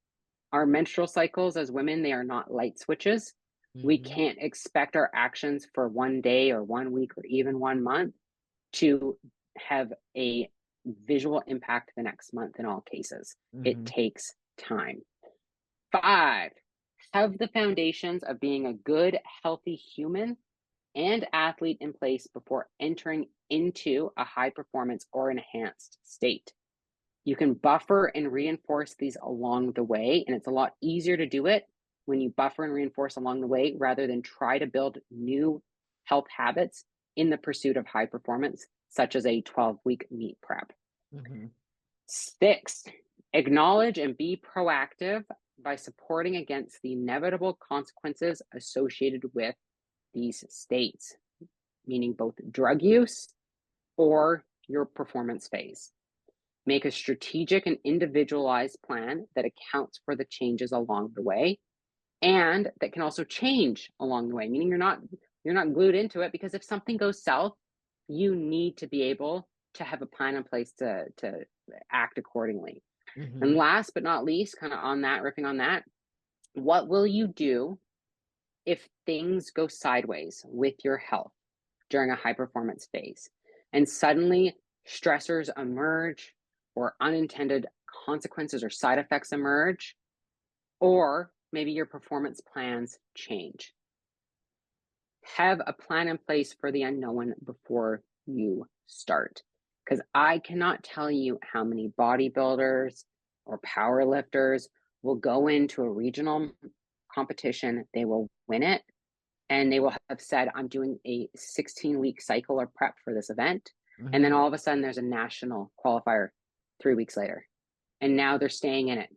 Our menstrual cycles as women, they are not light switches. We Mhm. can't expect our actions for one day or 1 week or even 1 month to have a visual impact the next month in all cases. It Mhm. takes time. Five, have the foundations of being a good, healthy human and athlete in place before entering into a high performance or enhanced state. You can buffer and reinforce these along the way, and it's a lot easier to do it when you buffer and reinforce along the way rather than try to build new health habits in the pursuit of high performance, such as a 12-week meet prep. 6, acknowledge and be proactive by supporting against the inevitable consequences associated with these states, meaning both drug use or your performance phase. Make a strategic and individualized plan that accounts for the changes along the way, and that can also change along the way, meaning you're not glued into it, because if something goes south, you need to be able to have a plan in place to act accordingly. And last but not least, kind of on that, riffing on that, what will you do if things go sideways with your health during a high performance phase and suddenly stressors emerge or unintended consequences or side effects emerge, or maybe your performance plans change? Have a plan in place for the unknown before you start. Because I cannot tell you how many bodybuilders or power lifters will go into a regional competition, they will win it, and they will have said, I'm doing a 16-week cycle or prep for this event. And then all of a sudden there's a national qualifier 3 weeks later. And now they're staying in it.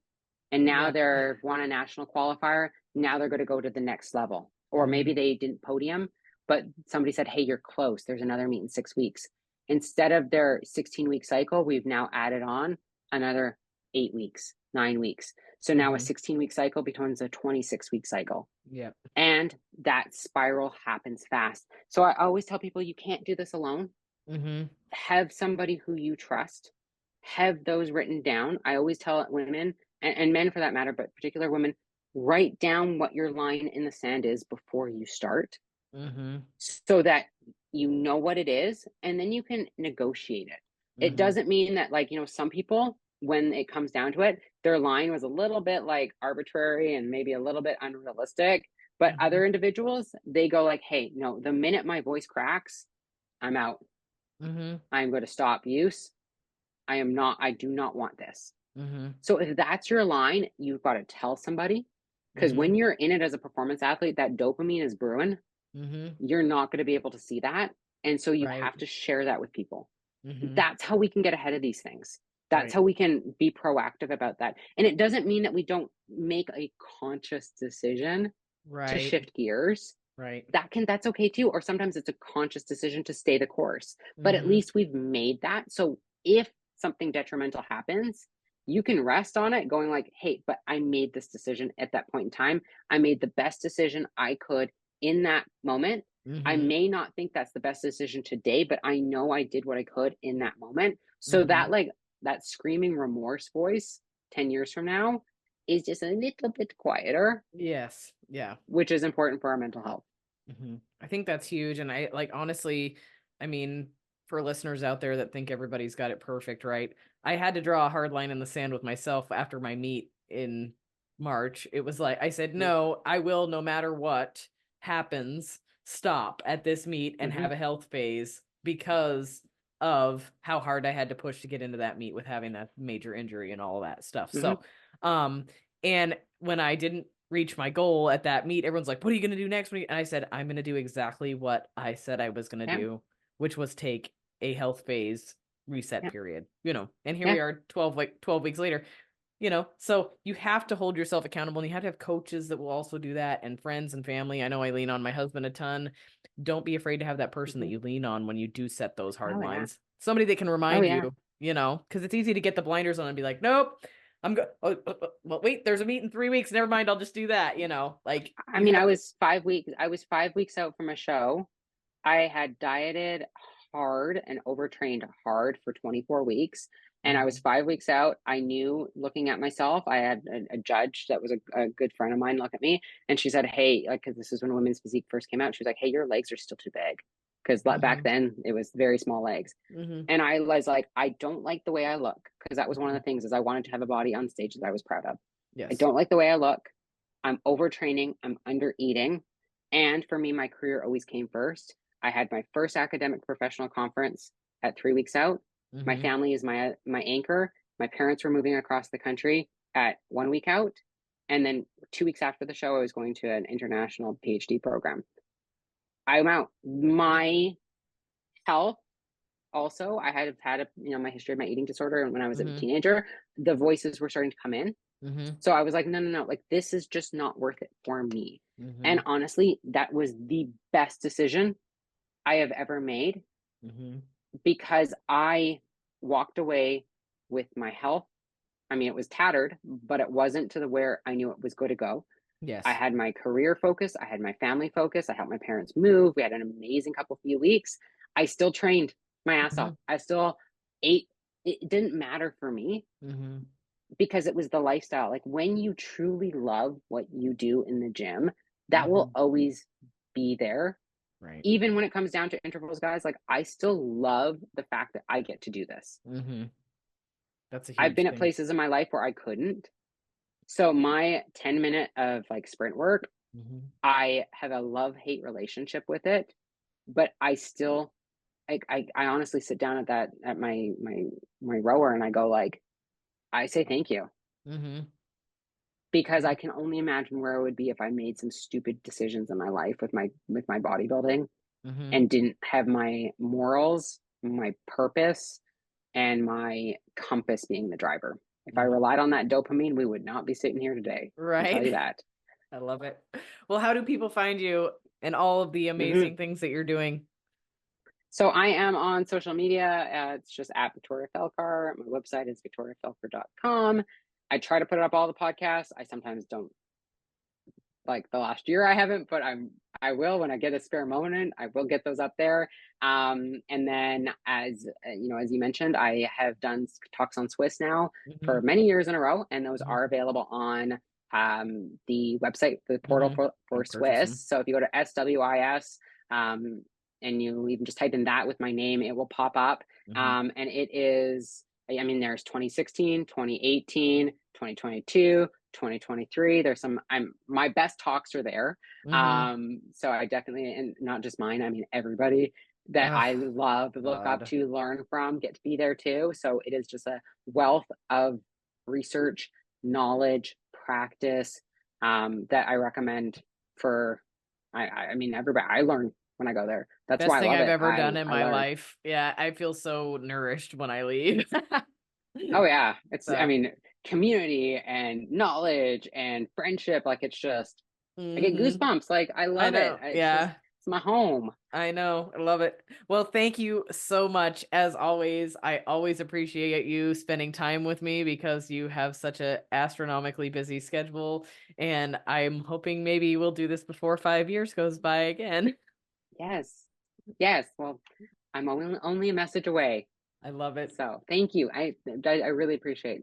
And now they're won a national qualifier. Now they're going to go to the next level. Or maybe they didn't podium, but somebody said, hey, you're close. There's another meet in 6 weeks. Instead of their 16-week cycle, we've now added on another 8 weeks, 9 weeks. So now a 16-week cycle becomes a 26-week cycle. Yep. And that spiral happens fast. So I always tell people, you can't do this alone. Have somebody who you trust. Have those written down. I always tell women, and men for that matter, but particular women, write down what your line in the sand is before you start, so that you know what it is, and then you can negotiate it. It doesn't mean that, like, some people, when it comes down to it, their line was a little bit like arbitrary and maybe a little bit unrealistic, but other individuals, they go like, hey, no, the minute my voice cracks, I'm out. I'm going to stop use. I do not want this. So if that's your line, you've got to tell somebody, because when you're in it as a performance athlete, that dopamine is brewing. You're not going to be able to see that. And so you have to share that with people. That's how we can get ahead of these things. That's how we can be proactive about that. And it doesn't mean that we don't make a conscious decision to shift gears. That's okay too. Or sometimes it's a conscious decision to stay the course, but at least we've made that. So if something detrimental happens, you can rest on it going like, hey, but I made this decision at that point in time. I made the best decision I could in that moment. I may not think that's the best decision today, but I know I did what I could in that moment. So that screaming remorse voice 10 years from now is just a little bit quieter. Yes. Yeah. Which is important for our mental health. I think that's huge. And I honestly, I mean, for listeners out there that think everybody's got it perfect, right? I had to draw a hard line in the sand with myself after my meet in March. It was like, I said, no, I will, no matter what happens, stop at this meet and have a health phase, because of how hard I had to push to get into that meet with having that major injury and all that stuff. So, and when I didn't reach my goal at that meet, everyone's like, what are you going to do next? And I said, I'm going to do exactly what I said I was going to do, which was take a health phase reset period, and here we are 12 weeks later, so you have to hold yourself accountable, and you have to have coaches that will also do that, and friends and family. I know I lean on my husband a ton. Don't be afraid to have that person that you lean on when you do set those hard lines. Somebody that can remind you, because it's easy to get the blinders on and be like, nope, I'm good. Well, wait, there's a meet in 3 weeks. Never mind. I'll just do that. Like, I mean, I was 5 weeks out from a show. I had dieted hard and overtrained hard for 24 weeks. And I was 5 weeks out. I knew, looking at myself, I had a judge that was a good friend of mine look at me. And she said, hey, like, because this is when women's physique first came out. She was like, hey, your legs are still too big. Because back then it was very small legs. And I was like, I don't like the way I look. Because that was one of the things, is I wanted to have a body on stage that I was proud of. I don't like the way I look. I'm overtraining. I'm under eating. And for me, my career always came first. I had my first academic professional conference at 3 weeks out. My family is my anchor. My parents were moving across the country at 1 week out. And then 2 weeks after the show, I was going to an international PhD program. I'm out. My Health. Also, I had my history of my eating disorder, and when I was a Mhm. teenager, the voices were starting to come in. Mhm. So I was like, no, no, no, like this is just not worth it for me. And Mhm. honestly, that was the best decision I have ever made, Mhm. because I walked away with my health. I mean, it was tattered, but it wasn't to the where I knew it was going to go. I Yes. had my career focus. I had my family focus. I helped my parents move. We had an amazing few weeks. I still trained my ass off. Mhm. I still ate. It didn't matter for me, Mhm. because it was the lifestyle. Like when you truly love what you do in the gym, that will Mhm. always be there. Right. Even when it comes down to intervals, guys, like I still love the fact that I get to do this. Mhm. That's a I've huge been at thing. places in my life where I couldn't. So my 10-minute of like sprint work, Mhm. I have a love-hate relationship with it, but I still I honestly sit down at my rower, and I go like, I say thank you, Mhm. because Yeah. I can only imagine where I would be if I made some stupid decisions in my life with my bodybuilding, Mhm. and didn't have my morals, my purpose, and my compass being the driver. If I Mhm. relied on that dopamine, we would not be sitting here today. I can tell Right. you that. I love it. Well, how do people find you and all of the Mhm. amazing things that you're doing? So I am on social media. It's just at Victoria Felkar. My website is victoriafelkar.com. I try to put up all the podcasts. I sometimes don't, like the last year I haven't, but I will when I get a spare moment. I will get those up there. And then as you mentioned, I have done talks on Swiss now for Mhm. many years in a row, and those Mhm. are available on the website, the portal Mhm. for I'll purchase them. Swiss. So if you go to SWIS, um, and you even just type in that with my name, it will pop up. Mhm. And it is, I mean, there's 2016, 2018, 2022, 2023. There's some, my best talks are there. Mhm. So I definitely, and not just mine, I mean, everybody that Oh I love, look up God. to, learn from, get to be there too. So it is just a wealth of research, knowledge, practice, that I recommend for, I mean, everybody. I learn when I go there. That's Best why I thing love I've it. ever done in I my learn. life. Yeah, I feel so nourished when I leave. Oh yeah, I So, mean, community and knowledge and friendship. Like it's just, I get mhm. goosebumps. Like I I love it. know. Yeah. It's my home. I know. I love it. Well, thank you so much. As always, I always appreciate you spending time with me because you have such a astronomically busy schedule. And I'm hoping maybe we'll do this before 5 years goes by again. Yes, yes. Well, I'm only a message away. I love it. So thank you. I really appreciate.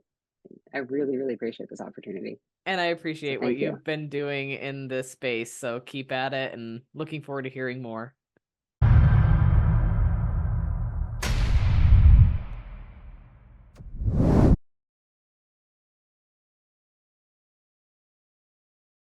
I really really appreciate this opportunity. And I So appreciate what thank you. you've been doing in this space. So keep at it and looking forward to hearing more.